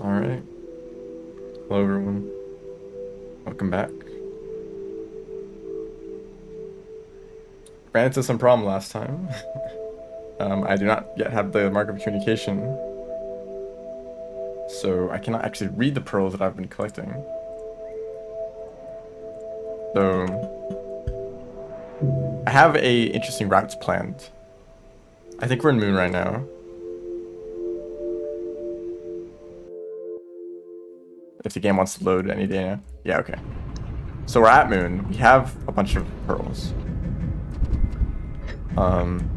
All right. Hello, everyone. Welcome back. Ran into some problem last time. I do not yet have the mark of communication, so I cannot actually read the pearls that I've been collecting. So I have a interesting routes planned. I think we're in Moon right now. If the game wants to load any day now. Yeah, okay. So we're at Moon. We have a bunch of pearls. Um,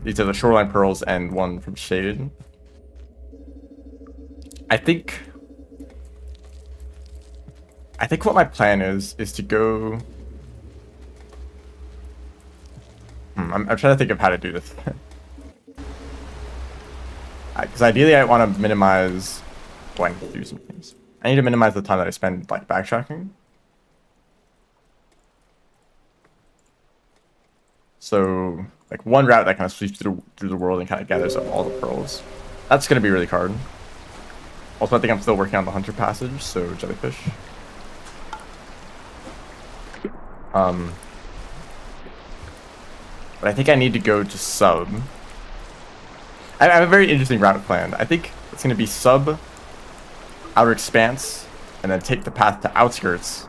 these are the Shoreline pearls and one from Shaded. I think what my plan is to go. I'm trying to think of how to do this. Because ideally I want to minimize. Well, I need to do some things. I need to minimize the time that I spend like backtracking. So like one route that kind of sweeps through the world and kind of gathers up all the pearls. That's gonna be really hard. Also, I think I'm still working on the Hunter Passage, so jellyfish. Um, but I think I need to go to sub. I have a very interesting route planned. I think it's gonna be sub, outer expanse, and then take the path to outskirts,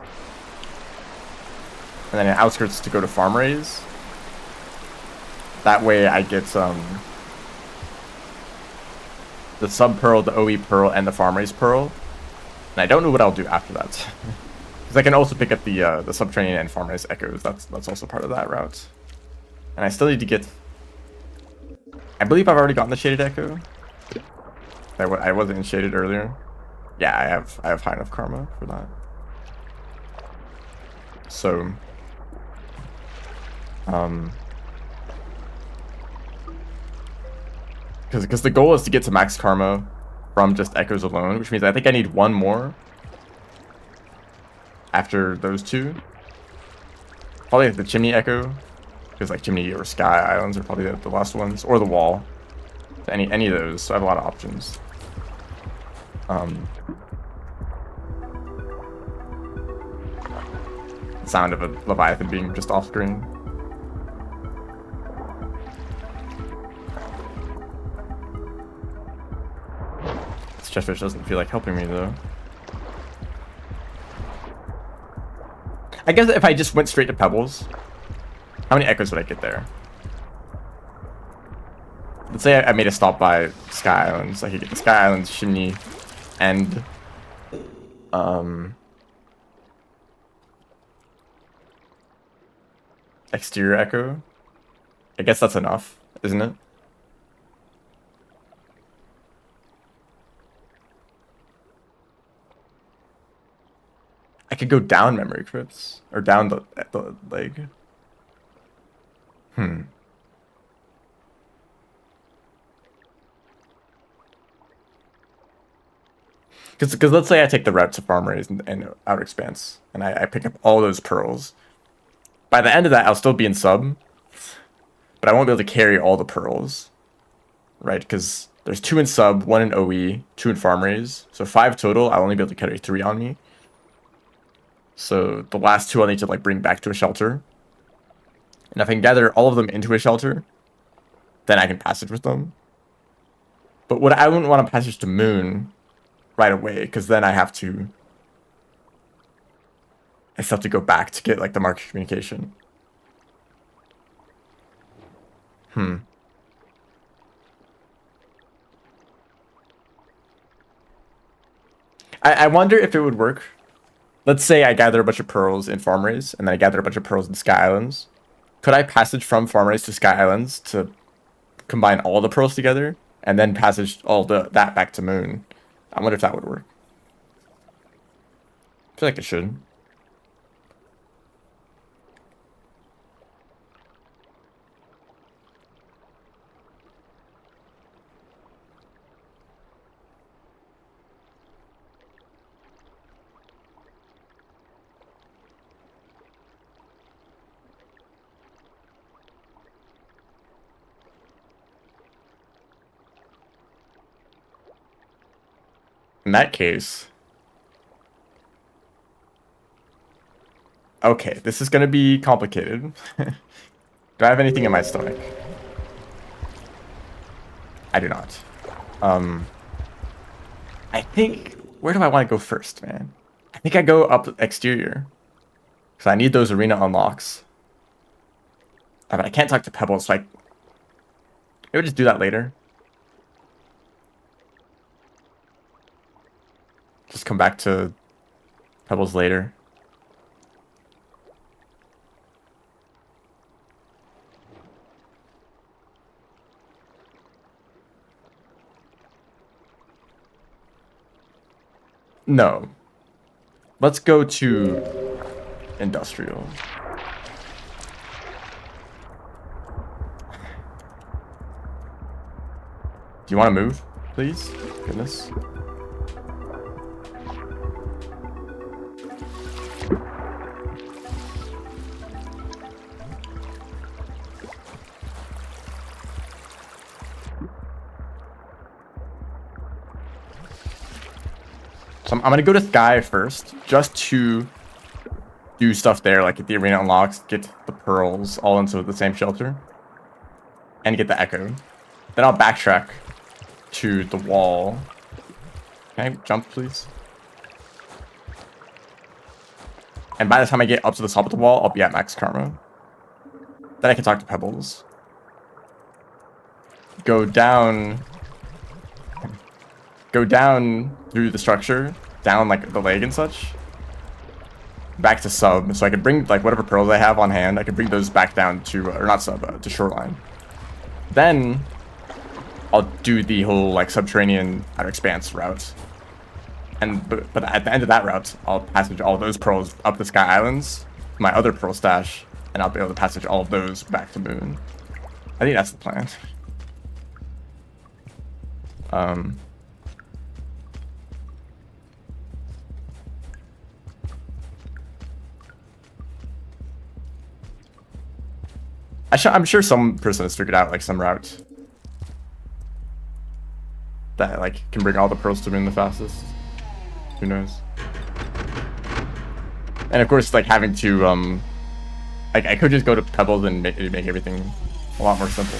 and then in outskirts to go to farm raise. That way I get the sub pearl, the OE pearl, and the farm raise pearl. And I don't know what I'll do after that. Because I can also pick up the subterranean and farm raise echoes. That's also part of that route. And I still need to get. I believe I've already gotten the shaded echo. I wasn't in shaded earlier. Yeah, I have high enough karma for that. So, because the goal is to get to max karma from just echoes alone, which means I think I need one more after those two. Probably like the chimney echo, because like chimney or sky islands are probably the last ones, or the wall. Any of those. So I have a lot of options. Sound of a Leviathan being just off screen. This Jetfish doesn't feel like helping me though. I guess if I just went straight to Pebbles, how many echoes would I get there? Let's say I made a stop by Sky Islands. I could get the Sky Islands, Chimney, and exterior echo. I guess that's enough, isn't it? I could go down memory crypts or down the leg. Because let's say I take the route to farm raise and outer expanse, and I pick up all those pearls. By the end of that, I'll still be in sub, but I won't be able to carry all the pearls, right? Because there's 2 in sub, 1 in OE, 2 in farm raise, so 5 total. I'll only be able to carry 3 on me. So the last 2 I'll need to like bring back to a shelter. And if I can gather all of them into a shelter, then I can passage with them. But what I wouldn't want to passage to Moon right away, because then I still have to go back to get like the mark of communication. I wonder if it would work. Let's say I gather a bunch of pearls in farm raise, and then I gather a bunch of pearls in Sky Islands. Could I passage from farm raise to Sky Islands to combine all the pearls together, and then passage all that back to Moon? I wonder if that would work. I feel like it should. that case... Okay, this is gonna be complicated. Do I have anything in my stomach? I do not. I think... Where do I want to go first, man? I think I go up exterior. Because I need those arena unlocks. But I can't talk to Pebbles, so maybe just do that later. Just come back to Pebbles later. No. Let's go to industrial. Do you want to move, please? Goodness. So I'm gonna go to Sky first, just to do stuff there, like get the arena unlocks, get the pearls all into the same shelter, and get the echo. Then I'll backtrack to the wall. Can I jump, please? And by the time I get up to the top of the wall, I'll be at max karma. Then I can talk to Pebbles. Go down through the structure, down like the leg and such, back to sub, so I can bring like whatever pearls I have on hand, I can bring those back down to, or not sub, to shoreline. Then I'll do the whole like subterranean outer expanse route, and but at the end of that route, I'll passage all of those pearls up the Sky Islands, my other pearl stash, and I'll be able to passage all of those back to Moon. I think that's the plan. I'm sure some person has figured out like some route that like can bring all the pearls to Moon the fastest. Who knows? And of course, like having to like I could just go to Pebbles and make everything a lot more simple.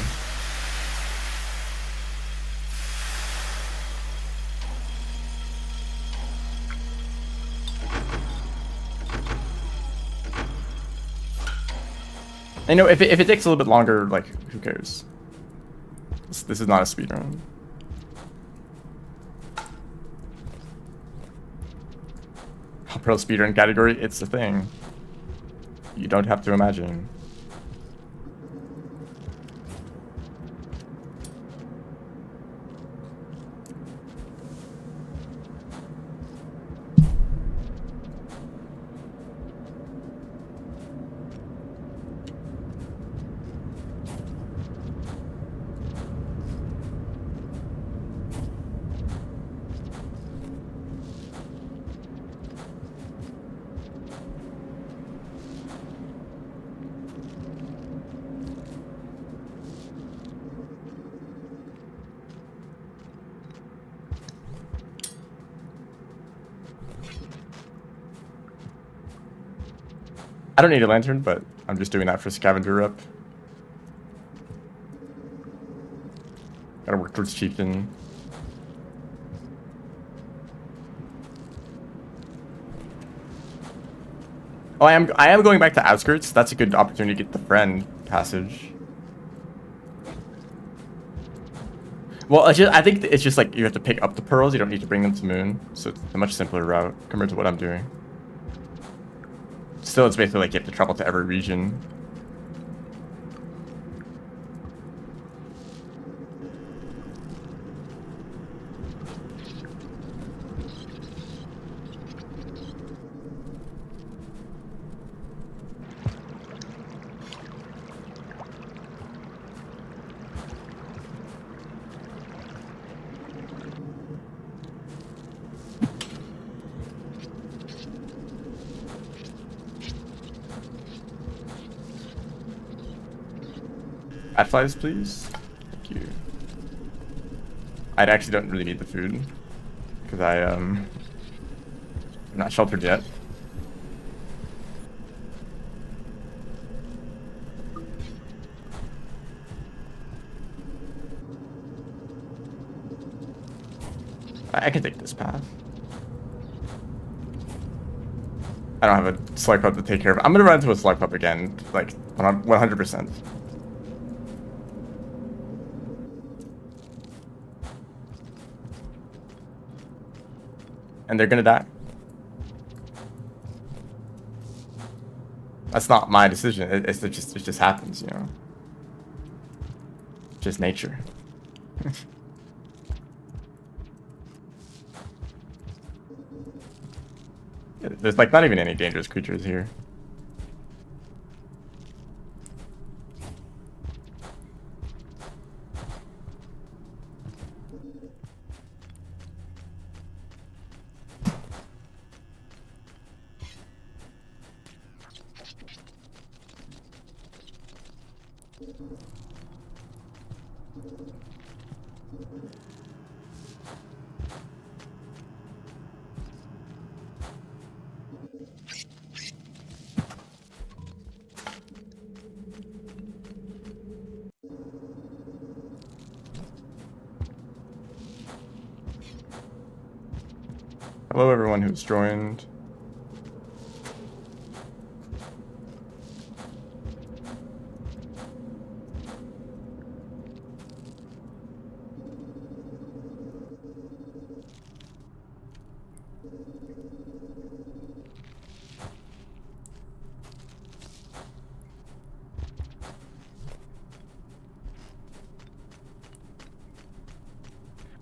I know if it takes a little bit longer, like who cares? This is not a speedrun. Pearl speedrun category, it's the thing. You don't have to imagine. I don't need a lantern, but I'm just doing that for scavenger rep. Gotta work towards chieftain. Oh, I am going back to outskirts. That's a good opportunity to get the friend passage. Well, I think it's just like you have to pick up the pearls. You don't need to bring them to Moon, so it's a much simpler route compared to what I'm doing. Still, it's basically like you have to travel to every region. Bat flies, please. Thank you. I actually don't really need the food because I'm not sheltered yet. I can take this path. I don't have a slug pup to take care of. I'm gonna run into a slug pup again, like 100%. And they're gonna die. That's not my decision. It just happens, you know. Just nature. There's like not even any dangerous creatures here. Hello everyone who's joined.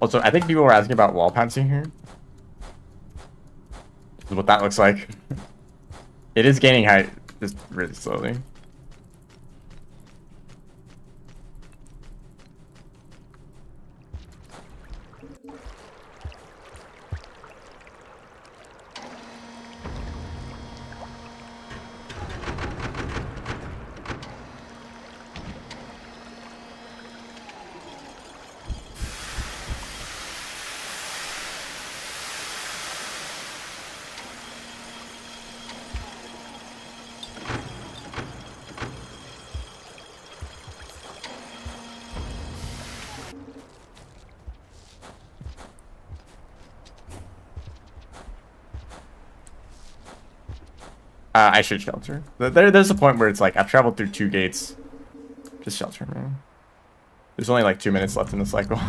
Also, I think people were asking about wall pouncing here. This is what that looks like. It is gaining height, just really slowly. I should shelter. There's a point where it's like, I've traveled through 2 gates. Just shelter, man. There's only like 2 minutes left in the cycle.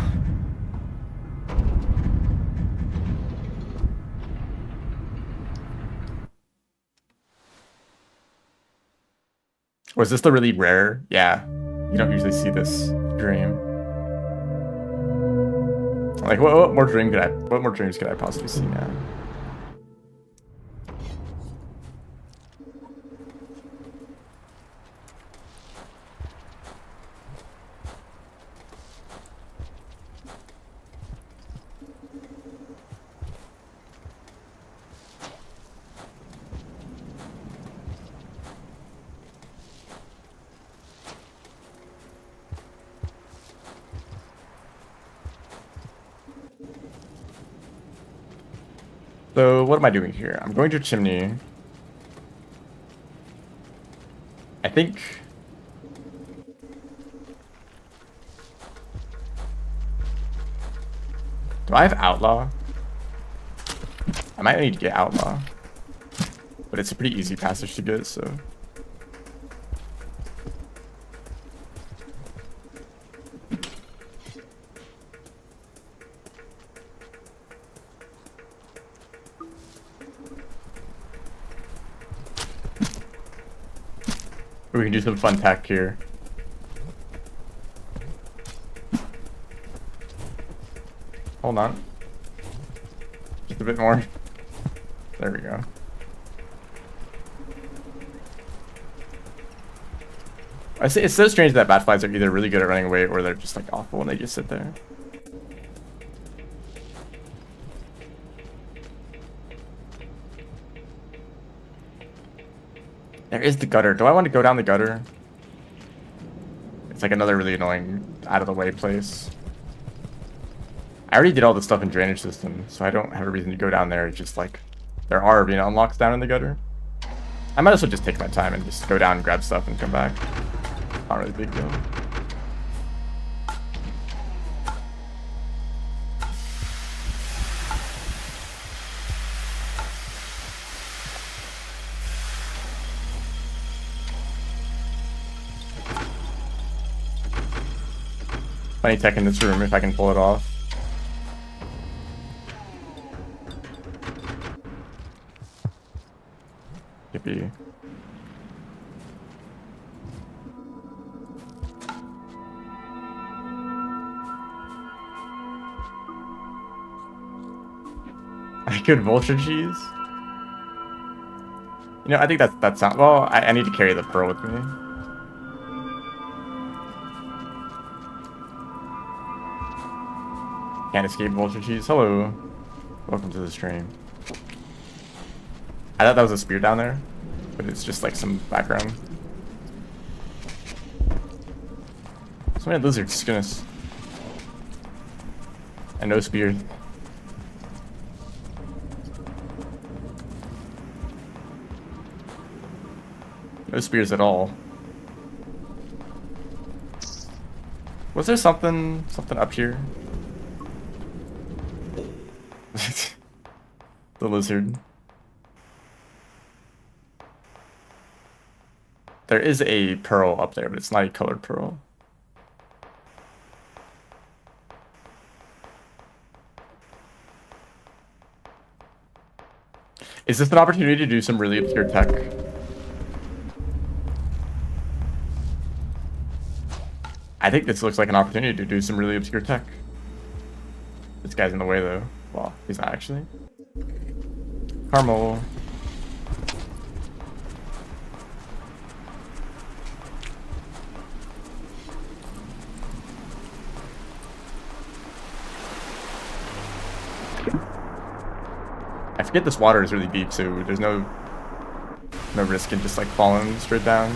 Was this the really rare? Yeah. You don't usually see this dream. Like, what more dreams could I possibly see now? So what am I doing here? I'm going to chimney. I think. Do I have outlaw? I might need to get outlaw, but it's a pretty easy passage to get, so. We can do some fun tack here. Hold on. Just a bit more. There we go. I say it's so strange that batflies are either really good at running away or they're just like awful and they just sit there. There is the gutter. Do I want to go down the gutter? It's like another really annoying out of the way place. I already did all the stuff in drainage system, so I don't have a reason to go down there. It's just like there are arena unlocks down in the gutter. I might as well just take my time and just go down and grab stuff and come back. Not really a big deal. Plenty tech in this room if I can pull it off. Yippee. I could vulture cheese? You know, I think that sounds... Well, I need to carry the pearl with me. Can't escape vulture cheese. Hello. Welcome to the stream. I thought that was a spear down there, but it's just like some background. So many lizards, goodness. And no spear. No spears at all. Was there something up here? The lizard. There is a pearl up there, but it's not a colored pearl. Is this an opportunity to do some really obscure tech? I think this looks like an opportunity to do some really obscure tech. This guy's in the way though. Well, he's not actually. Caramel. I forget this water is really deep, so there's no risk in just like falling straight down.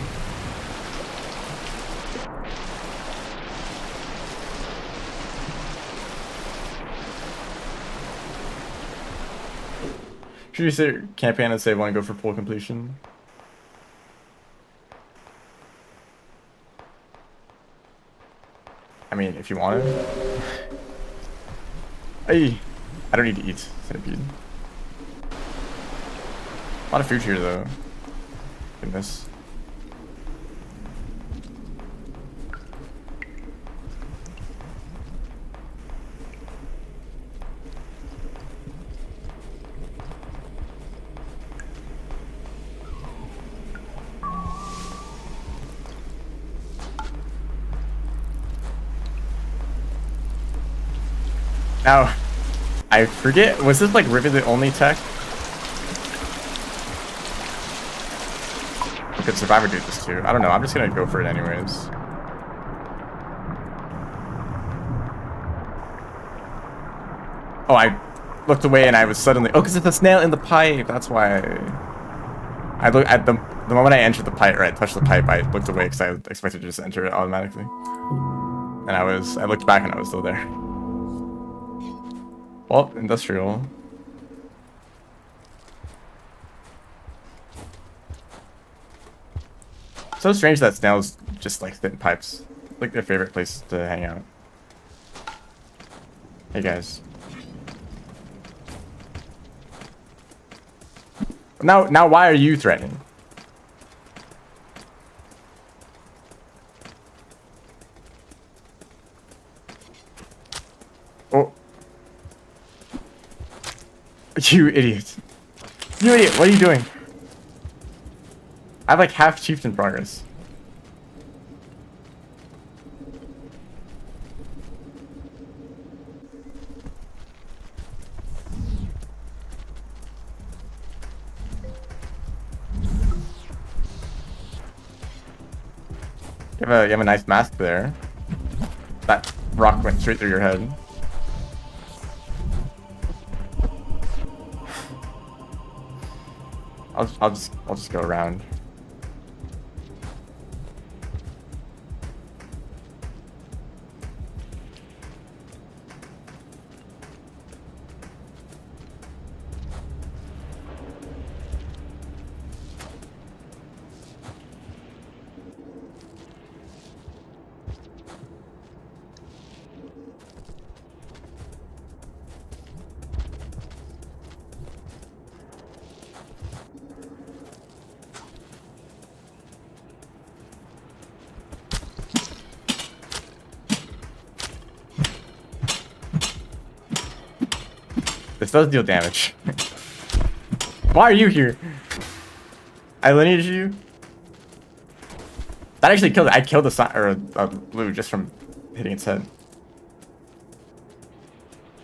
Should you say campaign and say want to go for full completion? I mean, if you want to. Hey, I don't need to eat centipede. A lot of food here though. Goodness. Now, I forget, was this like Rivet the only tech? Could Survivor do this too? I don't know, I'm just gonna go for it anyways. Oh, I looked away and I was suddenly... Oh, because it's a snail in the pipe, that's why. I looked at the moment I entered the pipe, or I touched the pipe, I looked away because I expected to just enter it automatically. And I looked back and I was still there. Well, industrial. So strange that snails just like thin pipes. Like their favorite place to hang out. Hey guys. Now why are you threatening? Oh. You idiot. You idiot, what are you doing? I have like half chieftain progress. You have a nice mask there. That rock went straight through your head. I'll just go around. This does deal damage. Why are you here? I lineaged you. That actually killed it. I killed a blue just from hitting its head.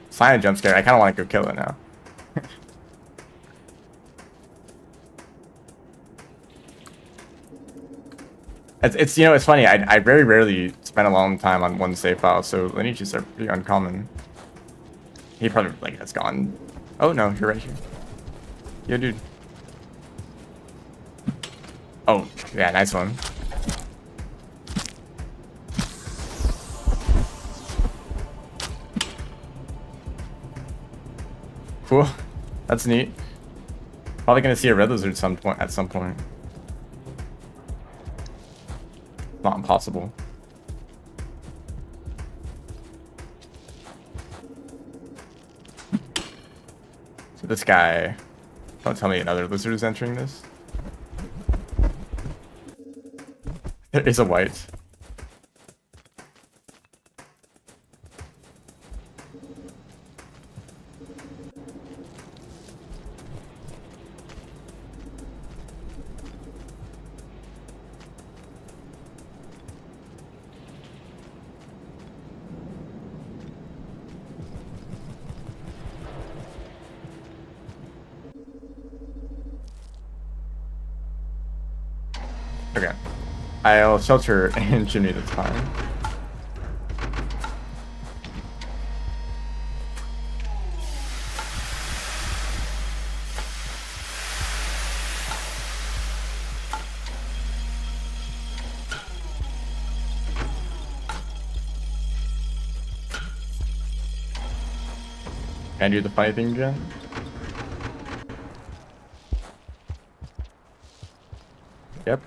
Cyan jump scare. I kind of want to go kill it now. It's you know, it's funny. I very rarely spend a long time on one save file, so lineages are pretty uncommon. He probably like has gone. Oh no, you're right here. Yo, dude. Oh yeah, nice one. Cool. That's neat. Probably gonna see a red lizard at some point. Not impossible. So this guy, don't tell me another lizard is entering this. There is a white. Okay. I'll shelter in chimney this time. Can I do the funny thing again? Yep.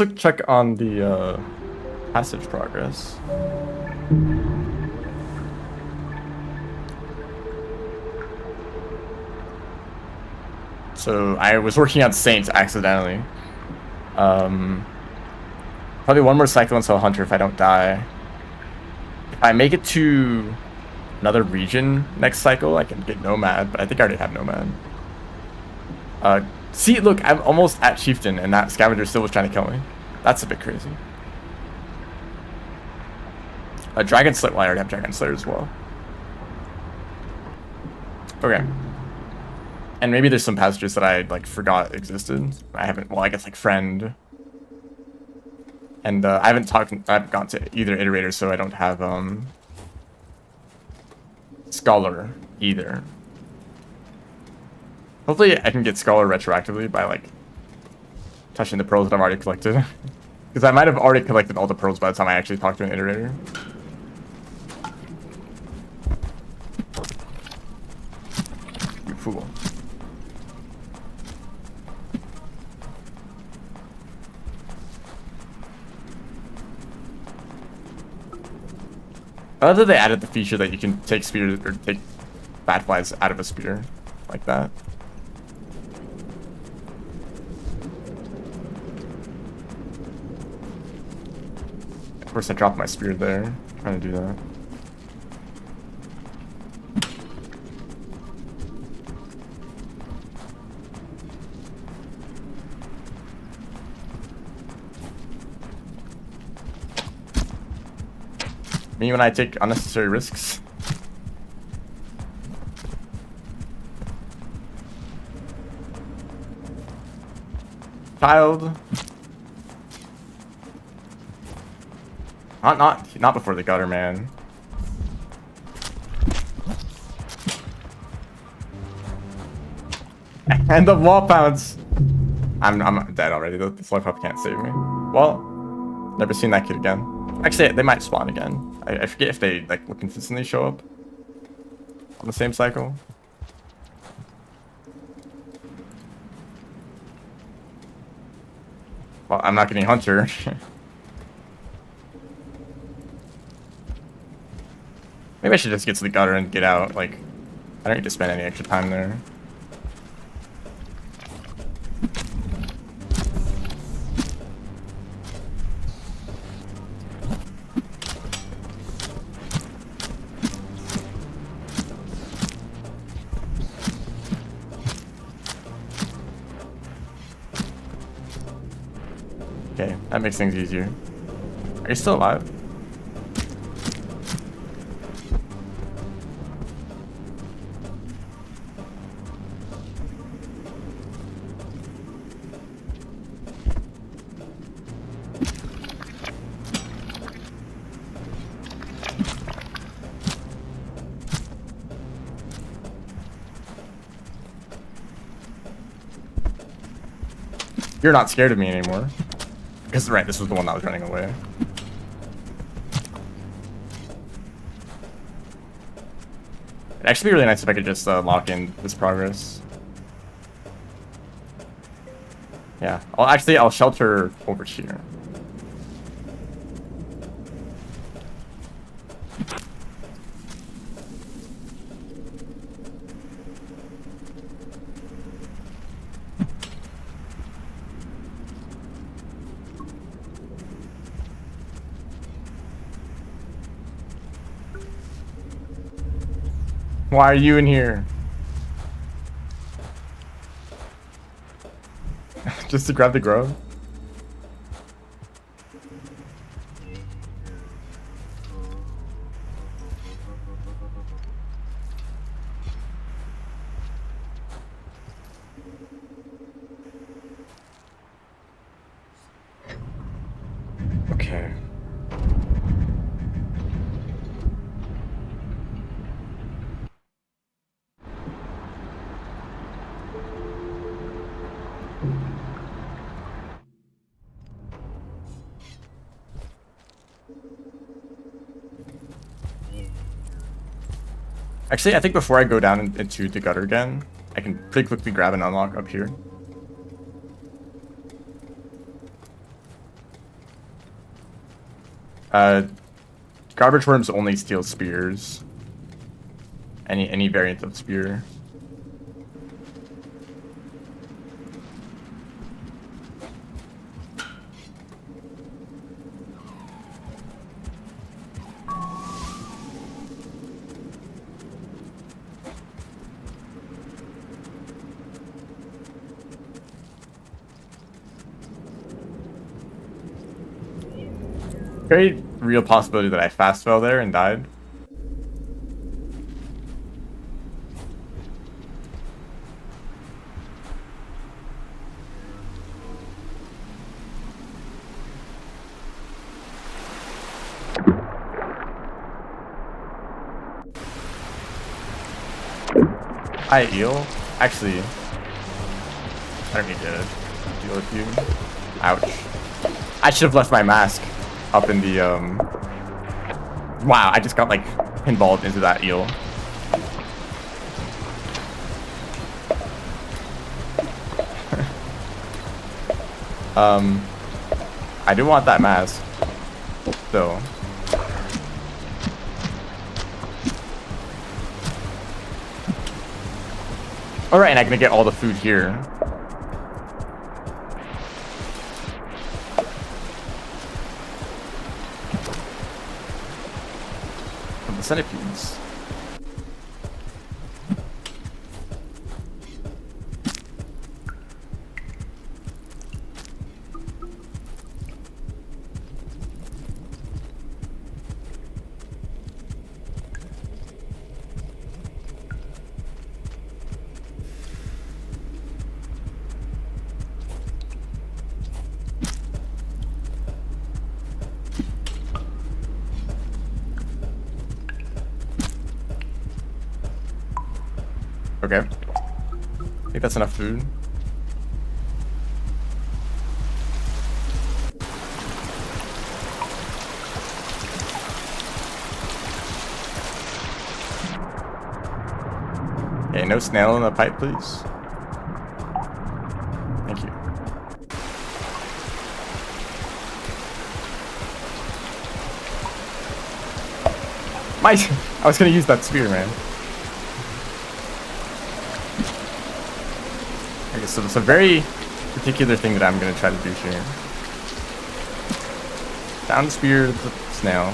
Let's check on the passage progress. So I was working on Saints accidentally. Probably one more cycle until Hunter if I don't die. If I make it to another region next cycle, I can get Nomad, but I think I already have Nomad. See, look, I'm almost at Chieftain, and that Scavenger still was trying to kill me. That's a bit crazy. Dragon Slayer, well, I already have Dragon Slayer as well. Okay. And maybe there's some passages that I, like, forgot existed. I haven't, well, I guess, like, Friend. And, I haven't gone to either Iterator, so I don't have, Scholar either. Hopefully I can get Scholar retroactively by, like, touching the pearls that I've already collected. Because I might have already collected all the pearls by the time I actually talked to an Iterator. You fool. I love that they added the feature that you can take spears or take bat flies out of a spear like that. Of course, I dropped my spear there. Trying to do that. Me when I take unnecessary risks. Child. Not before the gutter, man. And the wall pounds. I'm dead already. The slug pup can't save me. Well, never seen that kid again. Actually, they might spawn again. I forget if they like will consistently show up on the same cycle. Well, I'm not getting Hunter. Maybe I should just get to the gutter and get out. Like, I don't need to spend any extra time there. Okay, that makes things easier. Are you still alive? You're not scared of me anymore. Because, right, this was the one that was running away. It'd actually be really nice if I could just lock in this progress. Yeah, I'll shelter over here. Why are you in here? Just to grab the grove? Okay. Actually, I think before I go down into the gutter again, I can pretty quickly grab an unlock up here. Garbage worms only steal spears. Any variant of spear. Very real possibility that I fast fell there and died. Hi, eel. Actually, I don't need to deal with you. Ouch. I should have left my mask up in the, Wow, I just got, like, pinballed into that eel. I do want that mask, though. Alright, and I can get all the food here. From the centipedes. Okay. I think that's enough food. Okay, no snail in the pipe, please. Thank you. Why? I was gonna use that spear, man. Okay, so it's a very particular thing that I'm gonna try to do here. Down spear the snail.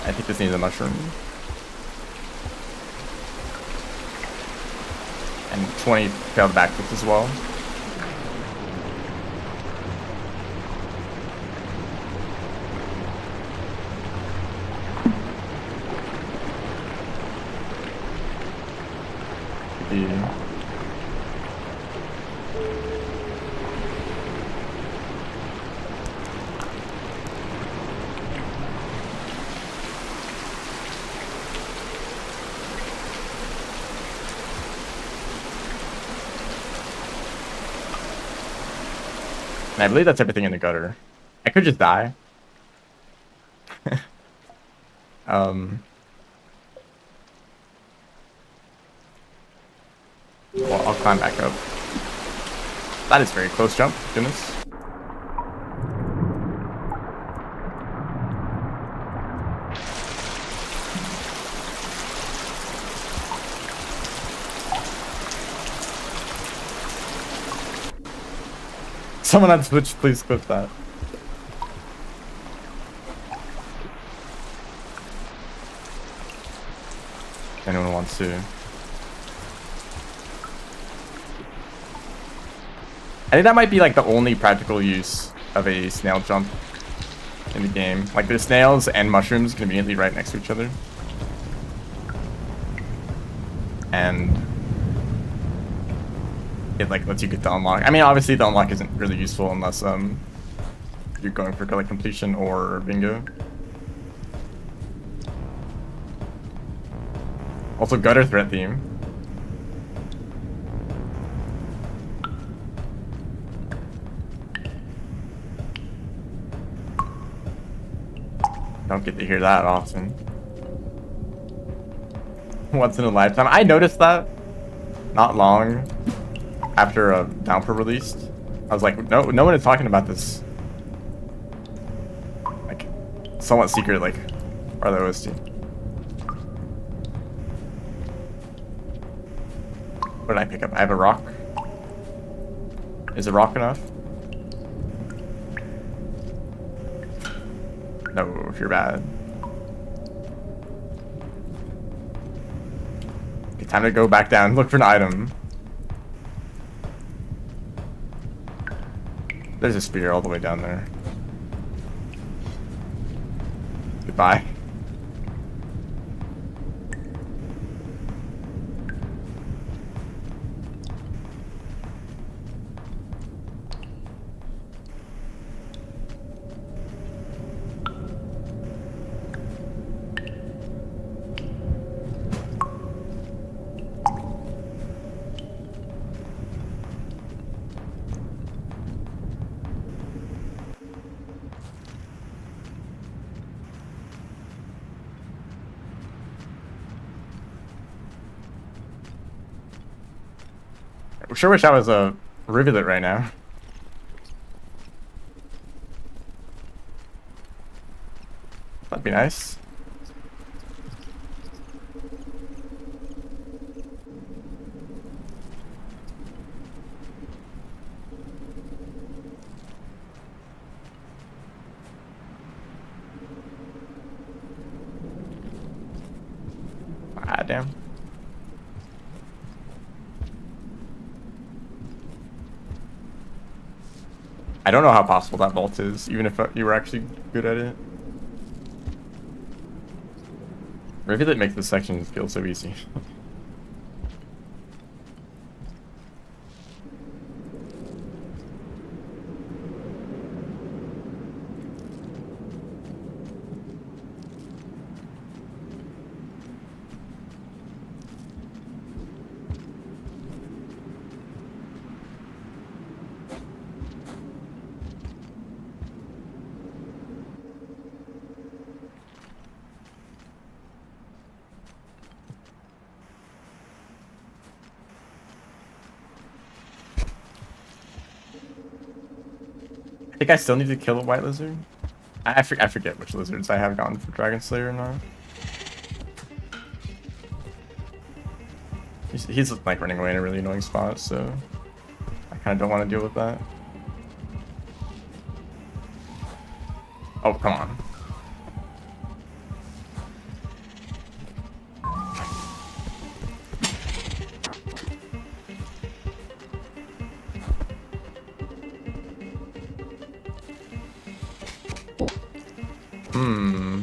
I think this needs a mushroom. And 20 failed backflips as well. And I believe that's everything in the gutter. I could just die. Well, I'll climb back up. That is very close jump, goodness. Someone on Twitch, please clip that. If anyone wants to. I think that might be like the only practical use of a snail jump in the game. Like the snails and mushrooms conveniently right next to each other. And it like lets you get the unlock. I mean, obviously the unlock isn't really useful unless you're going for like completion or bingo. Also gutter threat theme. Don't get to hear that often. Once in a lifetime. I noticed that not long after Downpour released. I was like, no one is talking about this. Like, somewhat secret, like, are the OST. What did I pick up? I have a rock. Is a rock enough? No, if you're bad. Okay, time to go back down. Look for an item. There's a spear all the way down there. Goodbye. I sure wish I was a rivulet right now. That'd be nice. Ah, damn. I don't know how possible that vault is, even if you were actually good at it. Rivulet makes this section feel so easy. I think I still need to kill a white lizard. I forget which lizards I have gone for Dragon Slayer or not. He's like running away in a really annoying spot, so I kind of don't want to deal with that. Oh, come on. Hmm.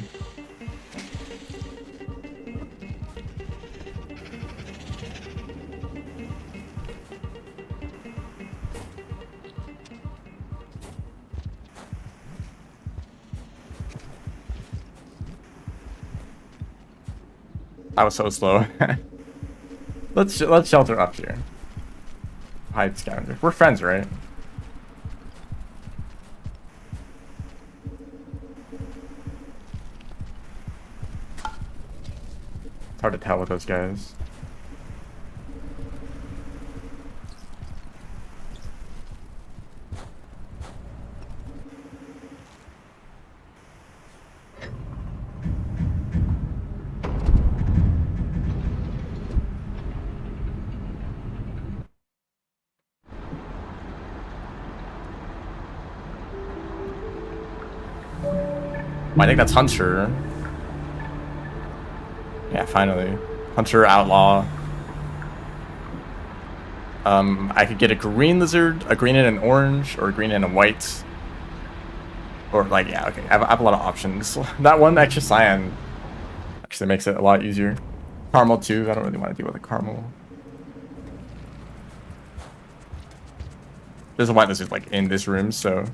I was so slow. let's shelter up here. Hide scavenger. We're friends, right? It's hard to tell with those guys. I think that's Hunter. Yeah, finally. Hunter, Outlaw. I could get a green lizard, a green and an orange, or a green and a white. Or like, yeah, okay. I have a lot of options. That one extra cyan actually makes it a lot easier. Caramel too. I don't really want to deal with a caramel. There's a white lizard like in this room, so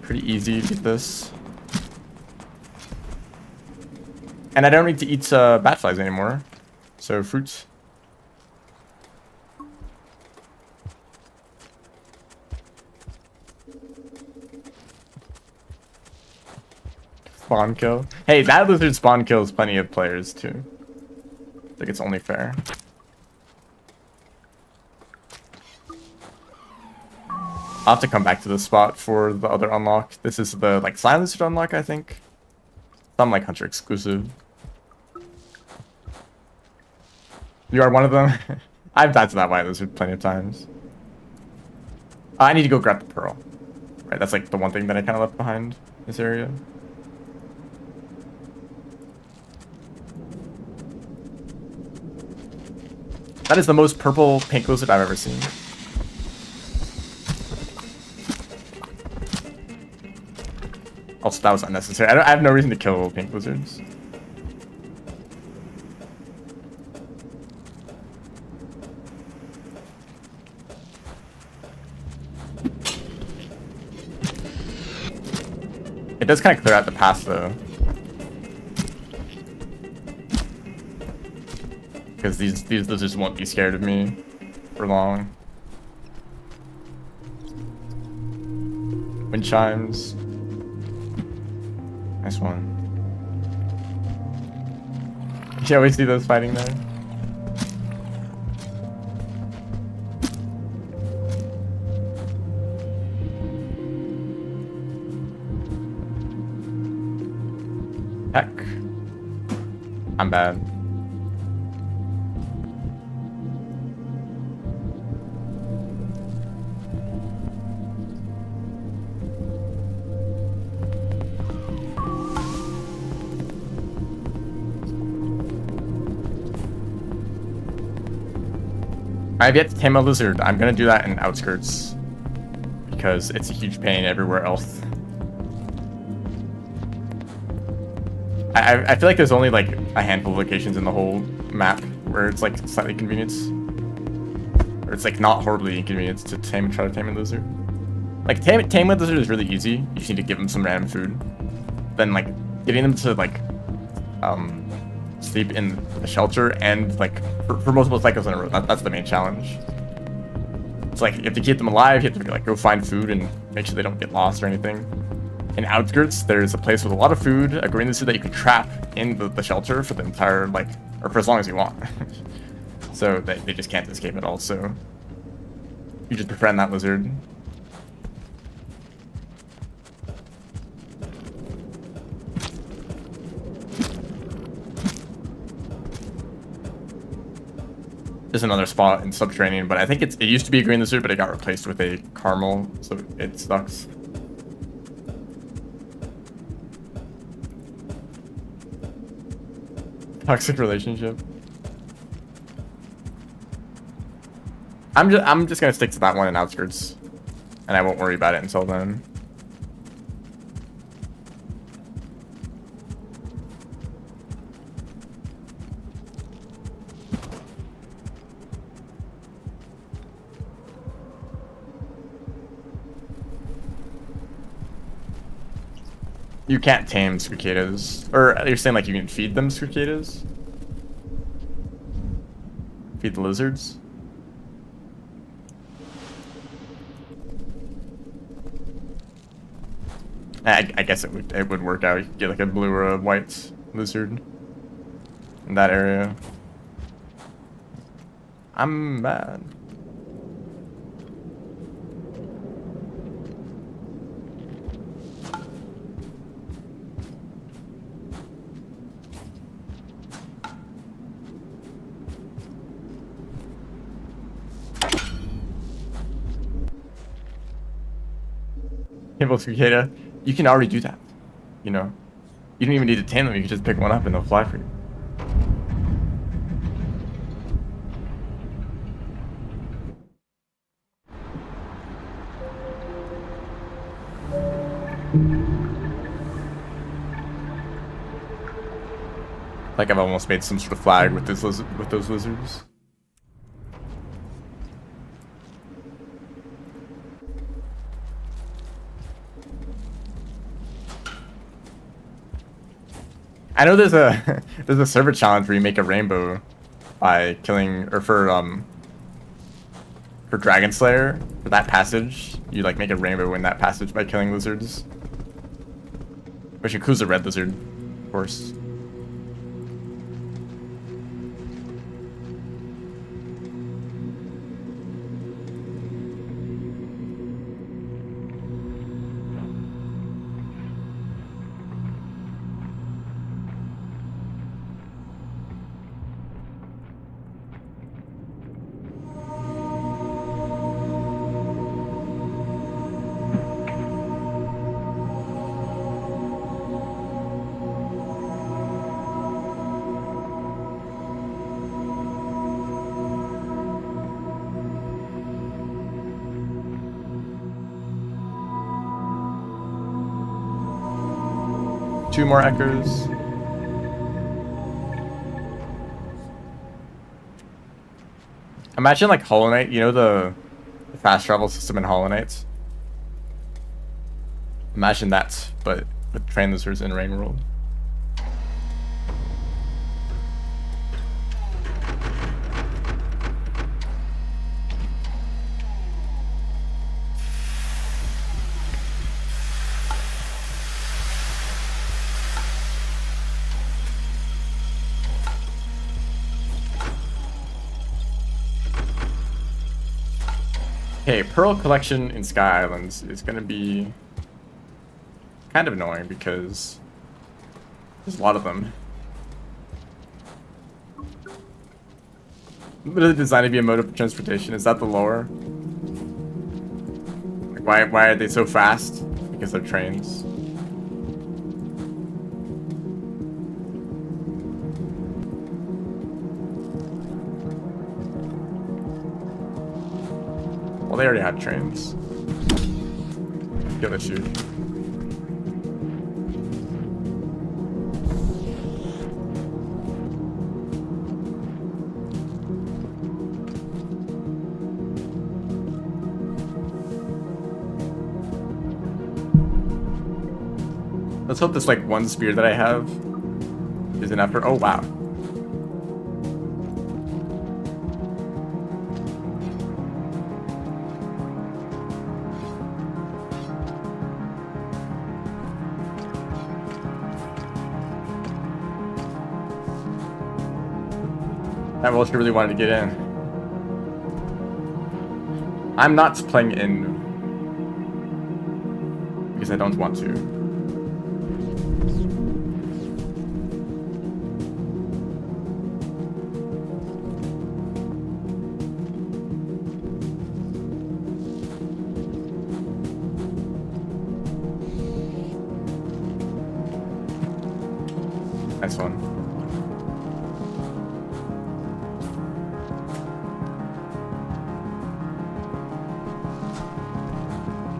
pretty easy to get this. And I don't need to eat bat flies anymore. So fruits. Spawn kill. Hey, that lizard spawn kills plenty of players too. I think it's only fair. I'll have to come back to this spot for the other unlock. This is the like Slime Lizard unlock, I think. Some like Hunter exclusive. You are one of them? I've died to that white lizard plenty of times. I need to go grab the pearl. Right, that's like the one thing that I kind of left behind in this area. That is the most purple pink lizard I've ever seen. Also, that was unnecessary. I have no reason to kill pink lizards. It does kind of clear out the path though. Because these lizards won't be scared of me for long. Wind chimes. Nice one. You always see those fighting there. Heck. I'm bad. I have yet to tame a lizard. I'm gonna do that in outskirts because it's a huge pain everywhere else. I feel like there's only like a handful of locations in the whole map where it's like slightly convenience, or it's like not horribly inconvenience to try to tame a lizard. Like tame a lizard is really easy. You just need to give them some random food. Then like getting them to like sleep in the shelter and like for multiple cycles in a row. That's the main challenge. It's like you have to keep them alive. You have to like go find food and make sure they don't get lost or anything. In outskirts, there's a place with a lot of food, a green lizard that you can trap in the shelter for the entire like, or for as long as you want. So they just can't escape at all. So you just befriend that lizard. There's another spot in subterranean, but I think it used to be a green lizard, but it got replaced with a caramel, so it sucks. Toxic relationship. I'm just gonna stick to that one in outskirts, and I won't worry about it until then. You can't tame cicadas, or you're saying like you can feed them cicadas? Feed the lizards? I guess it would work out. You could get like a blue or a white lizard in that area. I'm mad. Rainbow cicada, you can already do that. You know, you don't even need to tame them. You can just pick one up and they'll fly for you. Like I've almost made some sort of flag with this with those lizards. I know there's a there's a server challenge where you make a rainbow by killing, or for Dragon Slayer, for that passage, you like make a rainbow in that passage by killing lizards. Which includes a red lizard, of course. Two more echoes. Imagine like Hollow Knight, you know the fast travel system in Hollow Knight? Imagine that, but with train lizards in Rain World. Okay, Pearl Collection in Sky Islands is gonna be kind of annoying because there's a lot of them. Literally designed to be a mode of transportation. Is that the lore? Like why are they so fast? Because they're trains. Well, they already had trains. Kill issue. Let's hope this like one spear that I have is enough for. Oh wow. That Welsh really wanted to get in. I'm not playing in because I don't want to. nice one.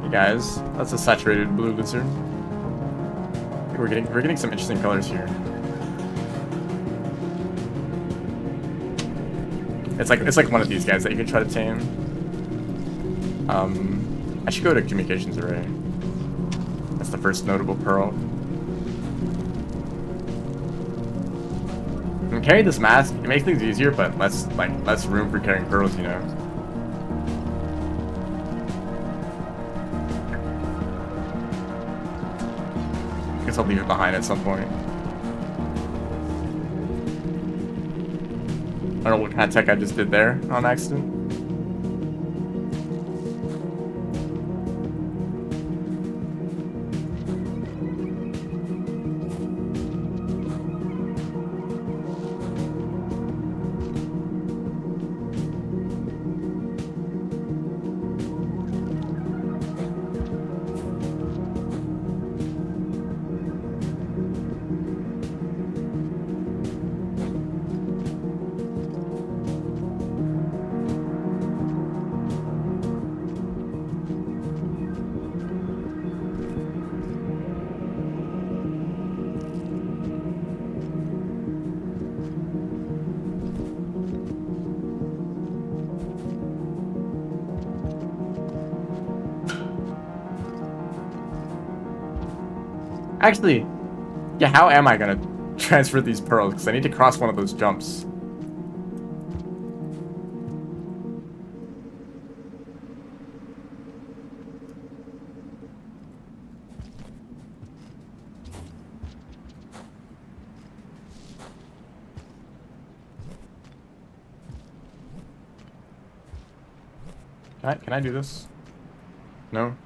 Hey guys, that's a saturated blue lizard. I think we're getting some interesting colors here. It's like one of these guys that you can try to tame. I should go to communications array. That's the first notable pearl. And carrying this mask, it makes things easier, but less room for carrying pearls, you know. I guess I'll leave it behind at some point. I don't know what kind of tech I just did there on accident. Actually, yeah, how am I gonna transfer these pearls? Because I need to cross one of those jumps. Can I do this? No?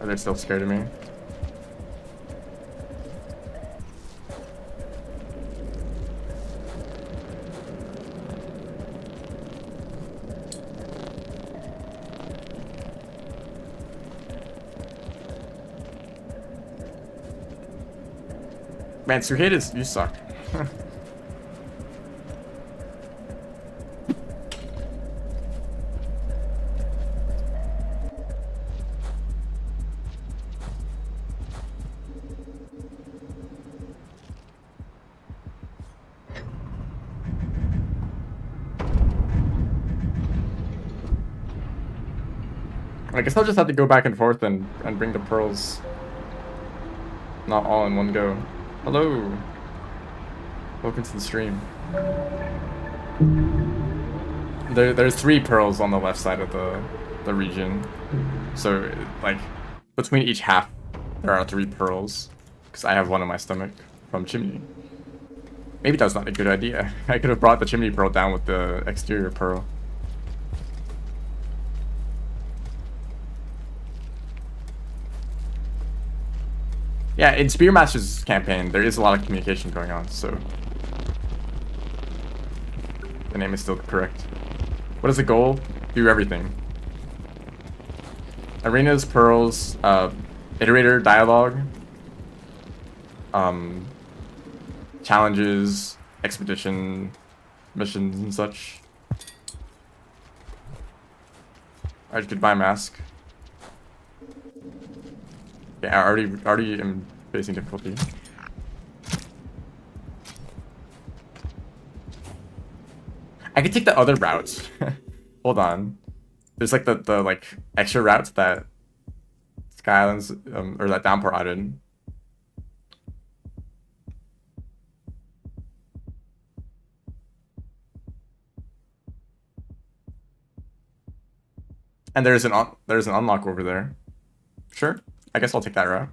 Are they still scared of me? Man, Suheidas, you suck. I guess I'll just have to go back and forth and bring the pearls not all in one go. Hello. Welcome to the stream. There's 3 pearls on the left side of the region. So, like, between each half, there are 3 pearls. Because I have one in my stomach from Chimney. Maybe that's not a good idea. I could have brought the Chimney pearl down with the exterior pearl. Yeah, in Spearmaster's campaign, there is a lot of communication going on, so the name is still correct. What is the goal? Do everything. Arenas, pearls, iterator, dialogue, challenges, expedition, missions, and such. Alright, goodbye, mask. Yeah, I already am facing difficulty. I could take the other routes. Hold on. There's like the like extra routes that Sky Islands or that Downpour added. And there's an unlock over there. Sure. I guess I'll take that route.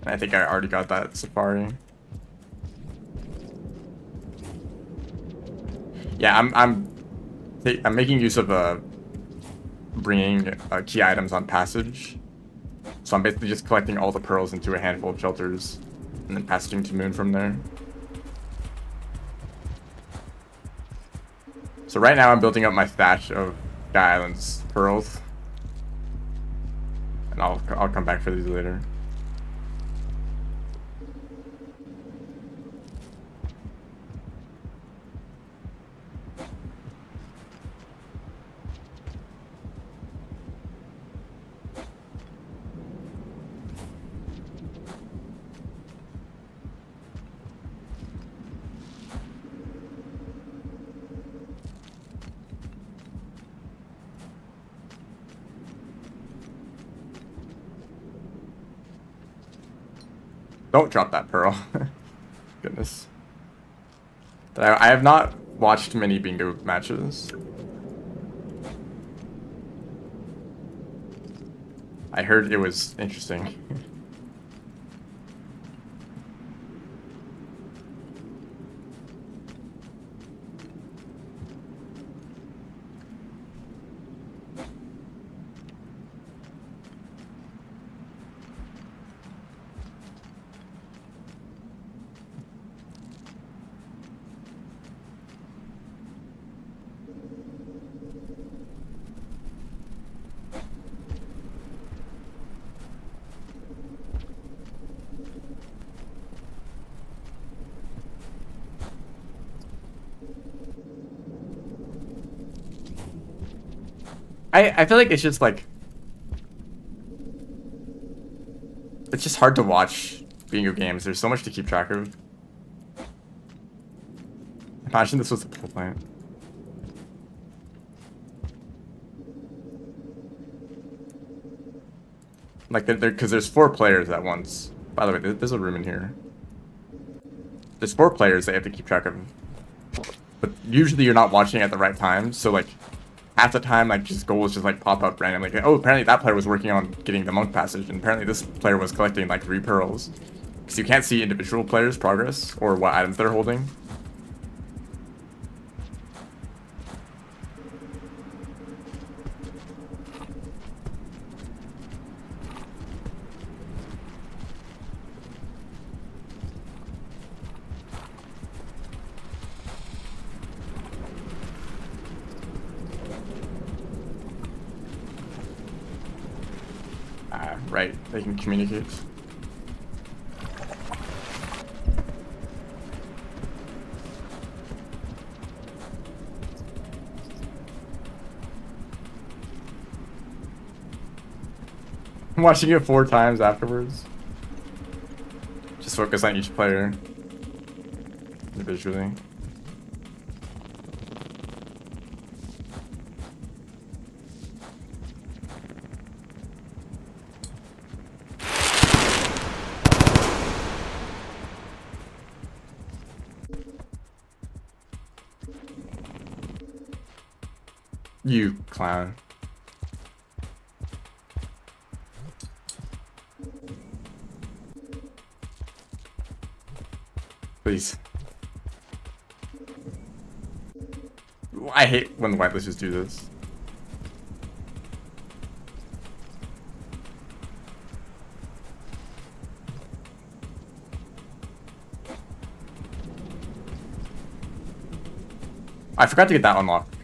I think I already got that safari. Yeah, I'm making use of bringing key items on passage. So I'm basically just collecting all the pearls into a handful of shelters and then passaging to Moon from there. So right now I'm building up my stash of Sky Island's pearls. And I'll come back for these later. Don't drop that pearl. Goodness. I have not watched many bingo matches. I heard it was interesting. I feel like it's just like it's just hard to watch bingo games. There's so much to keep track of. Imagine this was a pool plant. Like because there's 4 players at once. By the way, there's a room in here. There's 4 players that you have to keep track of. But usually you're not watching at the right time, so like half the time, like, just goals just, like, pop up randomly. Like, oh, apparently that player was working on getting the monk passage, and apparently this player was collecting, like, 3 pearls. Because you can't see individual players' progress, or what items they're holding. Right, they can communicate. I'm watching it 4 times afterwards. Just focus on each player individually. You clown. Please. I hate when the whitelisters do this. I forgot to get that unlocked.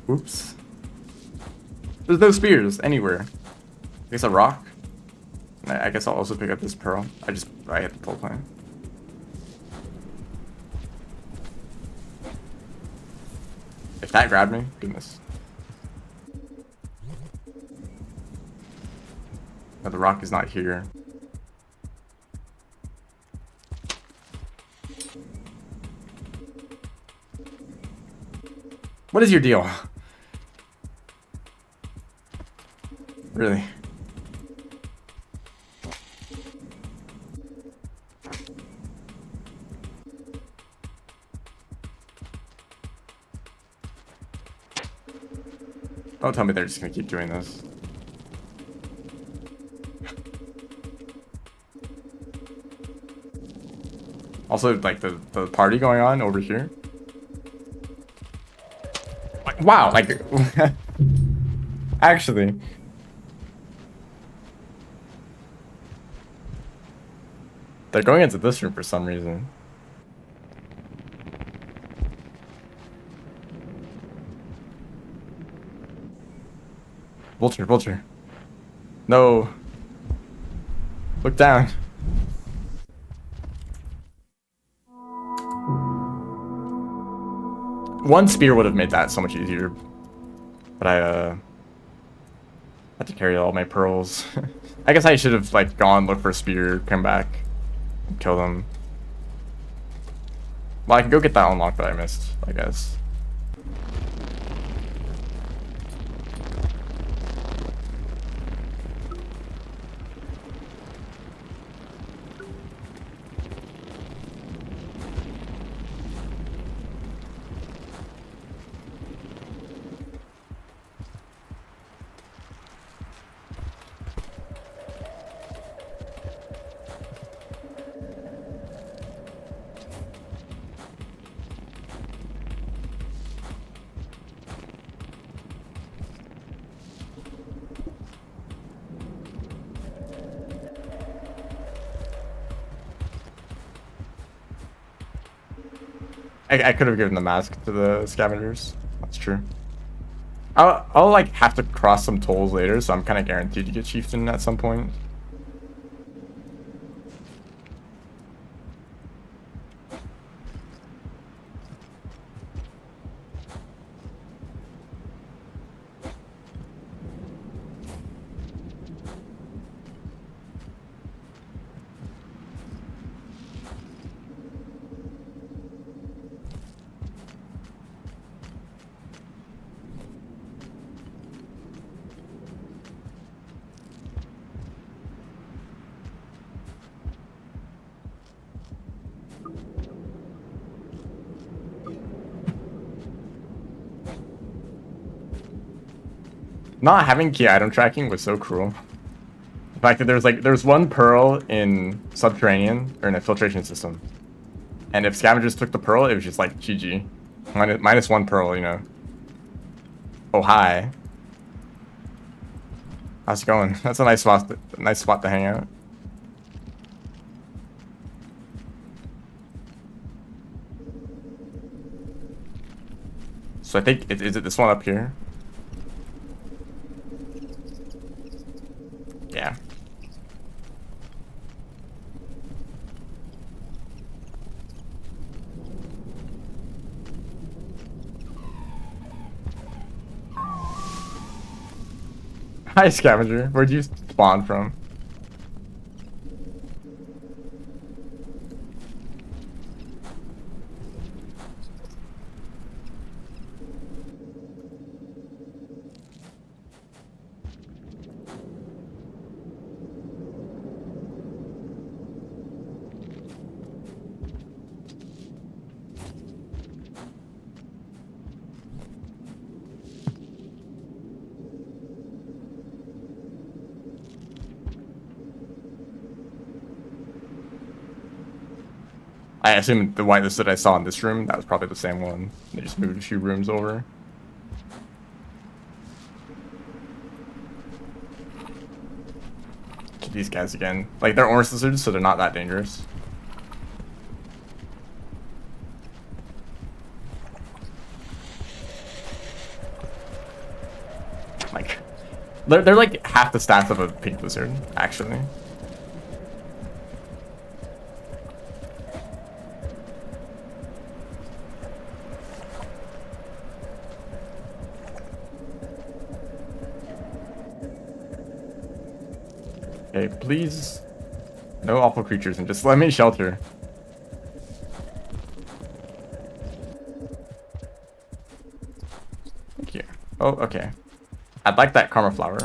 Oops. There's no spears anywhere. I guess a rock. I guess I'll also pick up this pearl. I hit the full plan. If that grabbed me, goodness. But the rock is not here. What is your deal? Really? Don't tell me they're just gonna keep doing this. Also, like the party going on over here. Like, wow, like Actually. They're going into this room for some reason. Vulture, vulture. No. Look down. One spear would have made that so much easier. But I had to carry all my pearls. I guess I should have like gone look for a spear, come back, and kill them. Well, I can go get that unlock that I missed, I guess. I could have given the mask to the scavengers. That's true. I'll like have to cross some tolls later, so I'm kind of guaranteed to get chieftain at some point. Not having key item tracking was so cruel. The fact that there's one pearl in subterranean or in a filtration system, and if scavengers took the pearl, it was just like GG. Minus one pearl, you know. Oh hi. How's it going? That's a nice spot to hang out. So I think is it this one up here? Yeah. Hi, scavenger. Where'd you spawn from? I assume the whitelist that I saw in this room, that was probably the same one. They just moved a few rooms over. Get these guys again. Like, they're orange lizards, so they're not that dangerous. Like, they're like half the stats of a pink lizard, actually. Okay, please. No awful creatures and just let me shelter. Thank you. Oh, okay. I'd like that karma flower.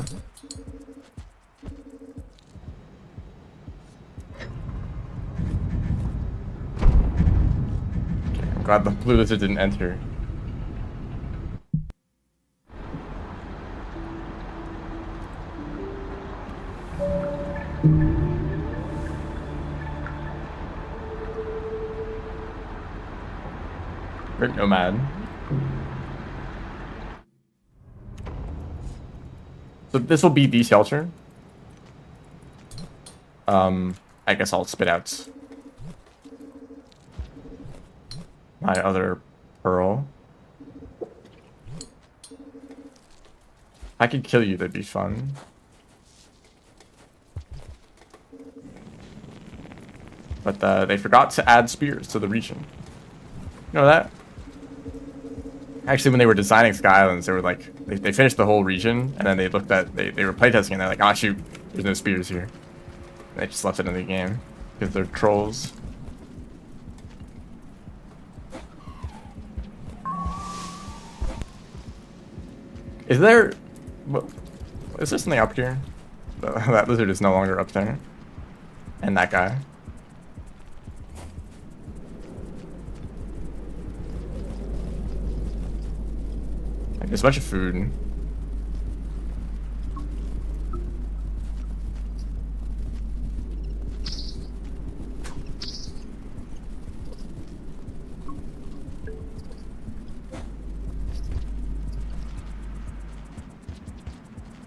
Okay, I'm glad the blue lizard didn't enter. Great nomad. So this will be the shelter. I guess I'll spit out my other pearl. If I could kill you, that'd be fun. But they forgot to add spears to the region. You know that? Actually, when they were designing Sky Islands, they were like, they finished the whole region, and then they looked at, they were playtesting, and they're like, ah, shoot, there's no spears here. And they just left it in the game, because they're trolls. Is there, what, is there something up here? That lizard is no longer up there. And that guy. There's a bunch of food.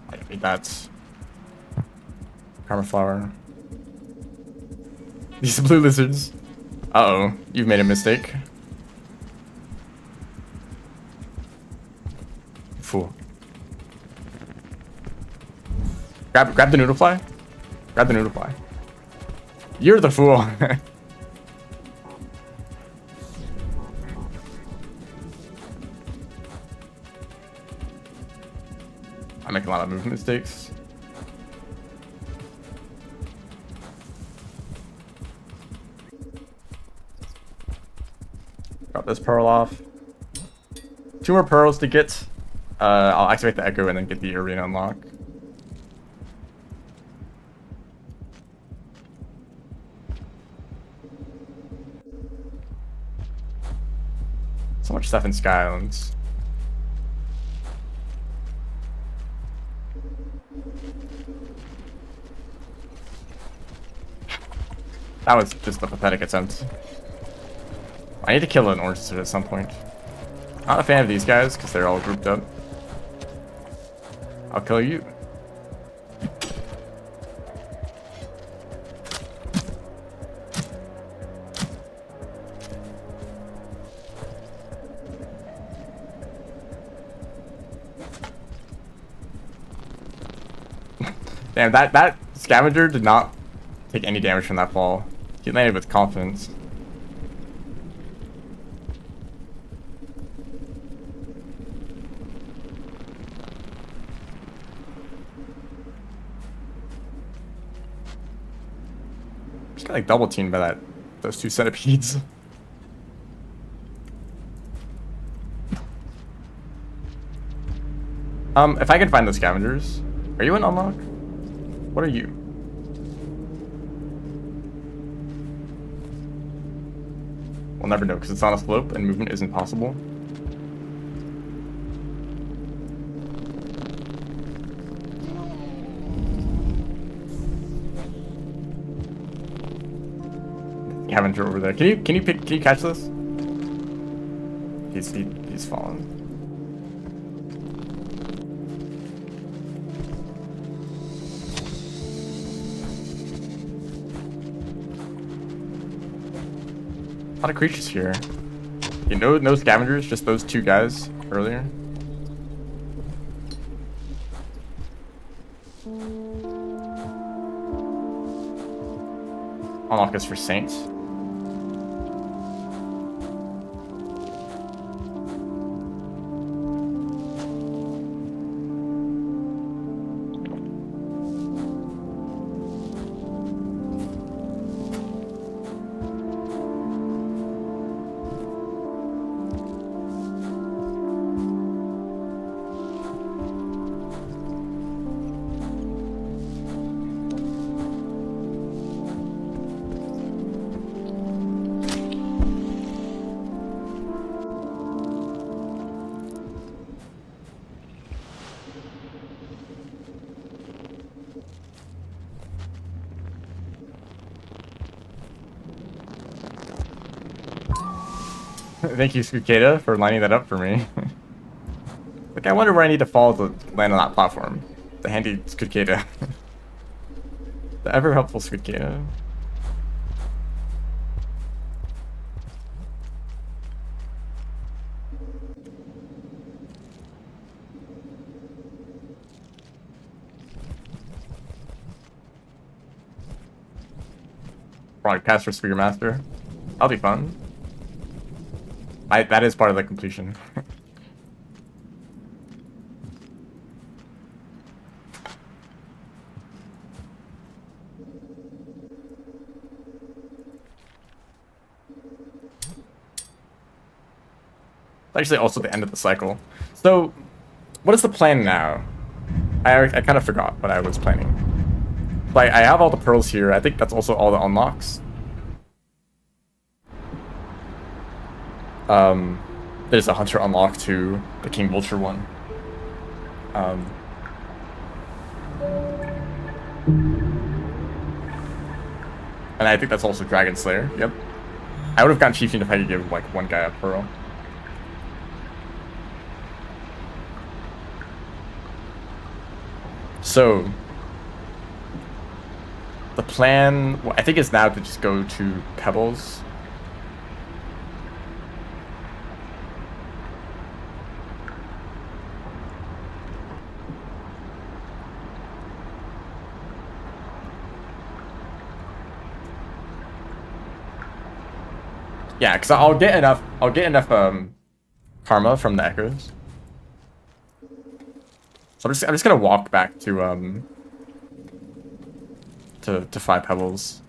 I think that's karma flower. These blue lizards. Uh-oh, you've made a mistake. Fool. Grab the noodle fly. Grab the noodle fly. You're the fool. I make a lot of movement mistakes. Drop this pearl off. 2 more pearls to get. I'll activate the echo and then get the arena unlock. So much stuff in Sky Islands. That was just a pathetic attempt. I need to kill an orange lizard at some point. Not a fan of these guys because they're all grouped up. I'll kill you. Damn, that scavenger did not take any damage from that fall. He landed with confidence. Just got like double teamed by those 2 centipedes. If I can find the scavengers. Are you an unlock? What are you? We'll never know because it's on a slope and movement isn't possible. Scavenger over there. Can you catch this? He's fallen. A lot of creatures here. You know, no scavengers, just those 2 guys earlier. Unlock is for Saints. Thank you, Scicada, for lining that up for me. Like, I wonder where I need to fall to land on that platform. The the handy Squidcada. The ever helpful Squidcada. Probably pass for Spearmaster. That'll be fun. That is part of the completion. Actually, also the end of the cycle. So, what is the plan now? I kind of forgot what I was planning. Like, I have all the pearls here. I think that's also all the unlocks. There's a hunter unlock to the King Vulture one. And I think that's also Dragon Slayer. Yep. I would have gotten Chieftain if I could give like one guy a pearl. So, the plan, I think, is now to just go to Pebbles. Yeah, because I'll get enough karma from the echoes. So I'm just gonna walk back to 5 Pebbles.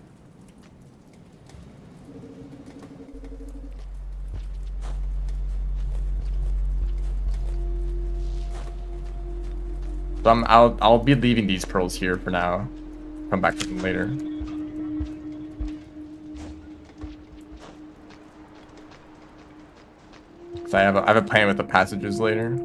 So I'll be leaving these pearls here for now. Come back to them later. So I have a plan with the passages later.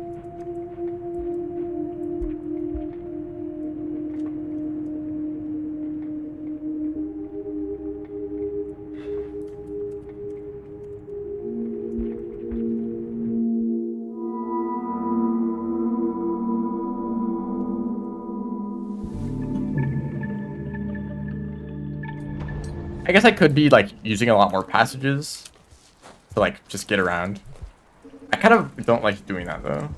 I guess I could be like using a lot more passages to like just get around. I kind of don't like doing that though.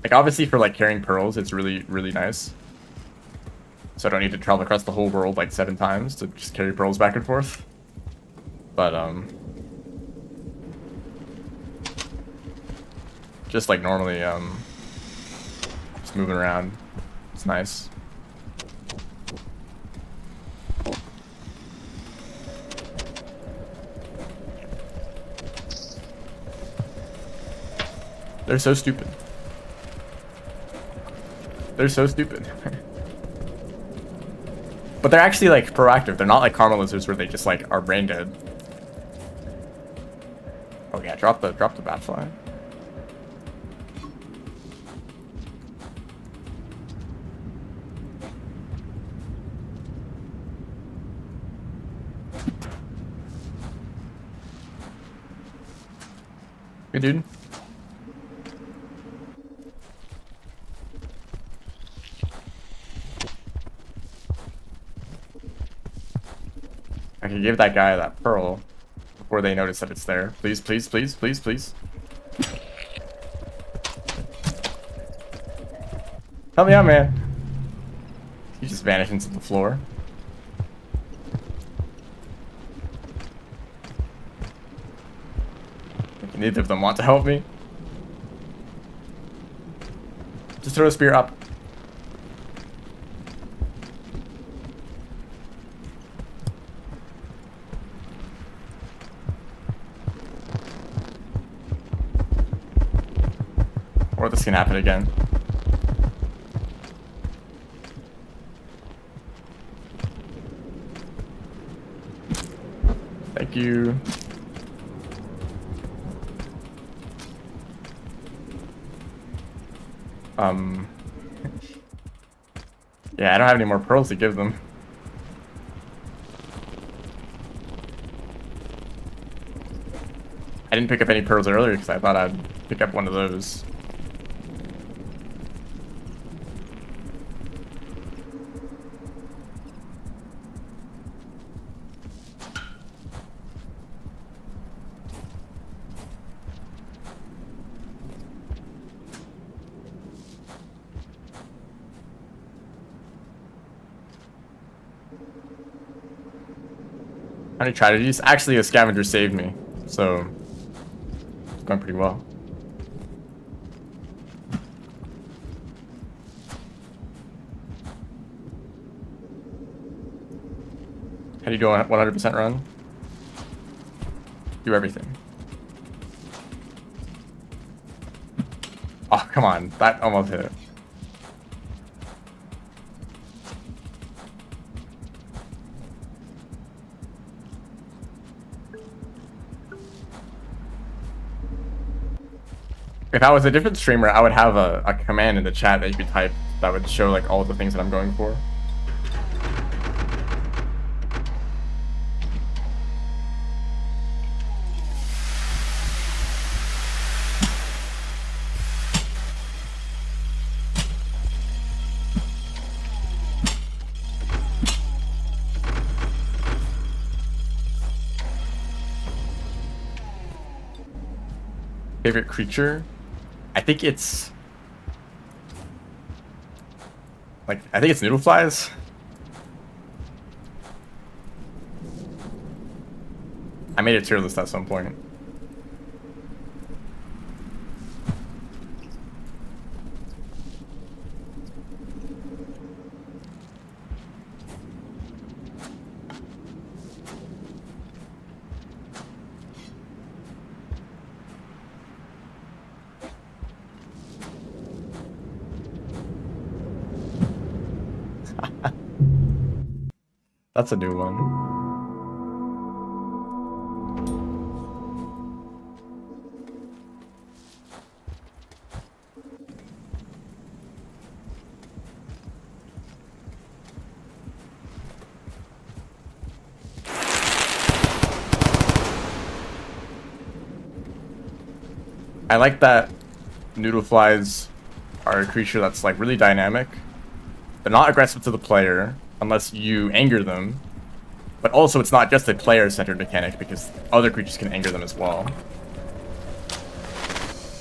Like obviously for like carrying pearls, it's really, really nice. So I don't need to travel across the whole world like 7 times to just carry pearls back and forth. But just like normally just moving around, it's nice. They're so stupid. They're so stupid. But they're actually like proactive. They're not like Karma Lizards where they just like are brain dead. Oh yeah, drop the Batfly. Good dude. I can give that guy that pearl before they notice that it's there. Please, please, please, please, please. Help me out, man. He just vanished into the floor. Neither of them want to help me. Just throw a spear up. Or this can happen again. Thank you. Yeah, I don't have any more pearls to give them. I didn't pick up any pearls earlier because I thought I'd pick up one of those. How many tragedies? Actually, a scavenger saved me, so it's going pretty well. How do you do a 100% run? Do everything. Oh, come on. That almost hit it. If I was a different streamer, I would have a command in the chat that you could type that would show like all the things that I'm going for. Favorite creature? I think it's noodle flies. I made a tier list at some point. That's a new one. I like that noodle flies are a creature that's like really dynamic. They're not aggressive to the player unless you anger them, but also it's not just a player-centered mechanic because other creatures can anger them as well.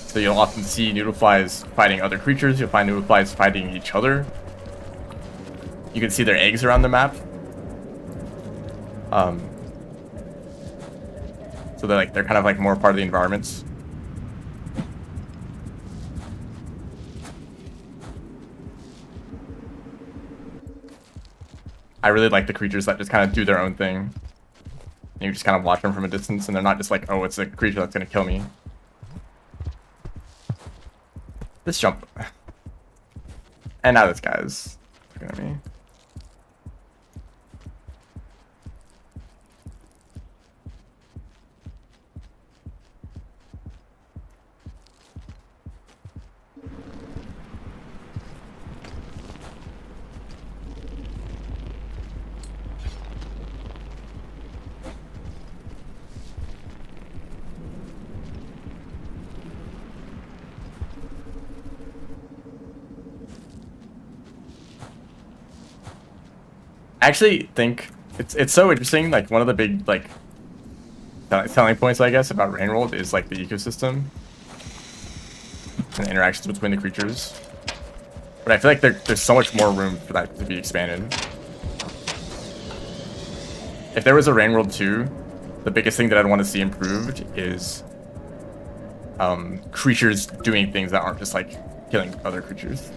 So you'll often see noodle flies fighting other creatures. You'll find noodle flies fighting each other. You can see their eggs around the map. So they're kind of like more part of the environments. I really like the creatures that just kind of do their own thing. And you just kind of watch them from a distance, and they're not just like, oh, it's a creature that's gonna kill me. This jump. And now this guy's looking at me. I actually think it's so interesting. Like one of the big like selling points, I guess, about Rainworld is like the ecosystem and the interactions between the creatures. But I feel like there's so much more room for that to be expanded. If there was a Rainworld 2, the biggest thing that I'd want to see improved is creatures doing things that aren't just like killing other creatures.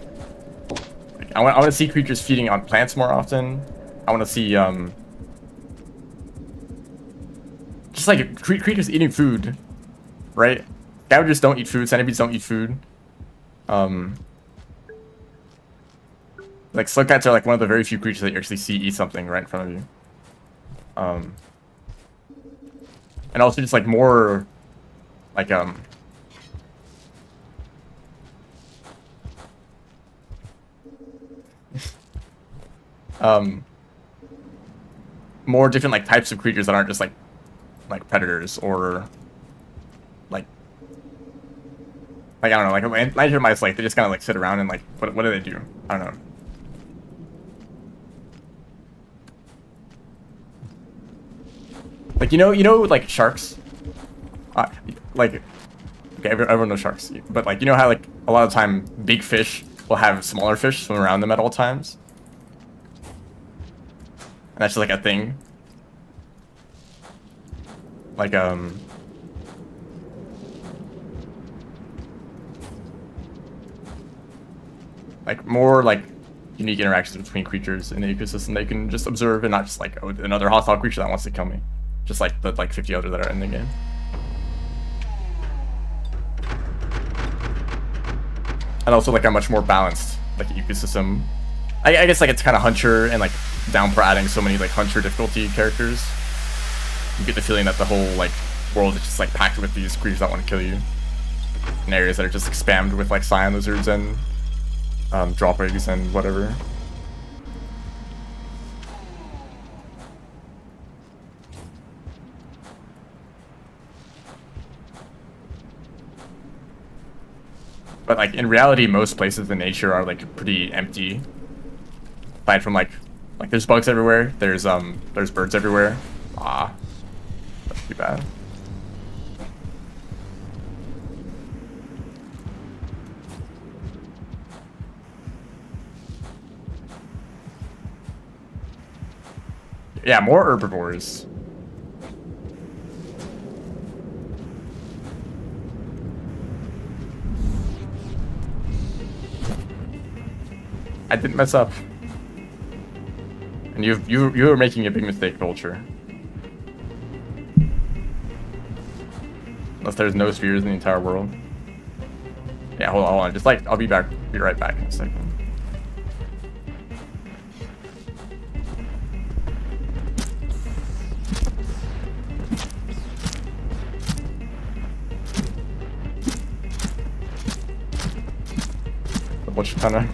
Like, I want to see creatures feeding on plants more often. I want to see just like creatures eating food, right? Scavengers don't eat food. Centipedes don't eat food. Like slug cats are like one of the very few creatures that you actually see eat something right in front of you. And also just like more like more different like types of creatures that aren't just like predators or like I don't know, like niger mice, like they just kind of like sit around and like what do they do? I don't know. Like you know like sharks, like okay, everyone knows sharks, but like you know how like a lot of time big fish will have smaller fish swim around them at all times. And that's just like a thing. Like more like unique interactions between creatures in the ecosystem that you can just observe and not just like, oh, another hostile creature that wants to kill me. Just like the 50 other that are in the game. And also like a much more balanced like ecosystem. I guess like it's kind of Hunter and like Downpour adding so many like Hunter difficulty characters. You get the feeling that the whole like world is just like packed with these creatures that want to kill you. In areas that are just like spammed with like Cyan Lizards and drop eggs and whatever. But like in reality, most places in nature are like pretty empty. Aside from like there's bugs everywhere. There's birds everywhere. Ah, that's too bad. Yeah, more herbivores. I didn't mess up. And you were making a big mistake, Vulture. Unless there's no spheres in the entire world. Yeah, hold on. Just like I'll be right back in a second. Which kind of.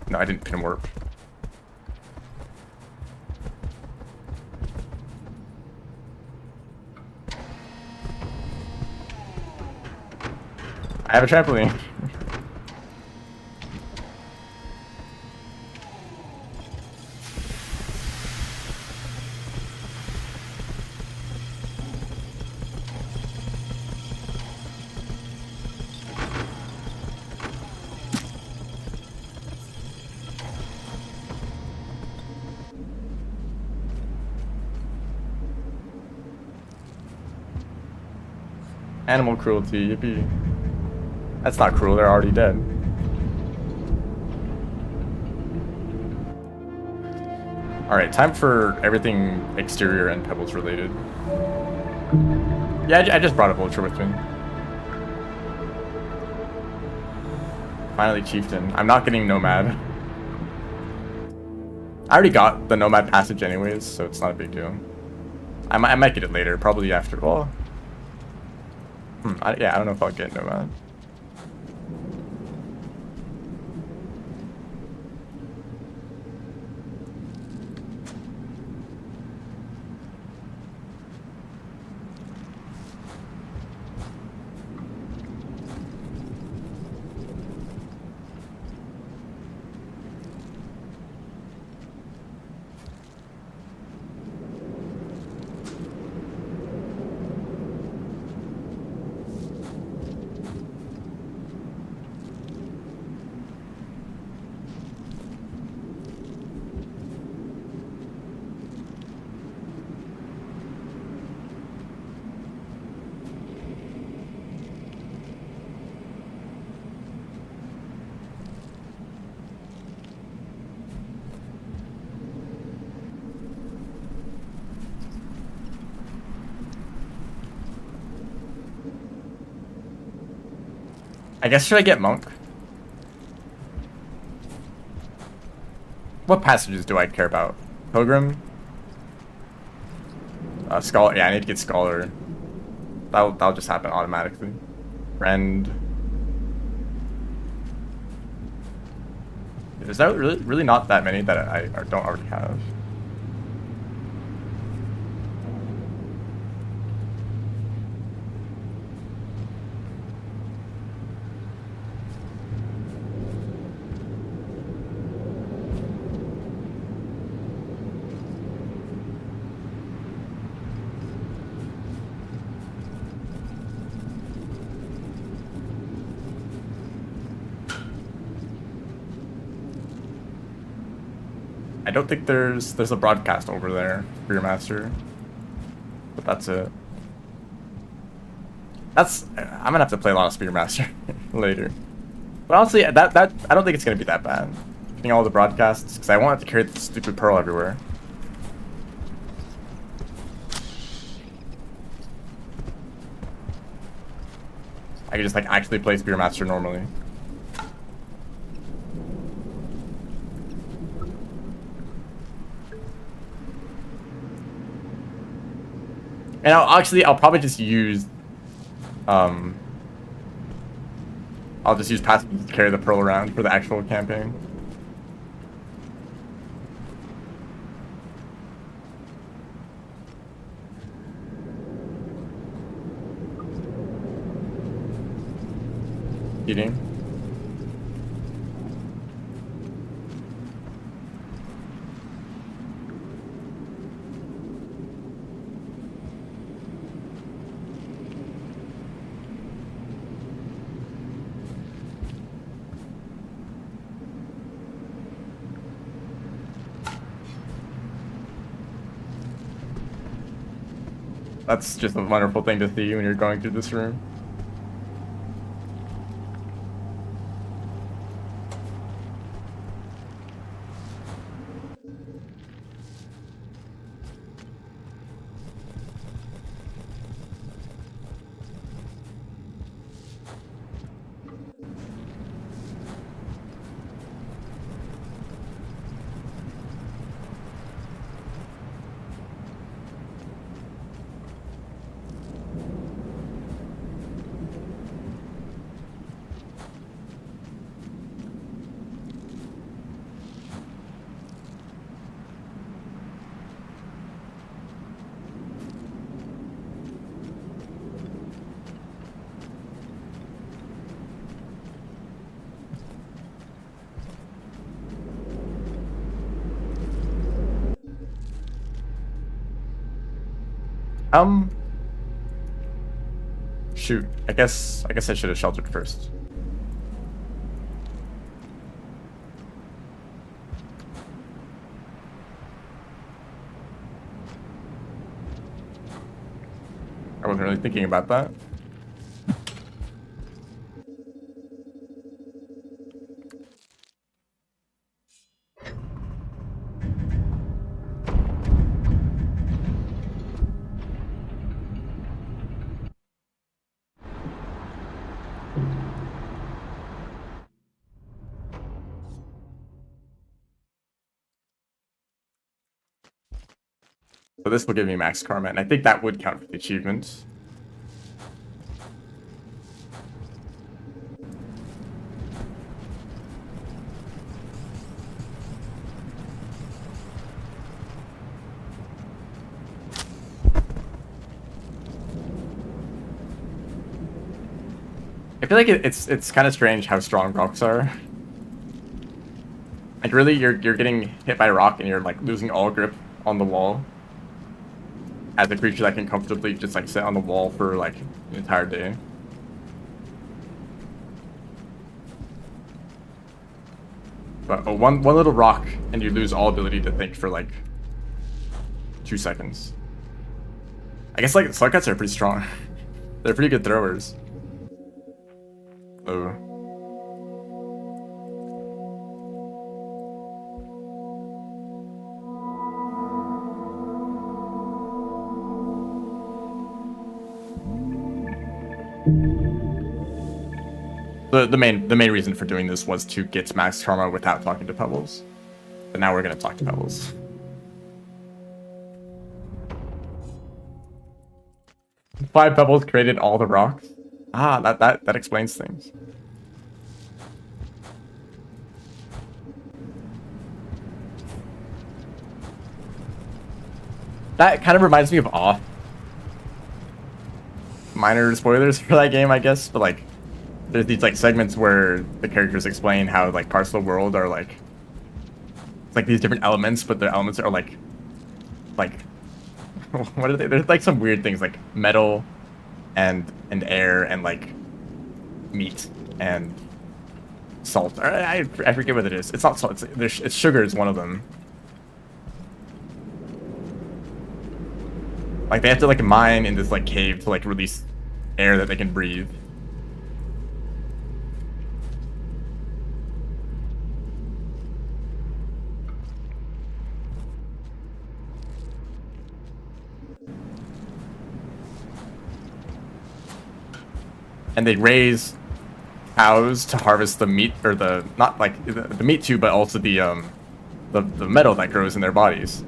No, I didn't pin warp. I have a trampoline. Animal cruelty, yippee. That's not cruel, they're already dead. Alright, time for everything exterior and Pebbles related. Yeah, I just brought a Vulture with me. Finally Chieftain. I'm not getting Nomad. I already got the Nomad passage anyways, so it's not a big deal. I might get it later, probably after, well... yeah, I don't know if I'll get Nomad. I guess should I get Monk? What passages do I care about? Pilgrim? Scholar. Yeah, I need to get Scholar. That'll just happen automatically. Friend. Is that really not that many that I don't already have? don't think there's a broadcast over there for your master, but that's it. I'm gonna have to play a lot of Spearmaster later. But honestly, that I don't think it's gonna be that bad. Getting all the broadcasts, because I won't have to carry the stupid pearl everywhere. I can just like actually play Spearmaster normally. And I'll probably just use I'll just use passive to carry the pearl around for the actual campaign. Eating. That's just a wonderful thing to see when you're going through this room. Shoot. I guess I should have sheltered first. I wasn't really thinking about that. So this will give me max karma, and I think that would count for the achievement. I feel like it's kind of strange how strong rocks are. Like really, you're getting hit by a rock and you're like losing all grip on the wall. As a creature that can comfortably just like sit on the wall for like an entire day. But one little rock and you lose all ability to think for like 2 seconds. I guess like Slugcuts are pretty strong. They're pretty good throwers. Oh. The main reason for doing this was to get max karma without talking to Pebbles. But now we're gonna talk to Pebbles. Five Pebbles created all the rocks. Ah, that explains things. That kind of reminds me of Off. Minor spoilers for that game, I guess, but like there's these like segments where the characters explain how like parts of the world are like it's like these different elements, but the elements are like what are they? There's like some weird things like metal and air and like meat and salt. I forget what it is. It's not salt. It's sugar is one of them. Like they have to like mine in this like cave to like release air that they can breathe. And they raise cows to harvest the meat, or the not like the meat too, but also the metal that grows in their bodies.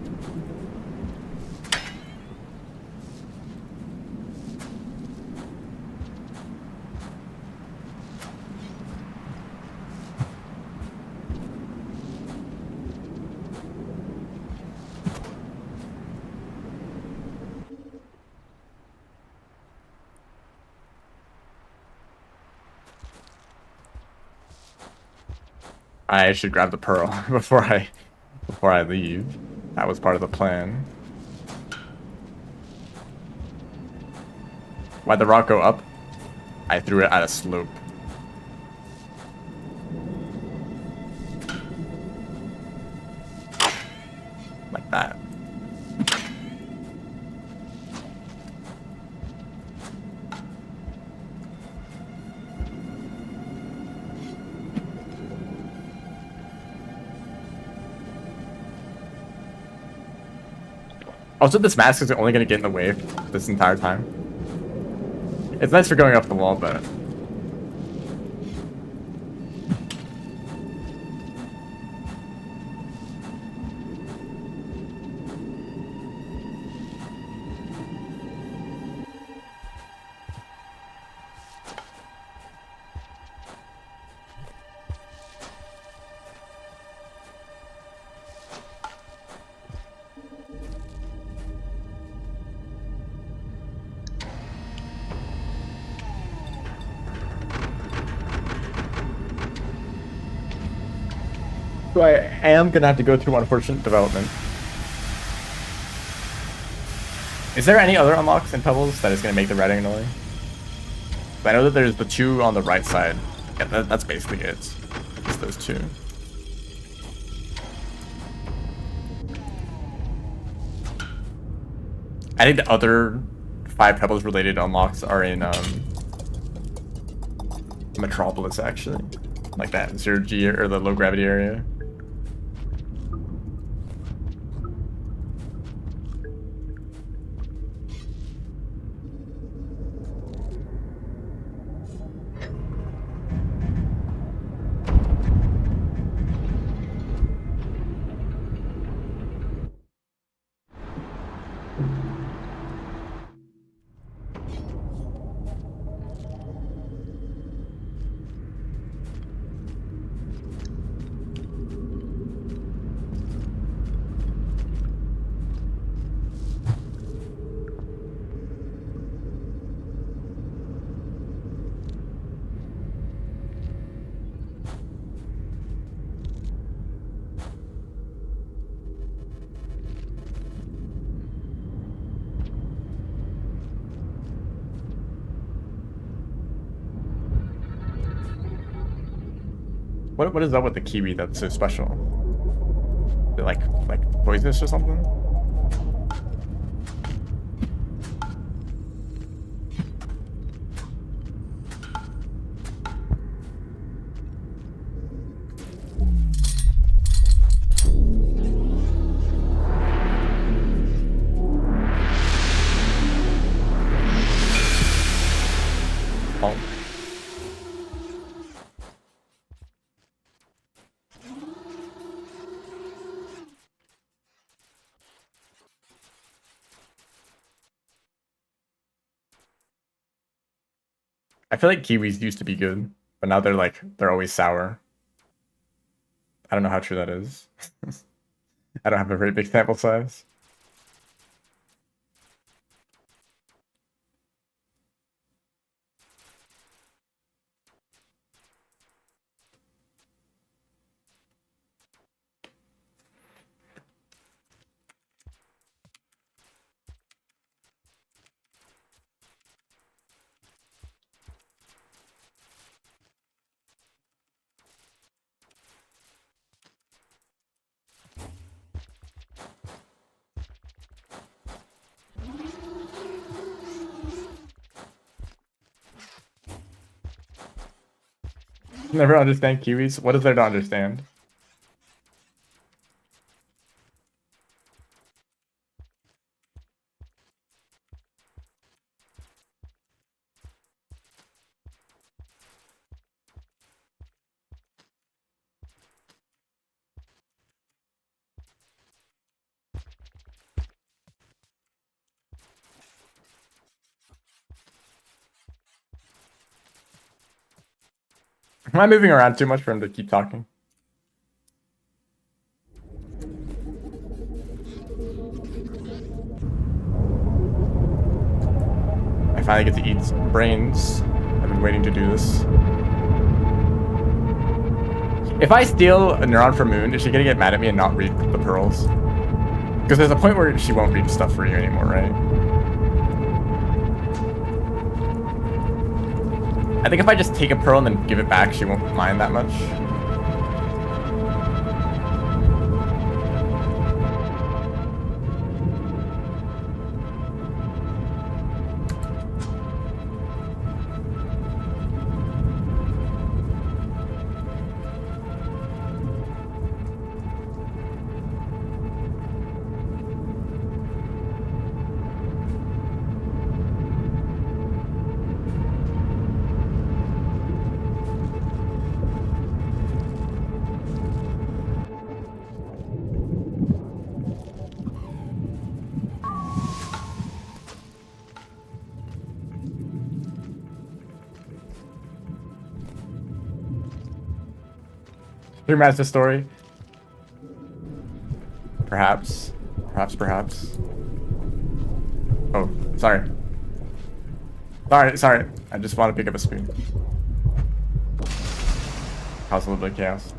I should grab the pearl before I leave. That was part of the plan. Why'd the rock go up? I threw it at a slope. Like that. Also, this mask is only going to get in the way this entire time. It's nice for going up the wall, but... So I am going to have to go through unfortunate development. Is there any other unlocks in Pebbles that is going to make the red annoying? I know that there's the two on the right side. Yeah, that's basically it. Just those two. I think the other 5 Pebbles related unlocks are in Metropolis, actually. Like that 0G or the low gravity area. What is up with the kiwi that's so special? Is it like poisonous or something? Oh. I feel like kiwis used to be good, but now they're always sour. I don't know how true that is. I don't have a very big sample size. Never understand Kiwis. What is there to understand? Am I moving around too much for him to keep talking? I finally get to eat brains. I've been waiting to do this. If I steal a neuron from Moon, is she gonna get mad at me and not read the pearls? Because there's a point where she won't read stuff for you anymore, right? I think if I just take a pearl and then give it back, she won't mind that much. Remaster story. Perhaps. Perhaps. Oh, sorry. Sorry. I just want to pick up a spoon. Cause a little bit of chaos.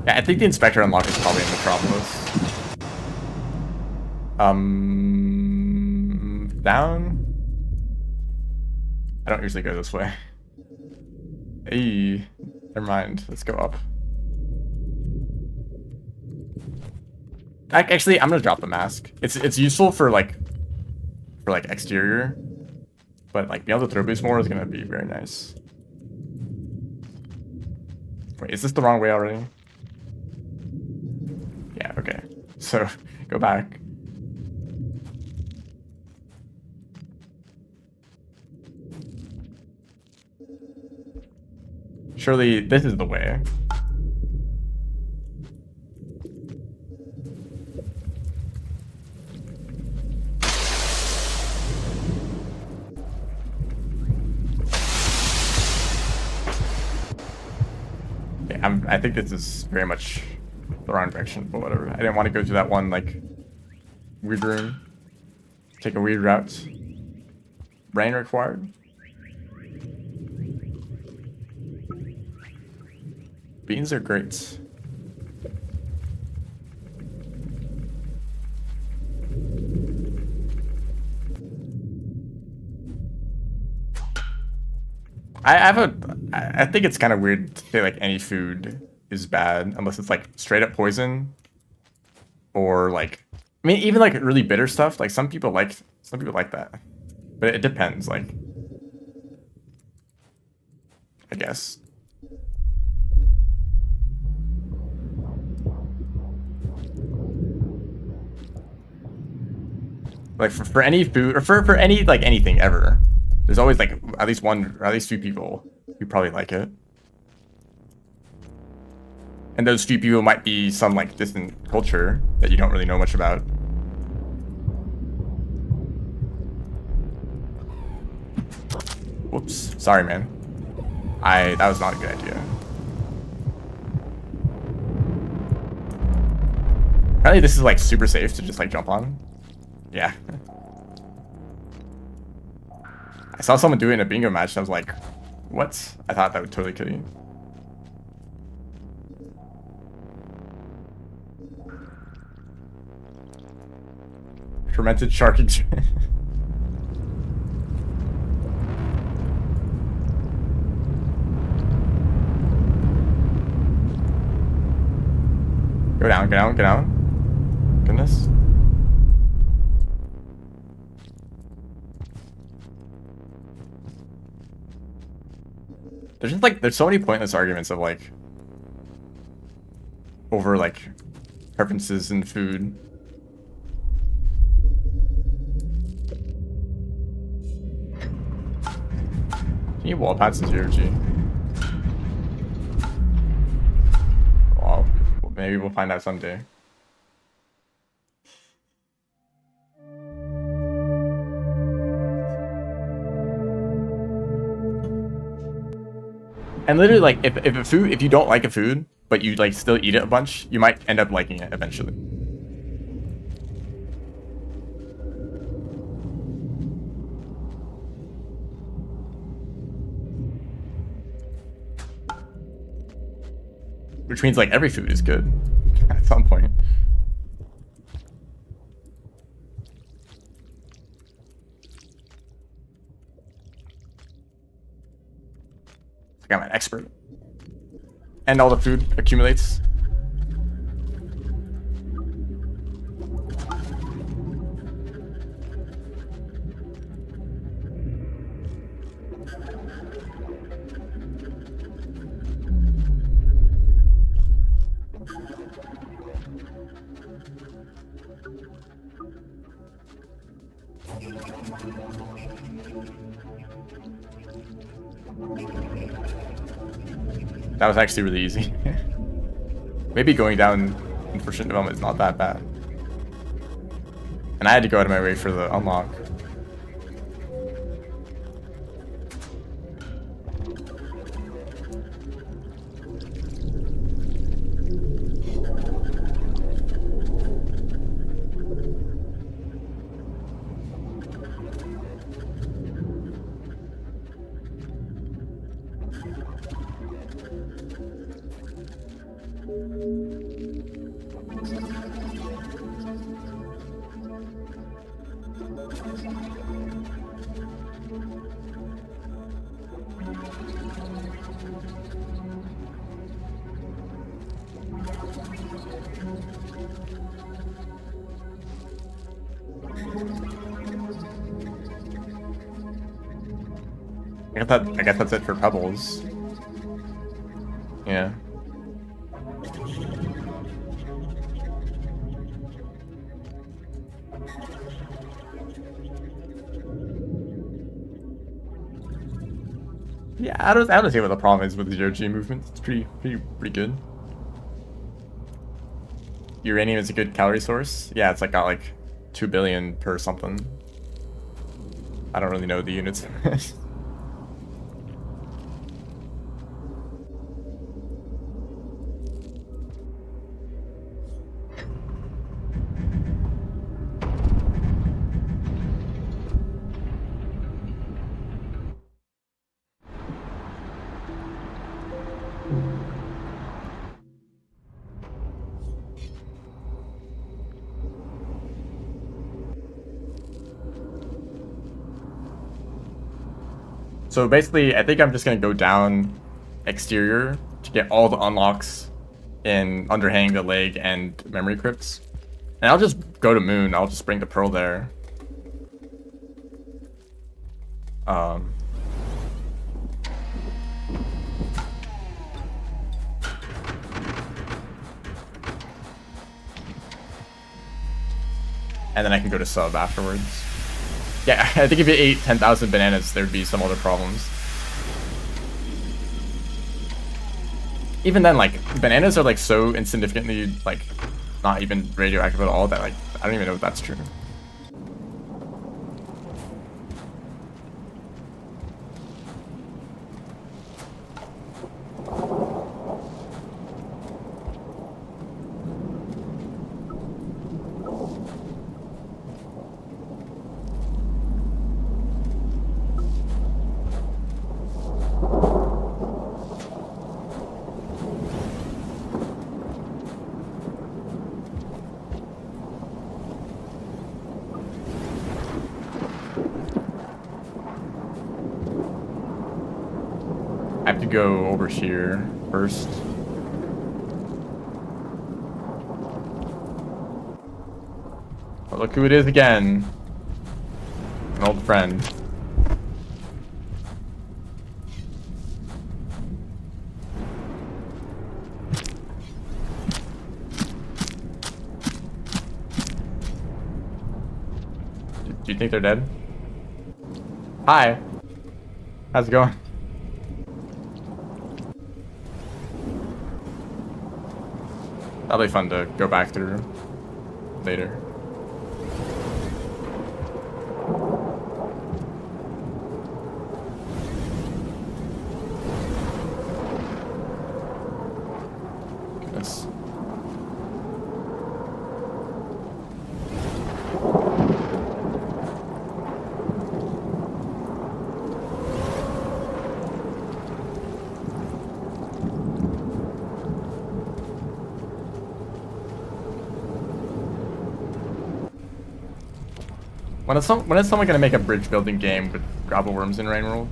Yeah, I think the inspector unlock is probably in Metropolis. Down? I don't usually go this way. Hey, never mind. Let's go up. Actually, I'm gonna drop the mask. It's useful for like exterior, but like being able to throw boost more is gonna be very nice. Wait, is this the wrong way already? Yeah. Okay. So go back. Surely this is the way. Yeah, I think this is very much the wrong direction, but whatever. I didn't want to go to that one like weird room. Take a weird route. Brain required. Beans are great. I think it's kind of weird to say like any food is bad unless it's like straight up poison or like, I mean, even like really bitter stuff. Like some people like that, but it depends. Like, I guess. Like for any food or for any like anything ever, there's always like at least one or at least few people who probably like it. And those few people might be some like distant culture that you don't really know much about. Whoops. Sorry, man. That was not a good idea. Apparently this is like super safe to just like jump on. Yeah. I saw someone do it in a bingo match and I was like, what? I thought that would totally kill you. Fermented shark eggs. Go down, get down. Goodness. There's just like, there's so many pointless arguments of like, over like, preferences in food. Can you wall pads in 0G? Well, maybe we'll find out someday. And literally, like, if you don't like a food, but you like still eat it a bunch, you might end up liking it eventually. Which means like every food is good at some point. Like I'm an expert. And all the food accumulates. That was actually really easy. Maybe going down in Proficient Development is not that bad. And I had to go out of my way for the unlock. I guess that's it for Pebbles. Yeah. Yeah, I don't see what the problem is with the 0G movement. It's pretty good. Uranium is a good calorie source. Yeah, it's like got like 2 billion per something. I don't really know the units. So basically, I think I'm just gonna go down exterior to get all the unlocks in Underhang, the Leg, and Memory Crypts. And I'll just go to Moon, I'll just bring the Pearl there. And then I can go to Sub afterwards. Yeah, I think if you ate 10,000 bananas, there'd be some other problems. Even then, like, bananas are, like, so insignificantly, like, not even radioactive at all that, like, I don't even know if that's true. I have to go over here first. Oh, look who it is again. An old friend. Do you think they're dead? Hi. How's it going? That'll be fun to go back through later. Goodness. When is someone gonna make a bridge building game with gravel worms in Rain World?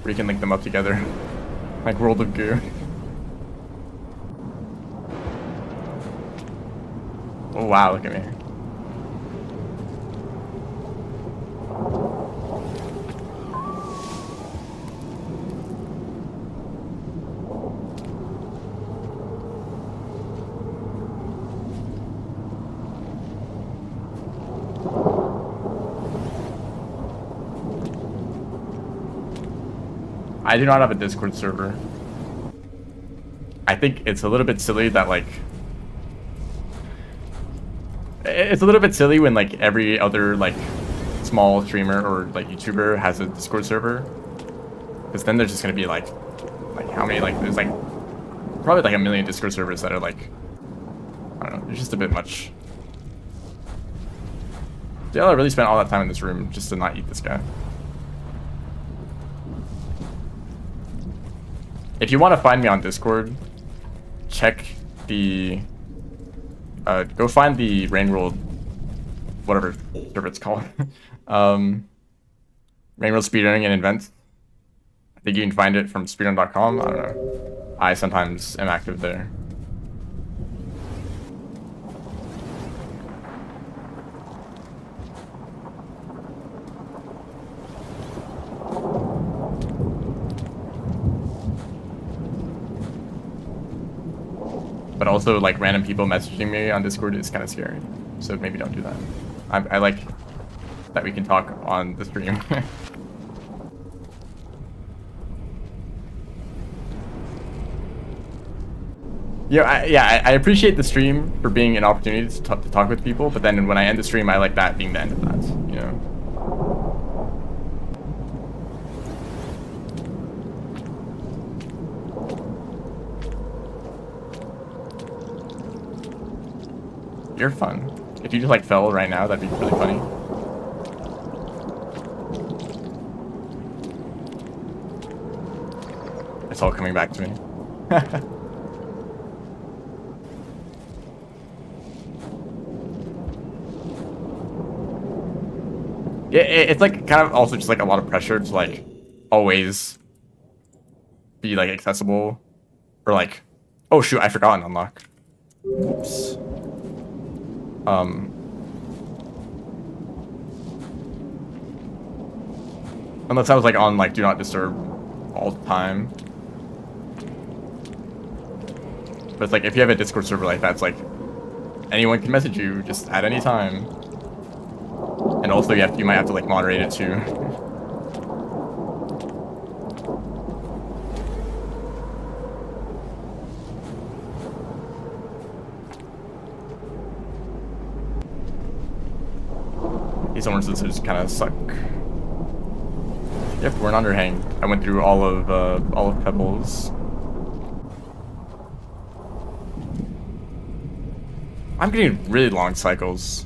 Where you can link them up together. Like World of Goo. Oh wow, look at me. I do not have a Discord server. I think it's a little bit silly that like it's a little bit silly when like every other like small streamer or like YouTuber has a Discord server, because then there's just gonna be like how many, like there's like probably like a million Discord servers that are like, I don't know, there's just a bit much. Yeah, I really spent all that time in this room just to not eat this guy. If you want to find me on Discord, check the go find the Rain World, whatever server it's called. Rain World Speedrunning and Events. I think you can find it from speedrun.com. I don't know. I sometimes am active there. But also, like, random people messaging me on Discord is kind of scary. So maybe don't do that. I like that we can talk on the stream. I appreciate the stream for being an opportunity to talk with people, but then when I end the stream, I like that being the end of that, you know? You're fun. If you just like fell right now, that'd be really funny. It's all coming back to me. Yeah, it's like kind of also just like a lot of pressure to like always be like accessible, or like, oh shoot, I forgot an unlock. Oops. Unless I was like on like do not disturb all the time. But it's like if you have a Discord server like that, it's like anyone can message you just at any time. And also you might have to like moderate it too. These orange scissors kind of suck. Yep, we're an underhang. I went through all of Pebbles. I'm getting really long cycles.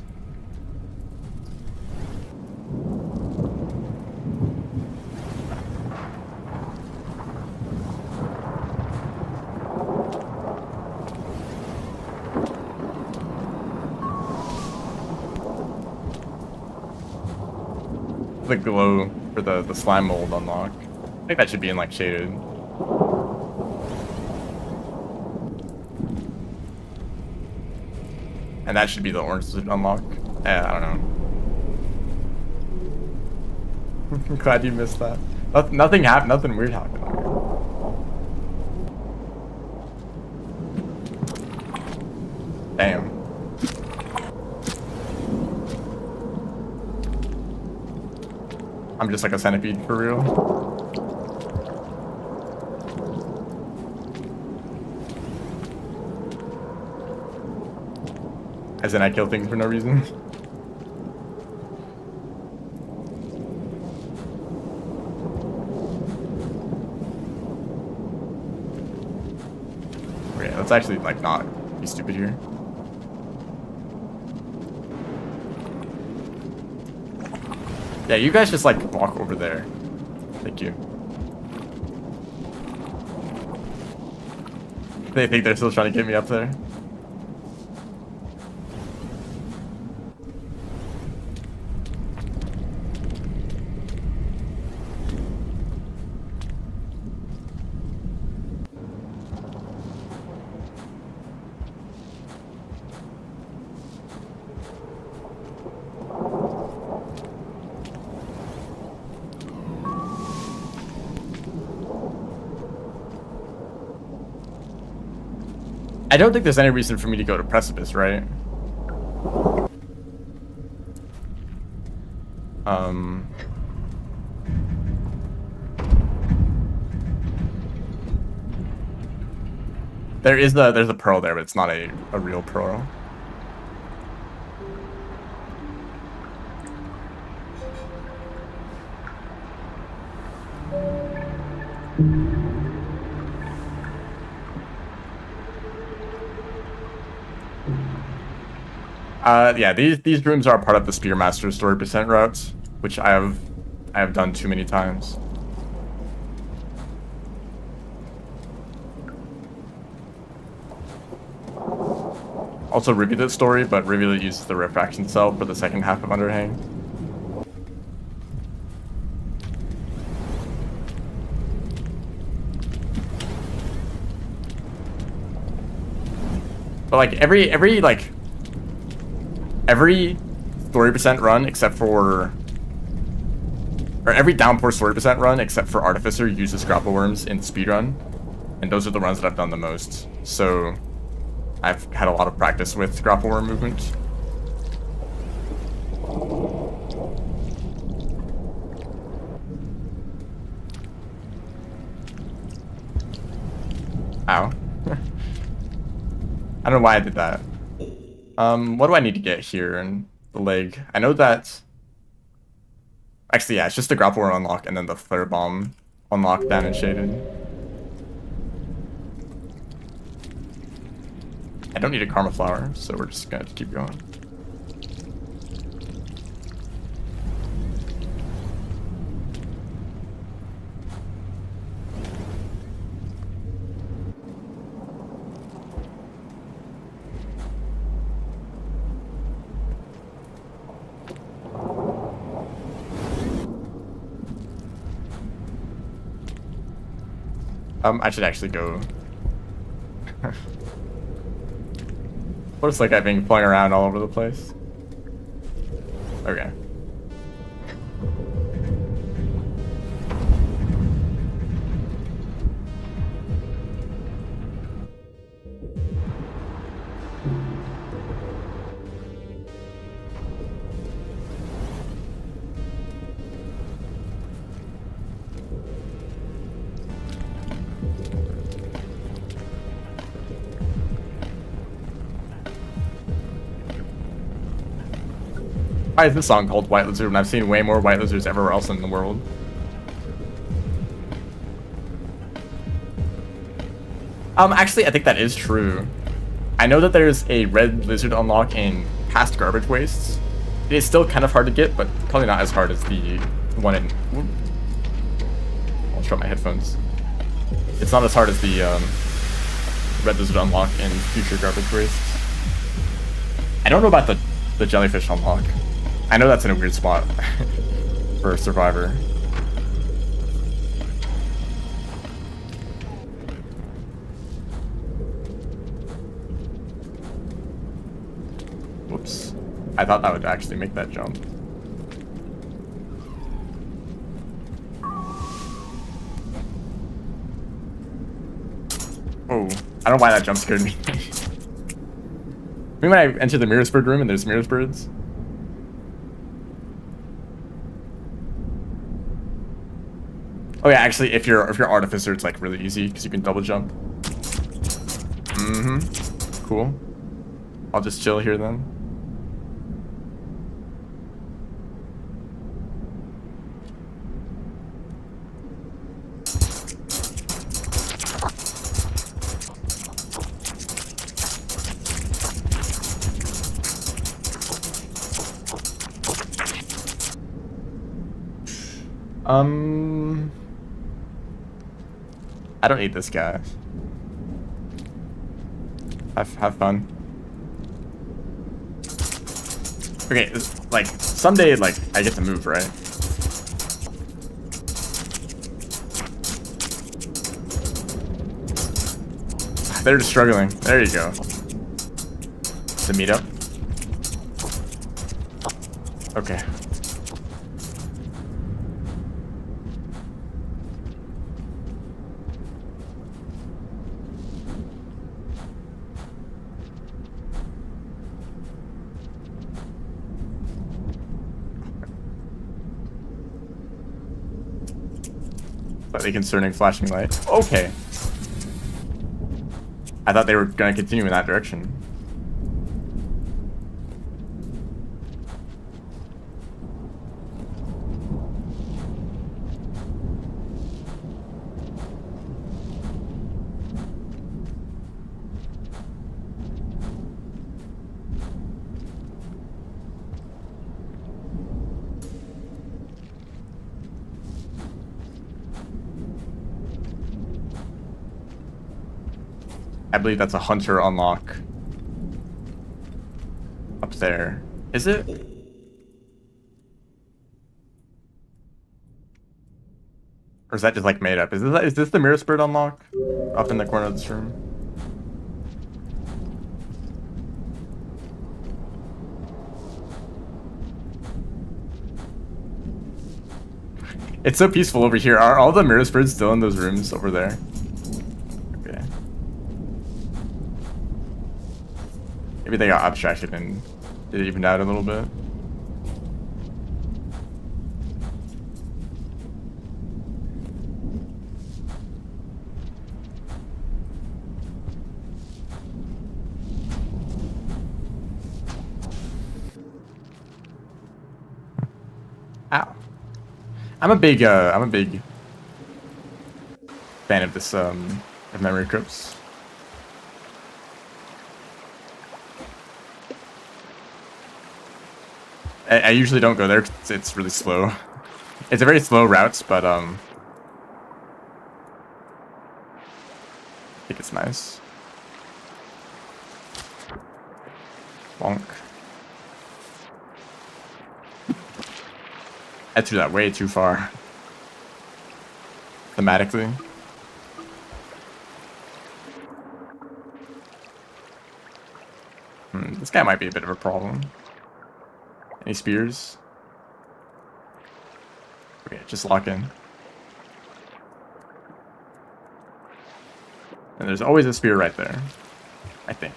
The glow for the slime mold unlock. I think that should be in like shaded. And that should be the orange unlock. Yeah, I don't know. I'm glad you missed that. Nothing happened. Nothing weird happened. Damn. I'm just like a centipede for real. As in I kill things for no reason. Okay, let's actually like not be stupid here. Yeah, you guys just like walk over there. Thank you. They think they're still trying to get me up there. I don't think there's any reason for me to go to Precipice, right? There's a pearl there, but it's not a real pearl. Yeah, these rooms are part of the Spearmaster story percent routes, which I have done too many times. Also Rivulet story, but Rivulet uses the refraction cell for the second half of Underhang. But like every story percent run except for, or every downpour story percent run except for Artificer uses grapple worms in speedrun, and those are the runs that I've done the most. So I've had a lot of practice with grapple worm movement. Ow. I don't know why I did that. What do I need to get here in the leg? I know that... Actually, yeah, it's just the grapple worm unlock and then the flare bomb unlock down and shaded. I don't need a karma flower, so we're just gonna keep going. I should actually go. Looks like I've been flying around all over the place. Okay. Why is this song called White Lizard when I've seen way more white lizards everywhere else in the world? Actually, I think that is true. I know that there's a red lizard unlock in past garbage wastes. It is still kind of hard to get, but probably not as hard as the one in... I'll drop my headphones. It's not as hard as the red lizard unlock in future garbage wastes. I don't know about the jellyfish unlock. I know that's in a weird spot for a survivor. Whoops. I thought that would actually make that jump. Oh, I don't know why that jump scared me. Maybe when I enter the Mirror's Bird room and there's Mirror's Birds. Oh yeah, actually, if you're artificer, it's like really easy because you can double jump. Cool. I'll just chill here then. I don't need this guy. Have fun. Okay, like someday, like I get to move, right? They're just struggling. There you go. The meetup. Okay. Slightly concerning flashing light. Okay. I thought they were gonna continue in that direction. I believe that's a hunter unlock. Up there. Is it? Or is that just like made up? Is this the mirror spirit unlock? Up in the corner of this room? It's so peaceful over here. Are all the mirror spirits still in those rooms over there? Okay. Maybe they got abstracted and it evened out a little bit. Ow. I'm a big fan of this of memory crypts. I usually don't go there 'cause it's really slow. It's a very slow route, but I think it's nice. Bonk. I threw that way too far. Thematically. This guy might be a bit of a problem. Any spears? Okay, just lock in. And there's always a spear right there, I think.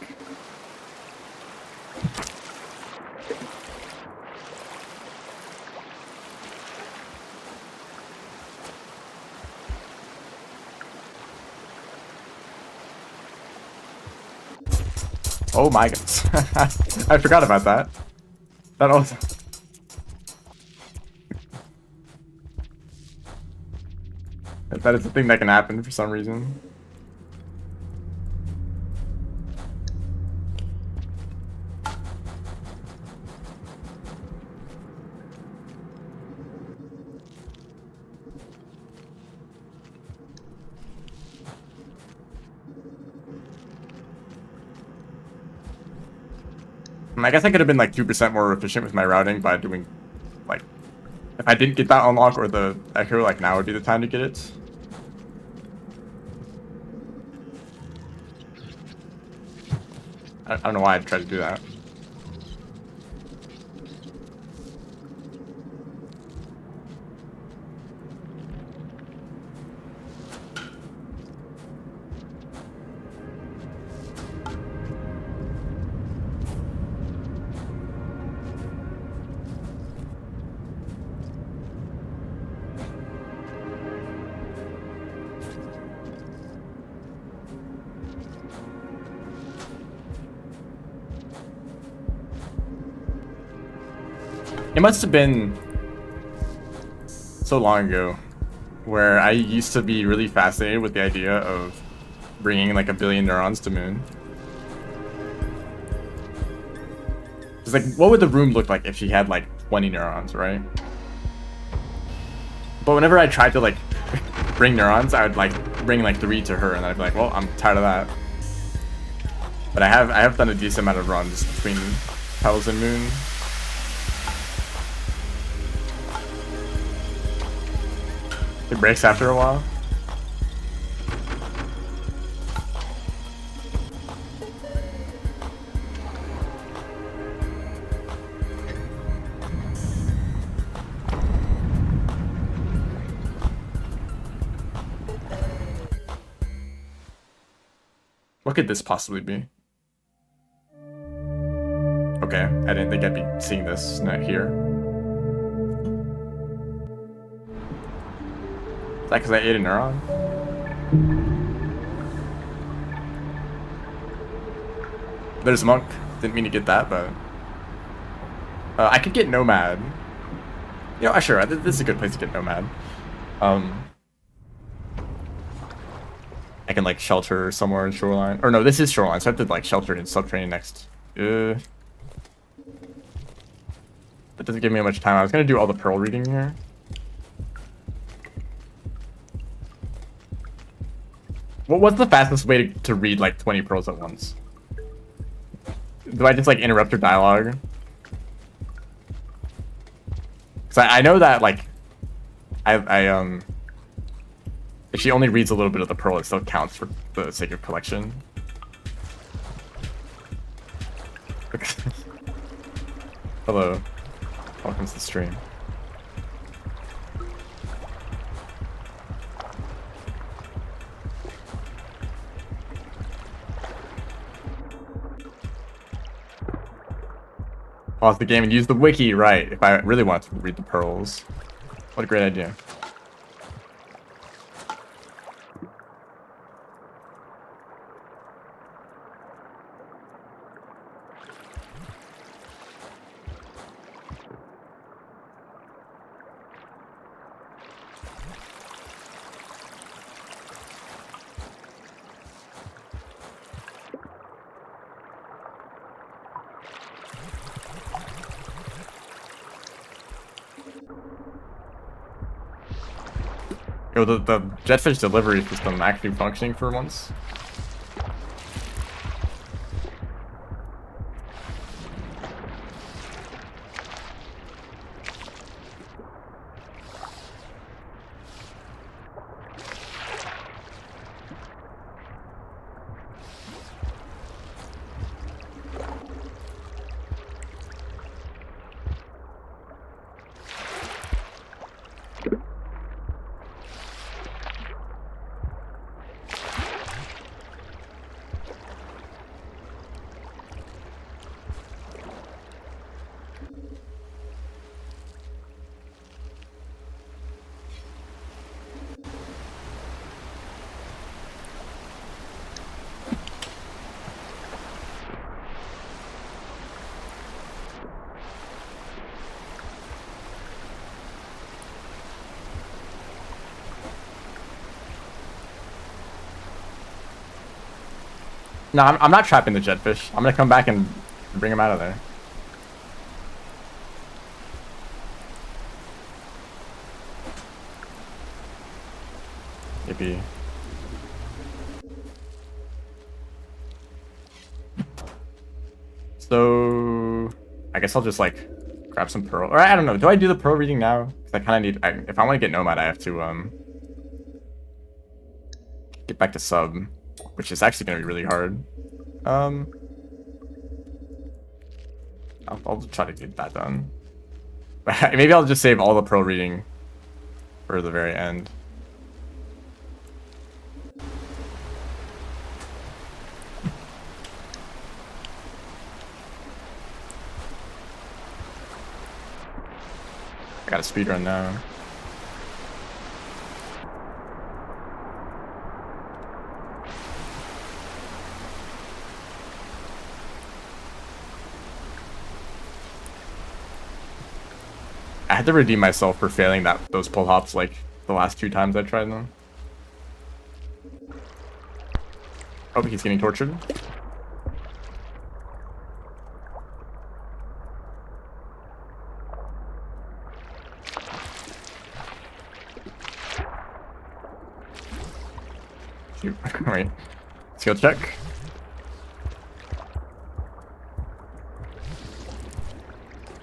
Oh my god. I forgot about that. That also... That is a thing that can happen for some reason. I guess I could have been like 2% more efficient with my routing by doing, like, if I didn't get that unlock or the echo, like now would be the time to get it. I don't know why I'd try to do that. It must have been so long ago where I used to be really fascinated with the idea of bringing like 1 billion neurons to Moon. It's like, what would the room look like if she had like 20 neurons, right? But whenever I tried to like bring neurons, I would like bring like 3 to her, and I'd be like, well, I'm tired of that. But I have done a decent amount of runs between Petals and Moon. It breaks after a while. What could this possibly be? Okay, I didn't think I'd be seeing this not here. Is that because I ate a neuron? There's Monk. Didn't mean to get that, but... I could get Nomad. You know, sure, this is a good place to get Nomad. I can, like, shelter somewhere in Shoreline. Or no, this is Shoreline, so I have to, like, shelter in Subterranean next. That doesn't give me much time. I was gonna do all the Pearl reading here. What's the fastest way to read, like, 20 Pearls at once? Do I just, like, interrupt her dialogue? Because I know that, like, if she only reads a little bit of the Pearl, it still counts for the sake of collection. Hello. Welcome to the stream. Pause the game and use the wiki, right, if I really want to read the Pearls. What a great idea. Yo, the Jetfish delivery system actually functioning for once. No, I'm not trapping the Jetfish. I'm gonna come back and bring him out of there. Maybe. So I guess I'll just like grab some Pearl. Or I don't know. Do I do the Pearl reading now? Because I kind of need. If I want to get Nomad, I have to get back to sub, which is actually gonna be really hard. I'll try to get that done. Maybe I'll just save all the Pearl reading for the very end. I got a speedrun now. had to redeem myself for failing those pull hops like the last 2 times I tried them. Oh, he's getting tortured. Shoot. Wait. Skill check.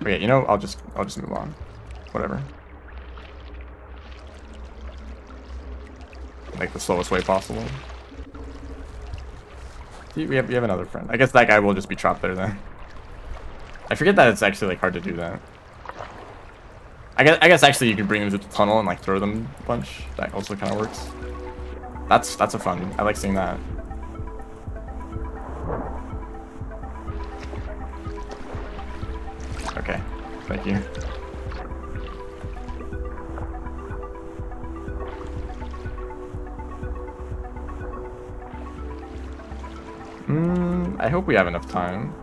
Okay, you know, I'll just move on. Whatever. Like the slowest way possible. See, we have another friend. I guess that guy will just be trapped there then. I forget that it's actually like hard to do that. I guess actually you can bring them to the tunnel and like throw them a bunch. That also kind of works. That's a fun. I like seeing that. Okay, thank you. I hope we have enough time.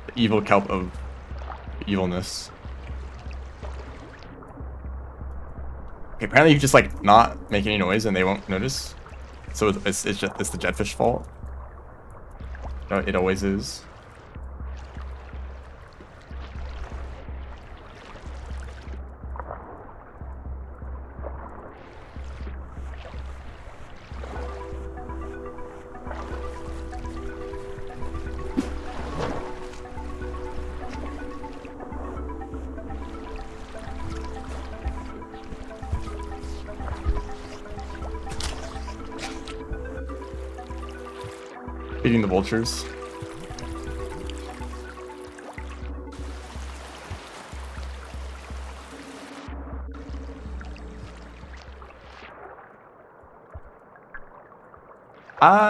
The evil kelp of evilness. Okay, apparently you just like not make any noise and they won't notice. So it's the jetfish fault. No, it always is. Feeding the vultures.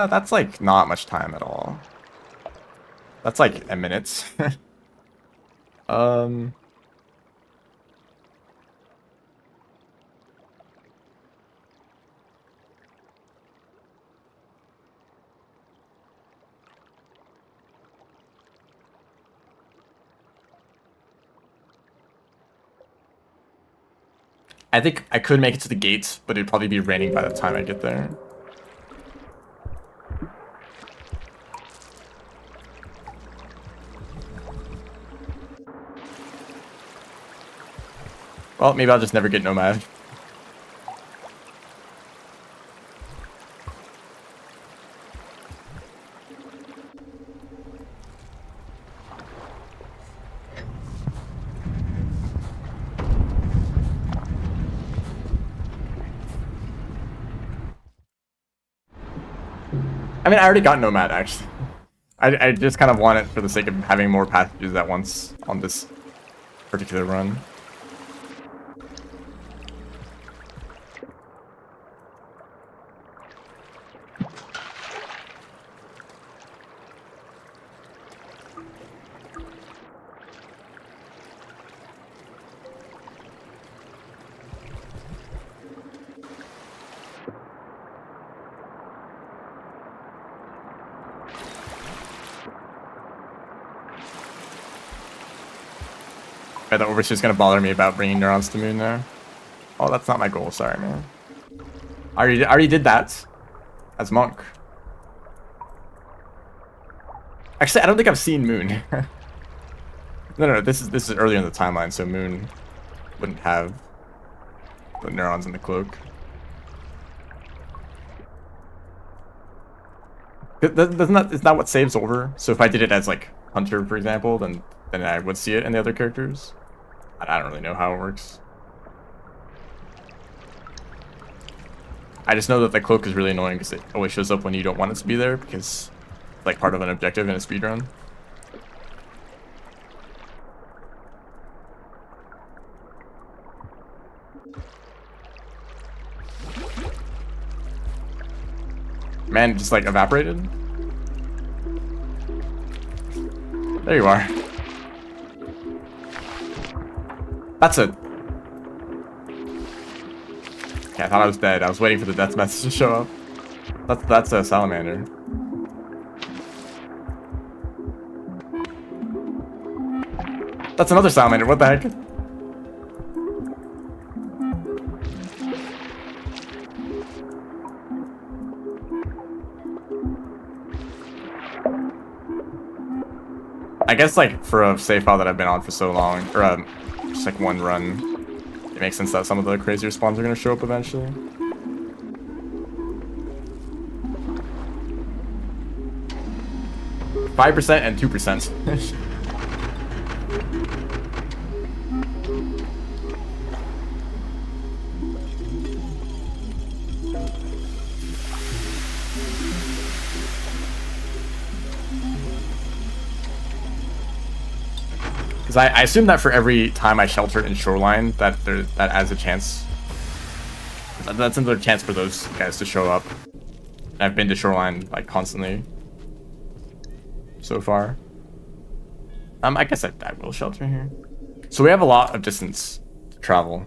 That's like not much time at all. That's like a minute. I think I could make it to the gates, but it'd probably be raining by the time I get there. Well, maybe I'll just never get Nomad. I mean, I already got Nomad, actually. I just kind of want it for the sake of having more passages at once on this particular run. Okay, the Overseer's gonna bother me about bringing neurons to Moon there. Oh, that's not my goal. Sorry, man. I already did that as Monk. Actually, I don't think I've seen Moon. No, this is earlier in the timeline, so Moon wouldn't have the neurons in the cloak. Isn't that what saves over? So if I did it as like Hunter, for example, then I would see it in the other characters. I don't really know how it works. I just know that the cloak is really annoying because it always shows up when you don't want it to be there because it's like part of an objective in a speedrun. Man, just like evaporated. There you are. That's a... Okay, I thought I was dead. I was waiting for the death message to show up. That's a salamander. That's another salamander. What the heck? I guess, like, for a save file that I've been on for so long, or just like one run, it makes sense that some of the crazier spawns are going to show up eventually. %5% and 2%. Because I assume that for every time I shelter in Shoreline, that adds a chance. That's another chance for those guys to show up. And I've been to Shoreline like constantly so far. I guess I will shelter here. So we have a lot of distance to travel.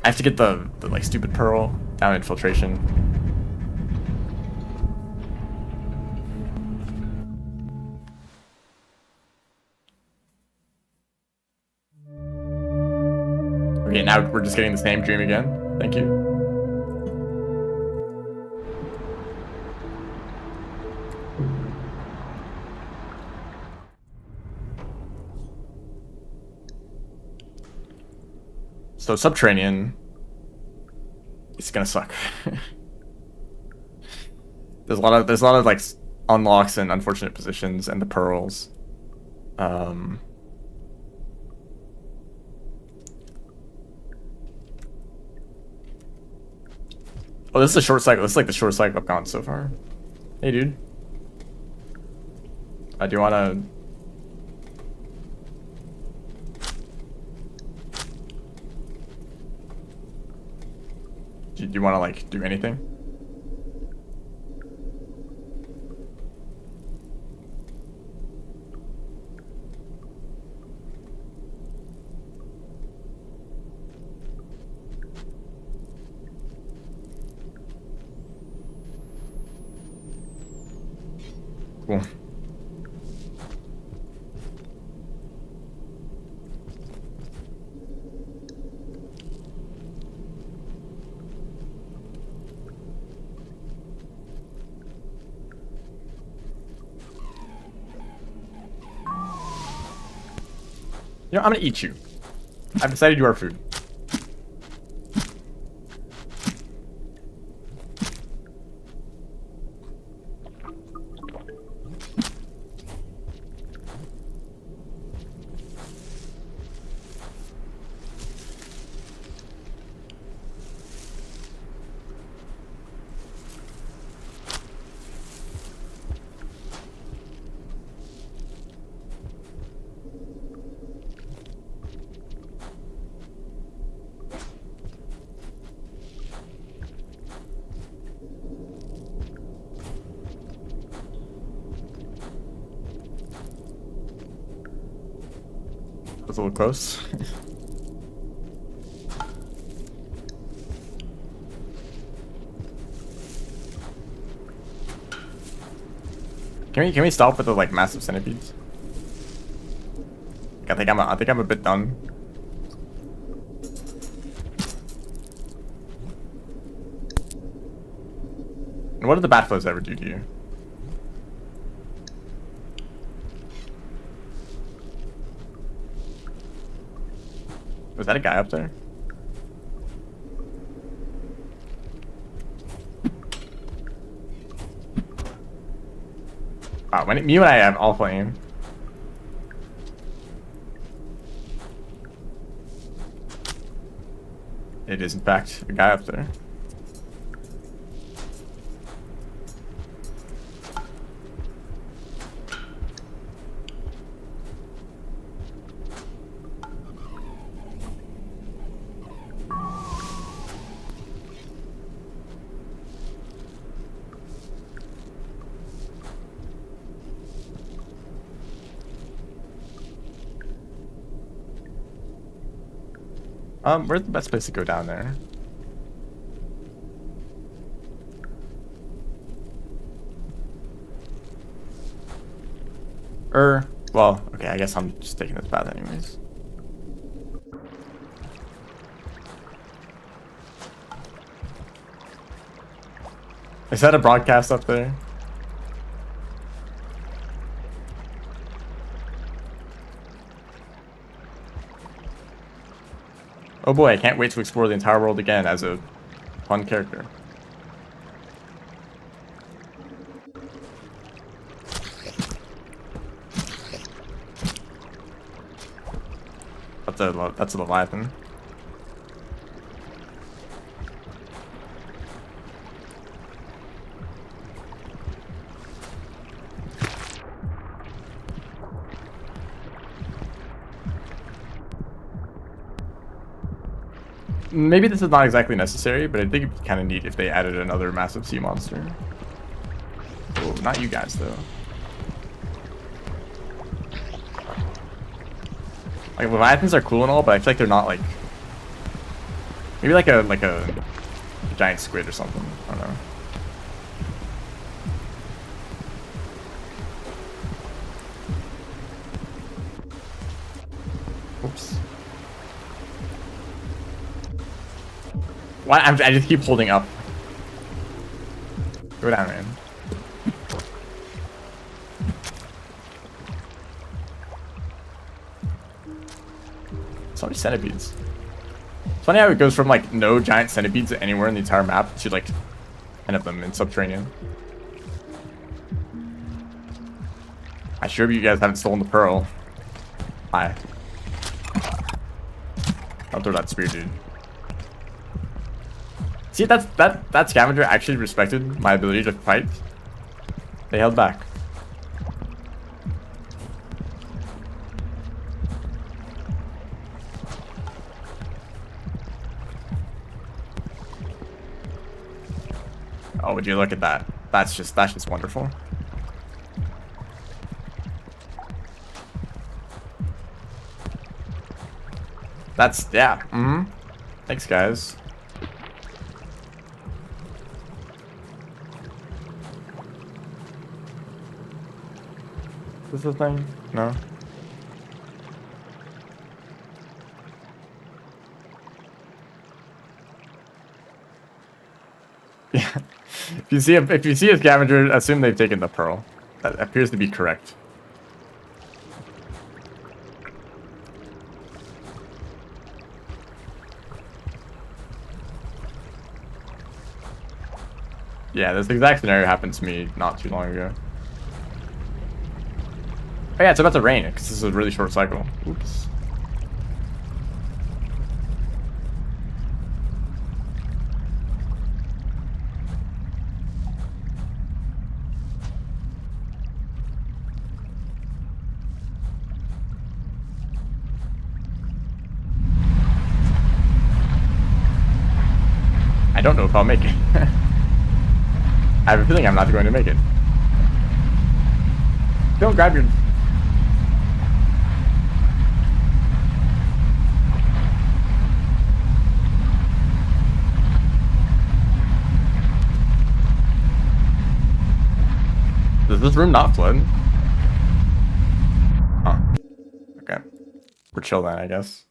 I have to get the like stupid pearl down infiltration. Okay, now we're just getting the same dream again. Thank you. So Subterranean is gonna suck. there's a lot of like unlocks and unfortunate positions and the pearls. Oh, this is a short cycle. This is like the short cycle I've gone so far. Hey, dude. Do you wanna... Do you wanna, like, do anything? Cool. You know, I'm gonna eat you. I've decided you are food. That's a little close. Can we stop with the like massive centipedes? I think I'm a bit done. And what did the bat flows ever do to you? Was that a guy up there? Wow, when you and I have awful aim. It is in fact a guy up there. Where's the best place to go down there? Well, okay, I guess I'm just taking this path anyways. Is that a broadcast up there? Oh boy, I can't wait to explore the entire world again as a fun character. That's a Leviathan. Maybe this is not exactly necessary, but I think it'd be kind of neat if they added another massive sea monster. Oh, not you guys though. Like Leviathans are cool and all, but I feel like they're not like maybe like a giant squid or something. I don't know. Oops. Why? I just keep holding up. Go down, man. So many centipedes. It's funny how it goes from like no giant centipedes anywhere in the entire map to like 10 of them in subterranean. I sure hope you guys haven't stolen the pearl. Hi. Don't throw that spear, dude. See, that scavenger actually respected my ability to fight. They held back. Oh, would you look at that? That's just wonderful. That's yeah. Thanks, guys. Is this the thing? No. Yeah. If you see a scavenger, assume they've taken the pearl. That appears to be correct. Yeah, this exact scenario happened to me not too long ago. Oh yeah, it's about to rain because this is a really short cycle. Oops. I don't know if I'll make it. I have a feeling I'm not going to make it. Don't grab your... Does this room not flood? Huh. Okay. We're chill then, I guess.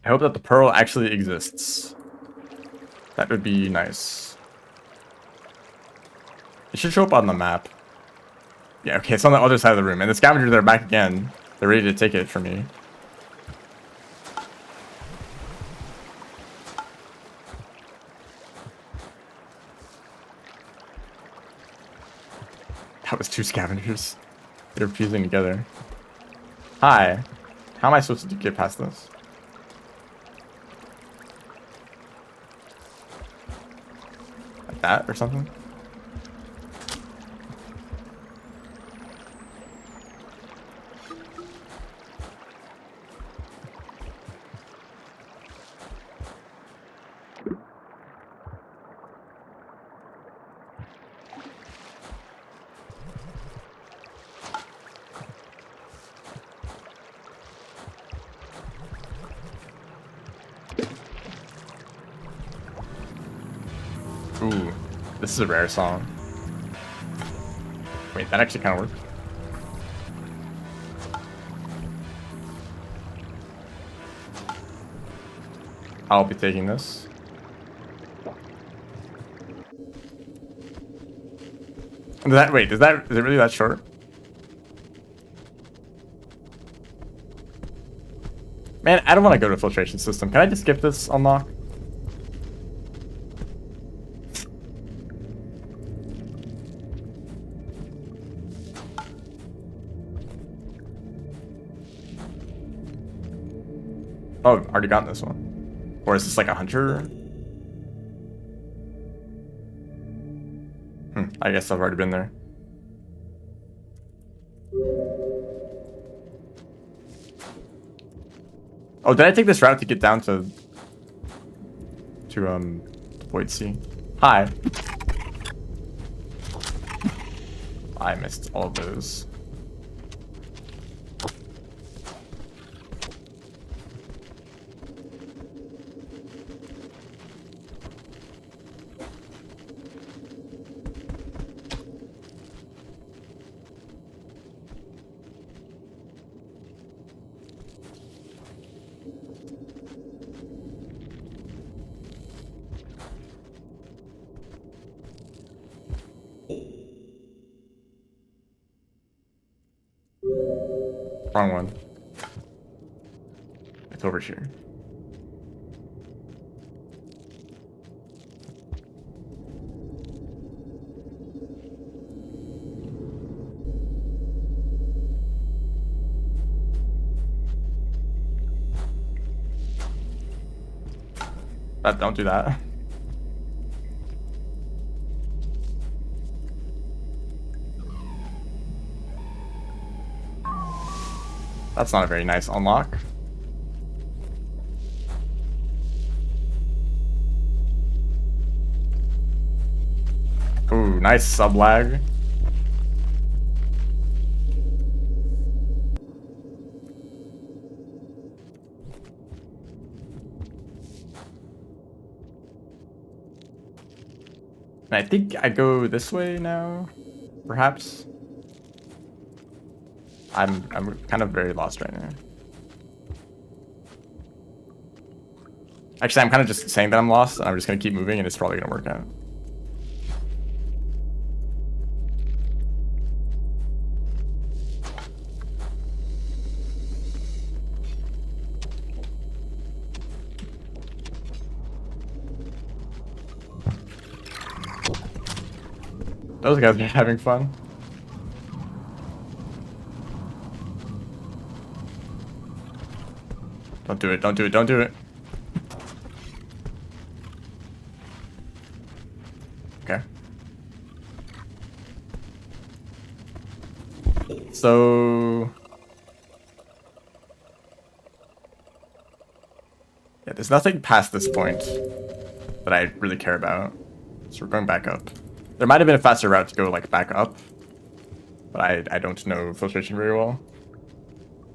I hope that the pearl actually exists. That would be nice. It should show up on the map. Yeah, okay, it's on the other side of the room. And the scavengers, they're back again. They're ready to take it from me. That was 2 scavengers. They're fusing together. Hi. How am I supposed to get past this? Like that or something? This is a rare song. Wait, that actually kind of worked. I'll be taking this. Wait, is it really that short? Man, I don't want to go to filtration system. Can I just skip this unlock? Oh, already got this one. Or is this like a hunter? I guess I've already been there. Oh, did I take this route to get down to Void Sea? Hi. I missed all of those. Wrong one. It's over here. Don't do that. That's not a very nice unlock. Ooh, nice sub lag. And I think I go this way now, perhaps. I'm kind of very lost right now. Actually, I'm kind of just saying that I'm lost, and I'm just gonna keep moving, and it's probably gonna work out. Those guys are having fun. Don't do it, don't do it, don't do it. Okay. So... yeah, there's nothing past this point that I really care about. So we're going back up. There might have been a faster route to go, like, back up. But I don't know filtration very well.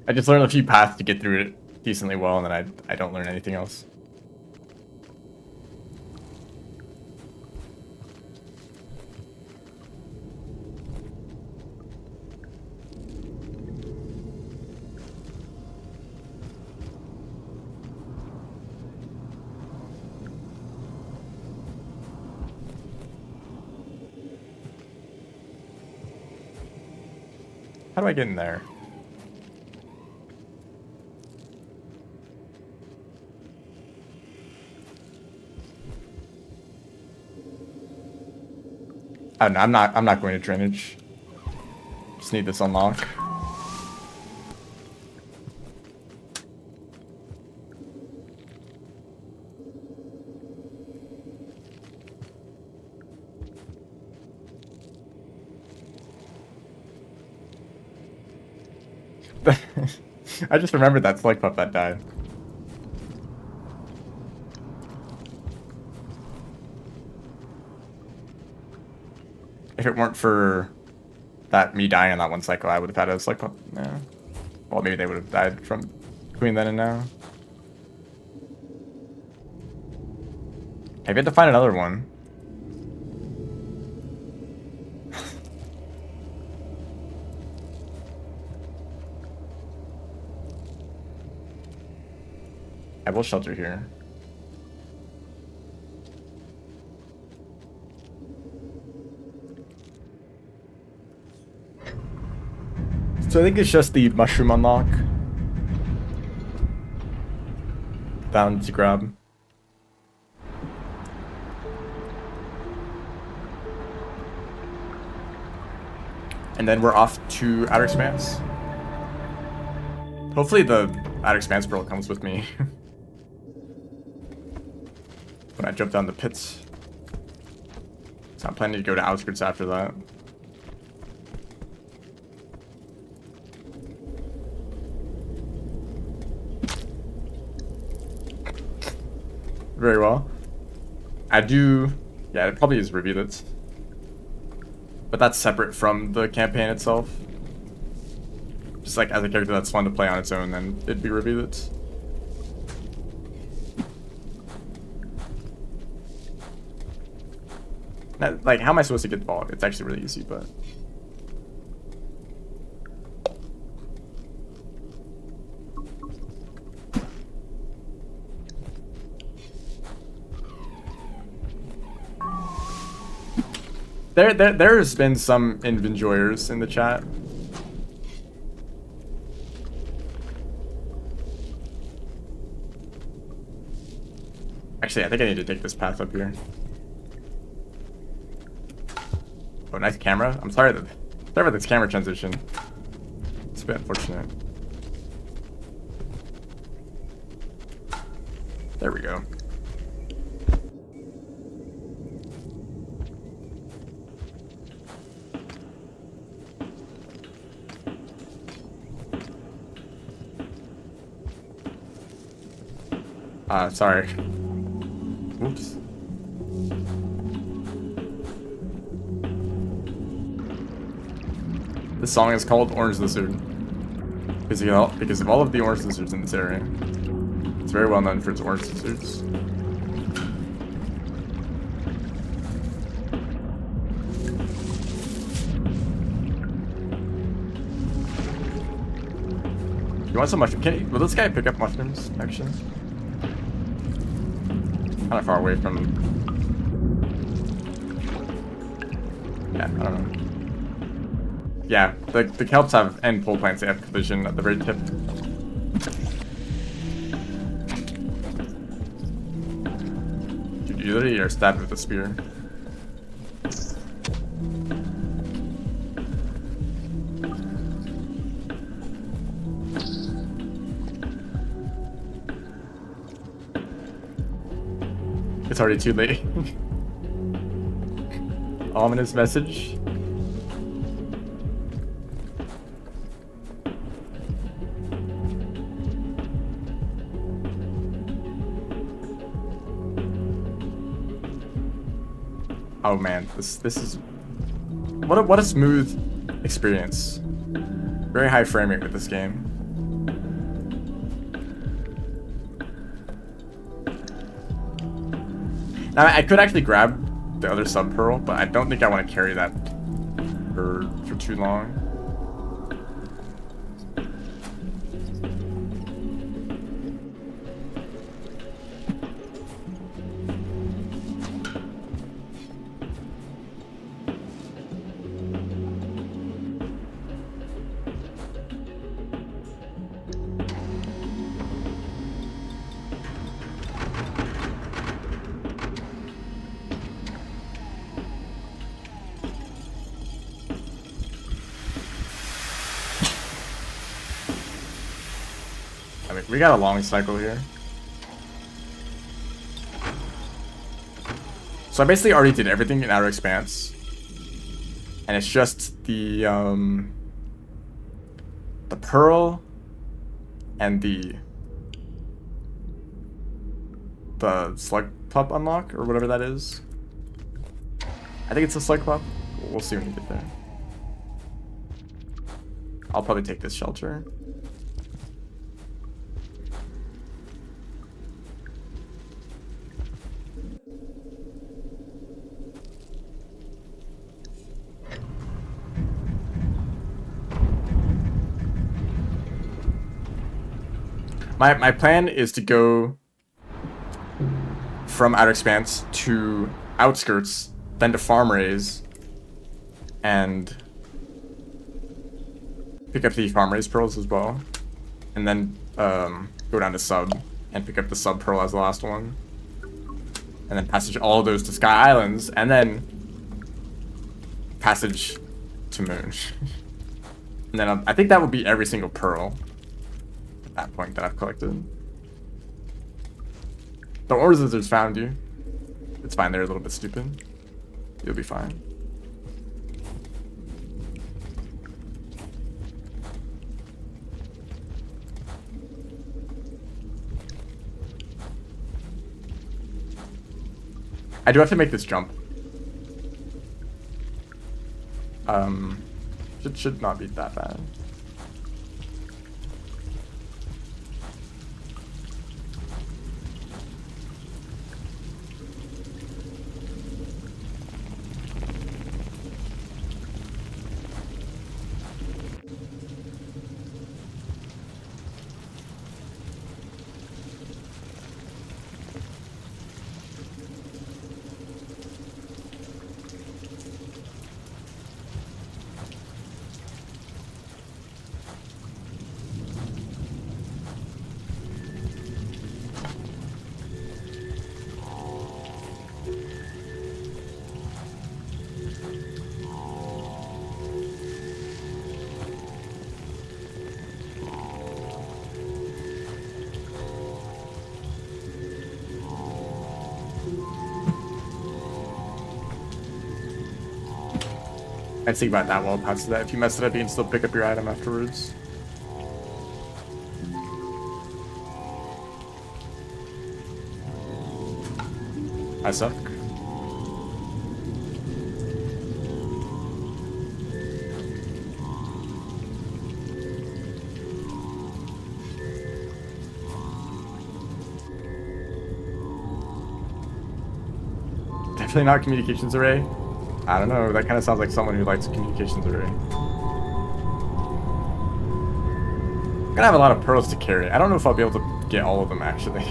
I just learned a few paths to get through it decently well, and then I don't learn anything else. How do I get in there? I don't know, I'm not going to drainage. Just need this unlock. I just remembered that Slug Pup that died. If it weren't for that me dying on that one cycle, I would have had a Slug Pup. Yeah. Well, maybe they would have died from between then and now. Maybe I have to find another one. I will shelter here. So I think it's just the mushroom unlock down to grab. And then we're off to Outer Expanse. Hopefully the Outer Expanse pearl comes with me when I jump down the pits. So I'm planning to go to Outskirts after that. Very well. I do... Yeah, it probably is Reveal It. But that's separate from the campaign itself. Just like as a character that's fun to play on its own, then it'd be Reveal It. Now, like, how am I supposed to get Vault? It's actually really easy, but... There's been some Invenjoyers in the chat. Actually, I think I need to take this path up here. Oh, nice camera. I'm sorry about this camera transition. It's a bit unfortunate. There we go. Sorry. Oops. This song is called Orange Lizard because of all of the orange lizards in this area. It's very well known for its orange lizards. You want some mushroom? Will this guy pick up mushrooms, actually? Kind of far away from... Yeah, I don't know. Yeah, the kelps have, and pole plants, they have collision at the very tip. You literally are stabbed with a spear. It's already too late. Ominous message. Oh man, this is what a smooth experience. Very high frame rate with this game. Now I could actually grab the other sub pearl, but I don't think I want to carry that for too long. I mean, we got a long cycle here. So I basically already did everything in Outer Expanse. And it's just the pearl and the slug pup unlock, or whatever that is. I think it's a slug pup. We'll see when we get there. I'll probably take this shelter. My plan is to go from Outer Expanse to Outskirts, then to Farm Raise, and pick up the Farm Raise pearls as well, and then go down to Sub and pick up the Sub pearl as the last one, and then passage all of those to Sky Islands, and then passage to Moon. And then I think that would be every single pearl at that point that I've collected. The Ore Lizards found you. It's fine, they're a little bit stupid. You'll be fine. I do have to make this jump. Should not be that bad. I'd think about that while past that. If you mess it up, you can still pick up your item afterwards. I suck. Definitely not communications array. I don't know, that kind of sounds like someone who likes communications array. I'm gonna have a lot of pearls to carry. I don't know if I'll be able to get all of them, actually.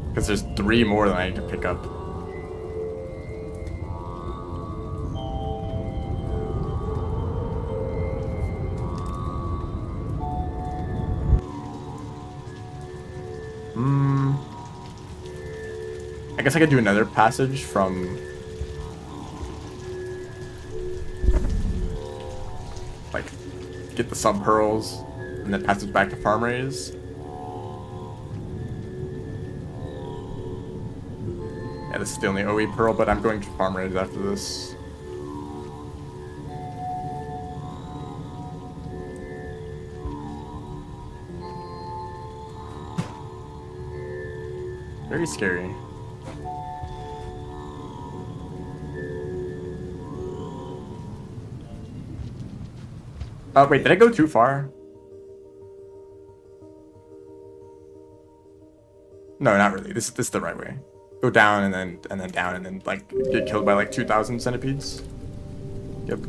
Because there's 3 more that I need to pick up. I guess I could do another passage from like get the sub pearls and then passage back to Farm Raise. Yeah, this is the only OE pearl, but I'm going to Farm Raise after this. Very scary. Oh, wait, did I go too far? No, not really. This is the right way. Go down and then down and then like get killed by like 2,000 centipedes. Yep.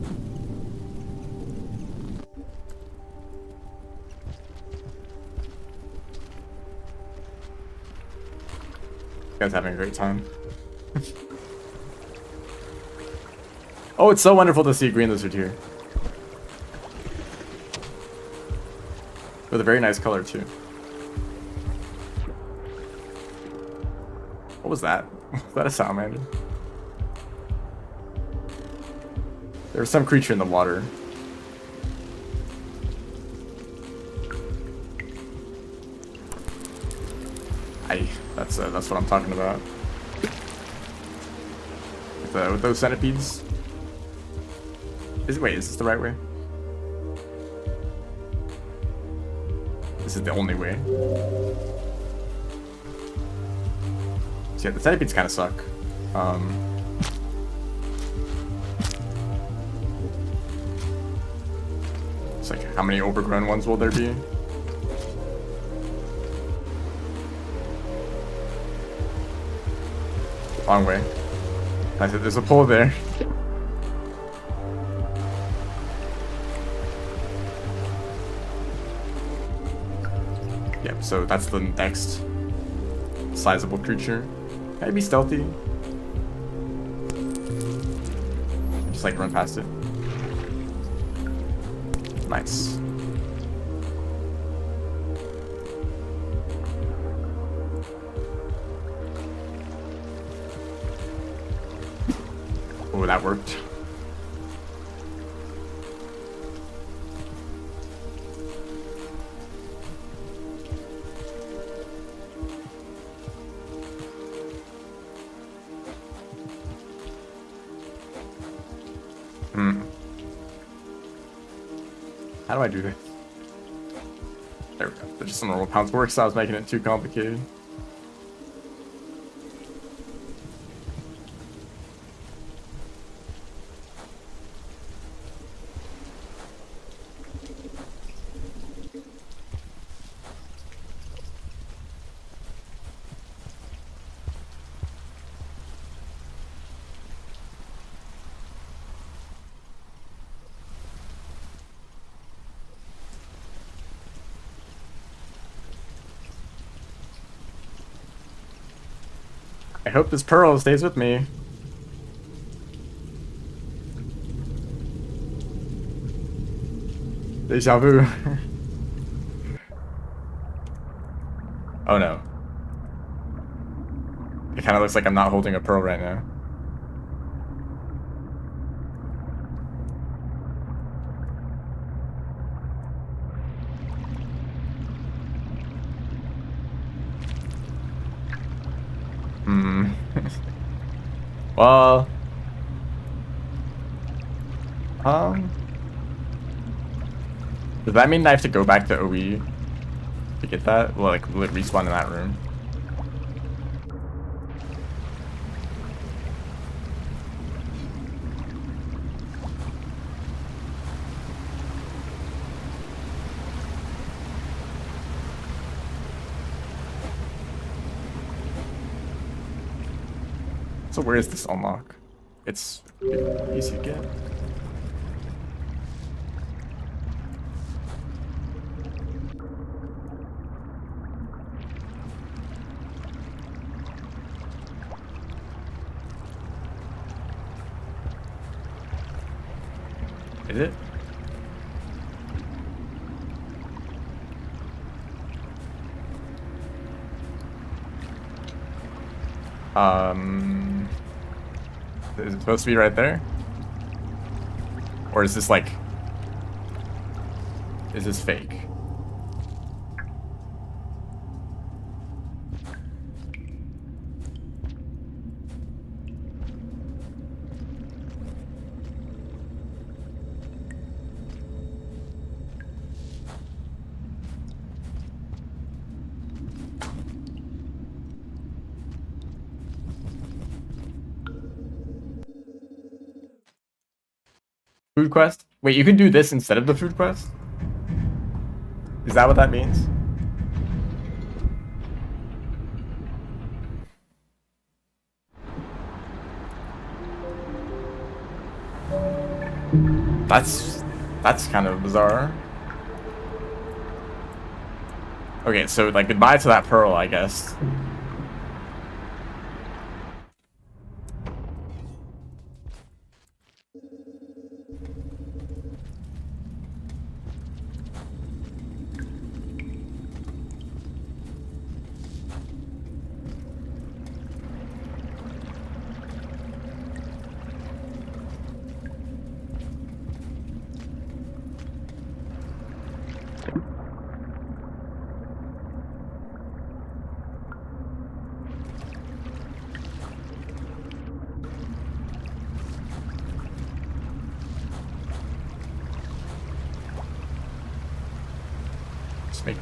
You guys having a great time. Oh, it's so wonderful to see a green lizard here. With a very nice color too. What was that? Was that a salamander? There was some creature in the water. That's what I'm talking about. With those centipedes. Wait, is this the right way? This is the only way. So yeah, the centipedes kind of suck. It's like, how many overgrown ones will there be? Long way. I said there's a pole there. so that's the next sizable creature. Can I be stealthy? Just like run past it. Nice. Oh, that worked. How do I do this? There we go. There's just some normal pounds work, so I was making it too complicated. I hope this pearl stays with me. Deja vu. Oh no. It kind of looks like I'm not holding a pearl right now. Well, does that mean I have to go back to OE to get that? Well, like, will it respawn in that room? So where is this unlock? It's easy to get. Is it? Is it supposed to be right there? Or is this like... Is this fake? Food quest? Wait, you can do this instead of the food quest? Is that what that means? That's kind of bizarre. Okay, so like goodbye to that pearl, I guess.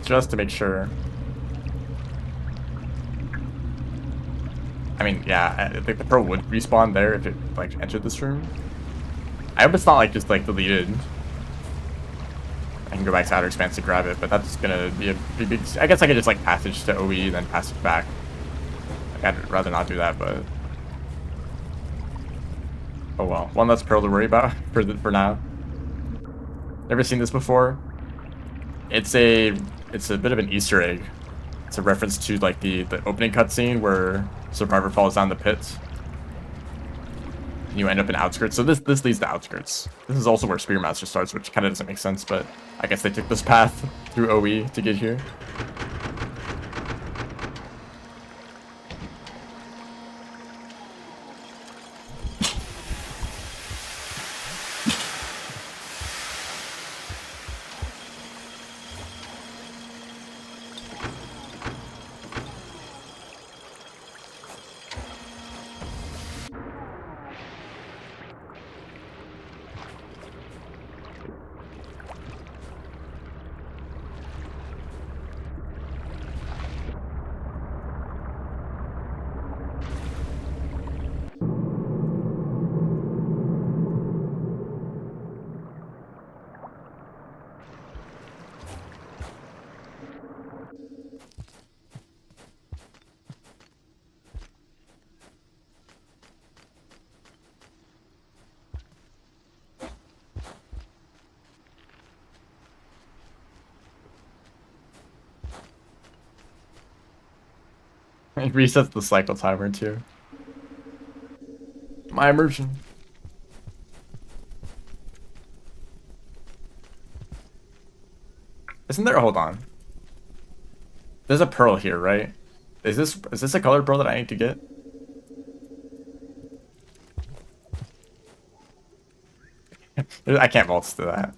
Just to make sure. I mean, yeah, I think the pearl would respawn there if it like entered this room. I hope it's not like just like deleted. I can go back to Outer Expanse to grab it, but that's gonna be a big. I guess I could just like passage to OE then pass it back. Like, I'd rather not do that, but oh well. One less pearl to worry about for now. Never seen this before. It's a bit of an Easter egg It's a reference to like the opening cutscene where Survivor falls down the pit. And you end up in Outskirts. So this leads to Outskirts. This is also where Spearmaster starts, which kind of doesn't make sense, but I guess they took this path through OE to get here. It resets the cycle timer too. My immersion. Isn't there? Hold on. There's a pearl here, right? Is this a colored pearl that I need to get? I can't waltz to that.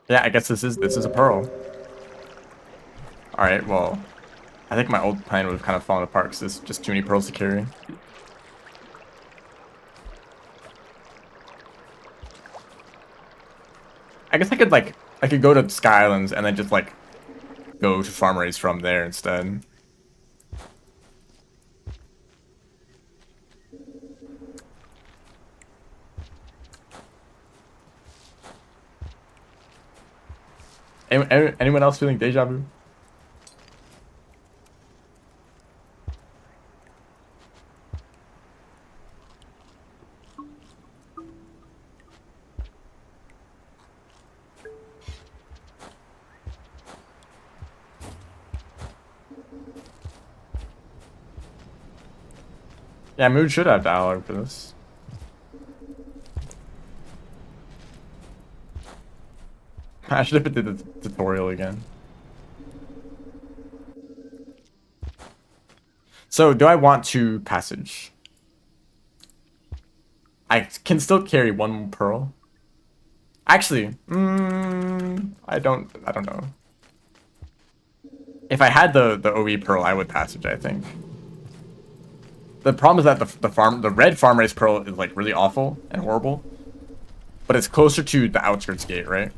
Yeah, I guess this is a pearl. All right, well, I think my old plan would have kind of fallen apart because there's just too many pearls to carry. I guess I could go to Sky Islands and then just like go to Farm Race from there instead. Anyone else feeling deja vu? Yeah, Mood should have dialogue for this. I should have did the tutorial again. So, do I want to passage? I can still carry one pearl. Actually, I don't know. If I had the OE pearl, I would passage, I think. The problem is that the red farm race pearl is like really awful and horrible. But it's closer to the outskirts gate, right?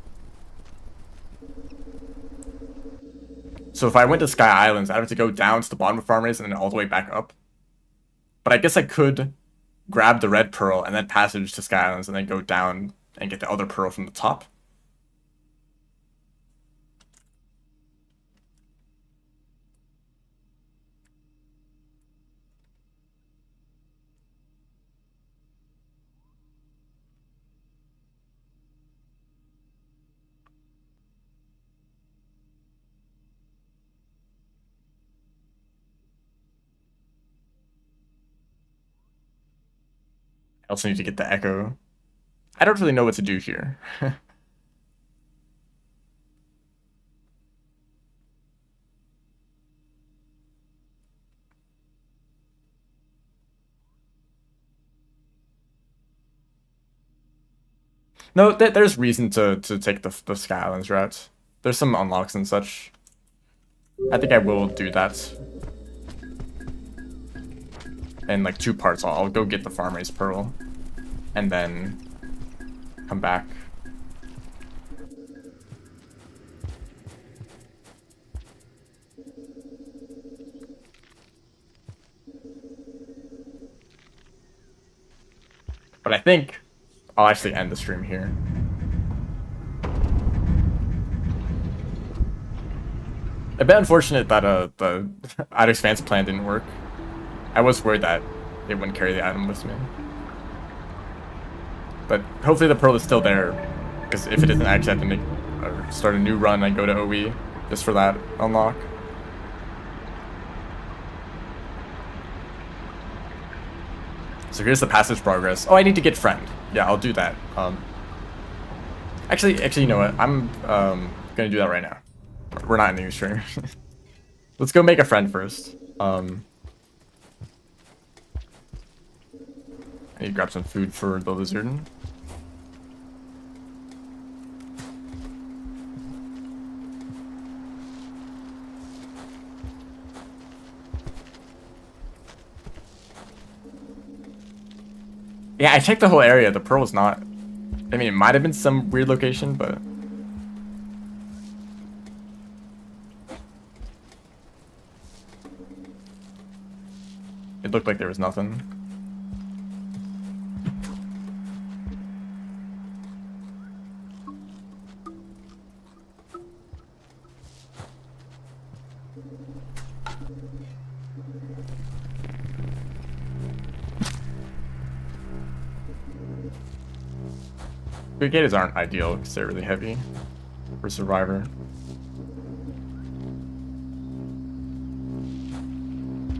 So if I went to Sky Islands, I'd have to go down to the bottom of farm race and then all the way back up. But I guess I could grab the red pearl and then passage to Sky Islands and then go down and get the other pearl from the top. I also need to get the echo. I don't really know what to do here. No, there's reason to take the Sky Islands route. There's some unlocks and such. I think I will do that. In like 2 parts. I'll go get the farm race pearl. And then come back. But I think I'll actually end the stream here. A bit unfortunate that the Outer Expanse plan didn't work. I was worried that it wouldn't carry the item with me. But hopefully the pearl is still there, because if it isn't, I actually have to make or start a new run and go to OE just for that unlock. So here's the passage progress. Oh, I need to get friend. Yeah, I'll do that. Actually, you know what? I'm gonna do that right now. We're not in the stream. Let's go make a friend first. I need to grab some food for the lizard. Yeah, I checked the whole area. The pearl was not. I mean, it might have been some weird location, but. It looked like there was nothing. Brigaders aren't ideal because they're really heavy for Survivor.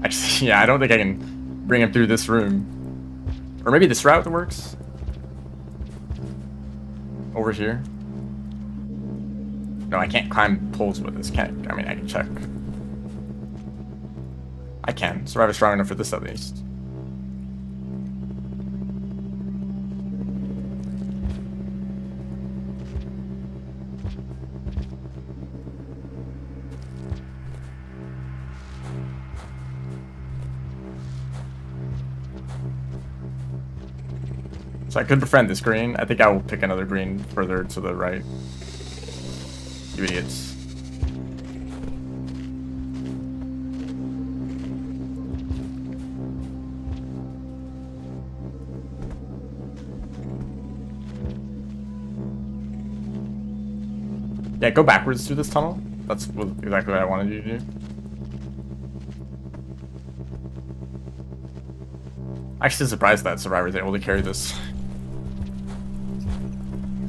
Actually, yeah, I don't think I can bring him through this room. Or maybe this route works? Over here? No, I can't climb poles with this, can I? I mean, I can check. I can. Survivor's strong enough for this at least. So I could befriend this green. I think I will pick another green further to the right. You idiots. Yeah, go backwards through this tunnel. That's exactly what I wanted you to do. Actually surprised that Survivor's able to carry this.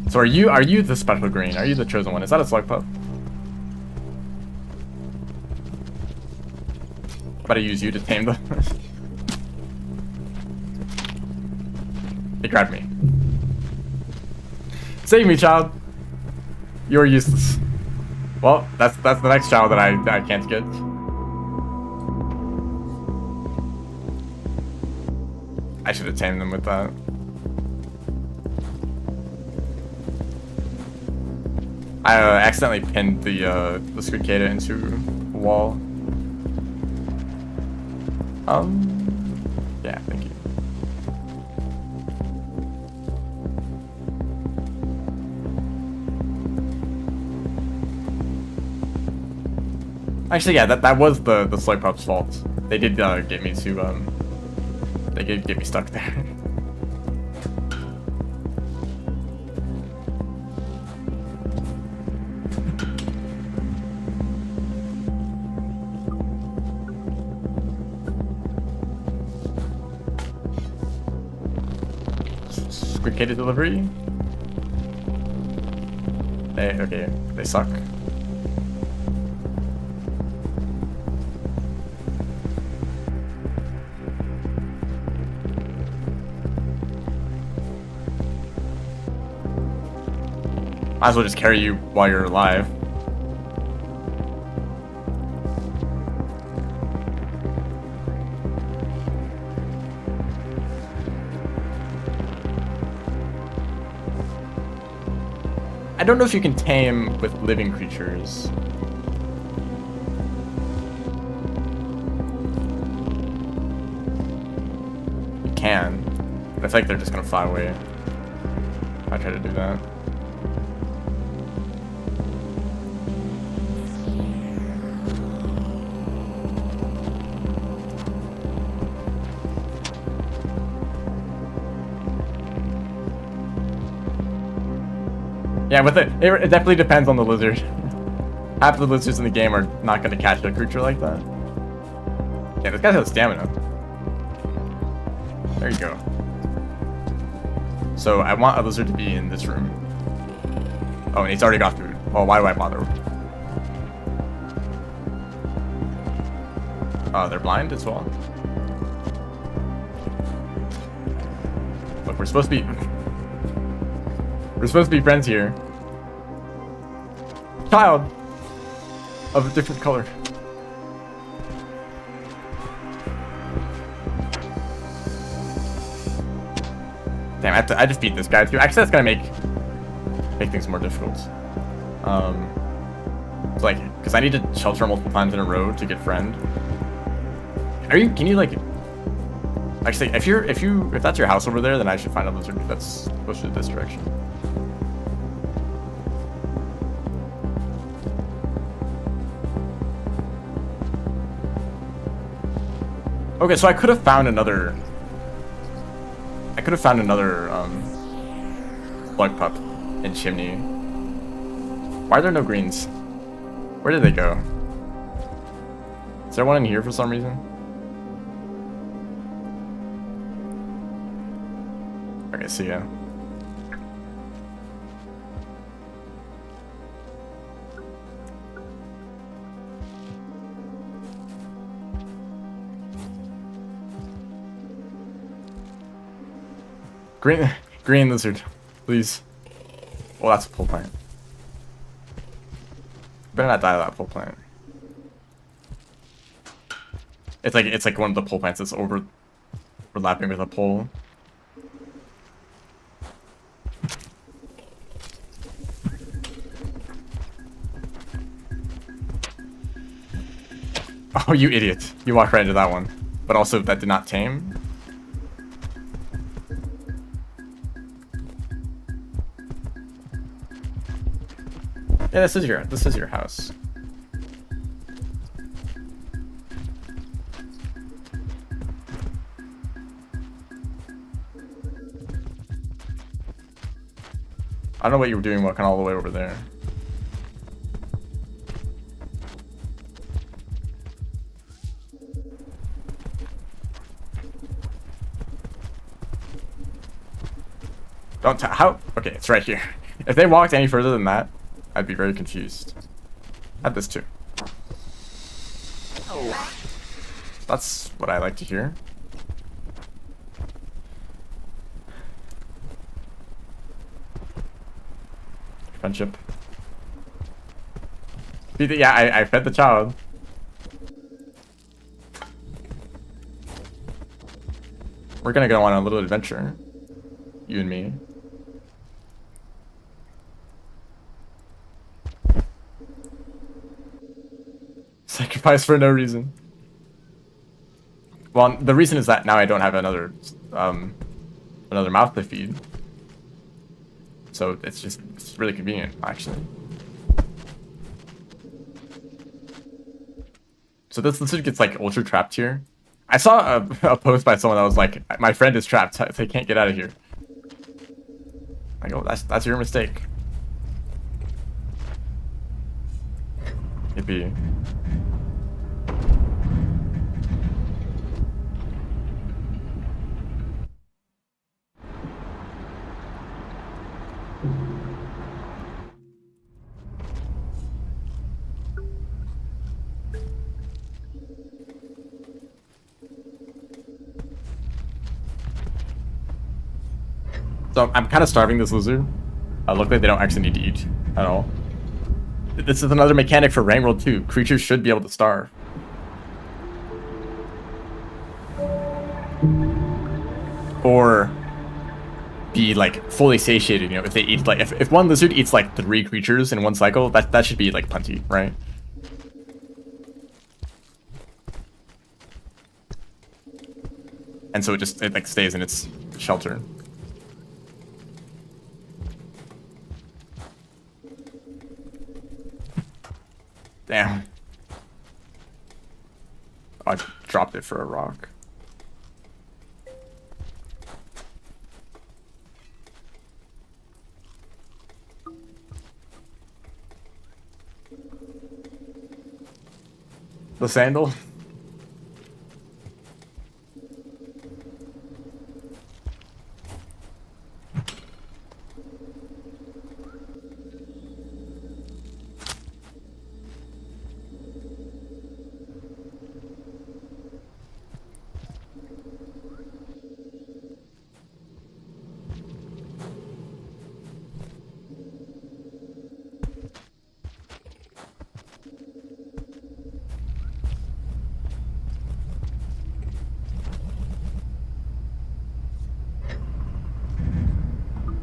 So are you the special green? Are you the chosen one? Is that a slug pup? I'm about to use you to tame them. They grabbed me. Save me, child. You're useless. Well, that's the next child that I can't get. I should have tamed them with that. I accidentally pinned the Squidcada into a wall. Yeah, thank you. Actually, yeah, that was the slug pup's fault. They did get me to they did get me stuck there. Squidcada delivery? Okay, they suck. Might as well just carry you while you're alive. I don't know if you can tame with living creatures. You can, but I feel like they're just gonna fly away if I try to do that. Yeah, with it definitely depends on the lizard. Half the lizards in the game are not going to catch a creature like that. Yeah, this guy has stamina. There you go. So I want a lizard to be in this room. Oh, and he's already got food. Oh, why do I bother? They're blind as well. Look, we're supposed to be... We're supposed to be friends here. Child! Of a different color. Damn, I just beat this guy too. Actually, that's gonna make things more difficult. It's like, because I need to shelter multiple times in a row to get friend. Can you like, actually, if that's your house over there, then I should find a lizard that's pushed in this direction. Okay, so I could have found another Bug Pup in Chimney. Why are there no greens? Where did they go? Is there one in here for some reason? Okay, see ya. Green lizard, please. Well, that's a pole plant. Better not die of that pole plant. It's like one of the pole plants that's overlapping with a pole. Oh, you idiot! You walked right into that one. But also, that did not tame. Yeah, this is your house. I don't know what you were doing walking all the way over there. How? Okay, it's right here. If they walked any further than that, I'd be very confused. I had this too. That's what I like to hear. Friendship. Yeah, I fed the child. We're gonna go on a little adventure. You and me. Sacrifice for no reason. Well, the reason is that now I don't have another mouth to feed. So it's really convenient, actually. So this lizard gets like ultra trapped here. I saw a post by someone that was like, "My friend is trapped. They can't get out of here." I go, "That's your mistake." Yippee. So I'm kind of starving this lizard. Look like they don't actually need to eat at all. This is another mechanic for Rain World 2. Creatures should be able to starve. Or be like fully satiated, you know, if they eat like if one lizard eats like 3 creatures in one cycle, that should be like plenty, right? And so it like stays in its shelter. Damn. Oh, I dropped it for a rock. The sandal?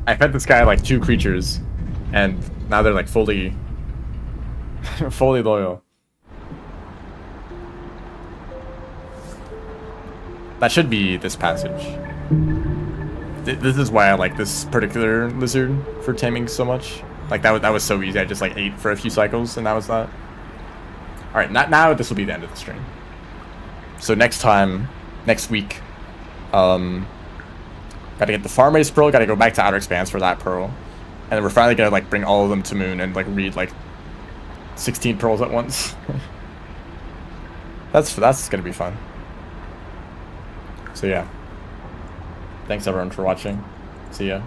I fed this guy like 2 creatures, and now they're like fully, fully loyal. That should be this passage. This is why I like this particular lizard for taming so much. Like that was so easy. I just like ate for a few cycles, and that was that. All right, now this will be the end of the stream. So next week, gotta get the farm race pearl, gotta go back to Outer Expanse for that pearl. And then we're finally gonna like bring all of them to Moon and like read like 16 pearls at once. That's gonna be fun. So yeah. Thanks everyone for watching. See ya.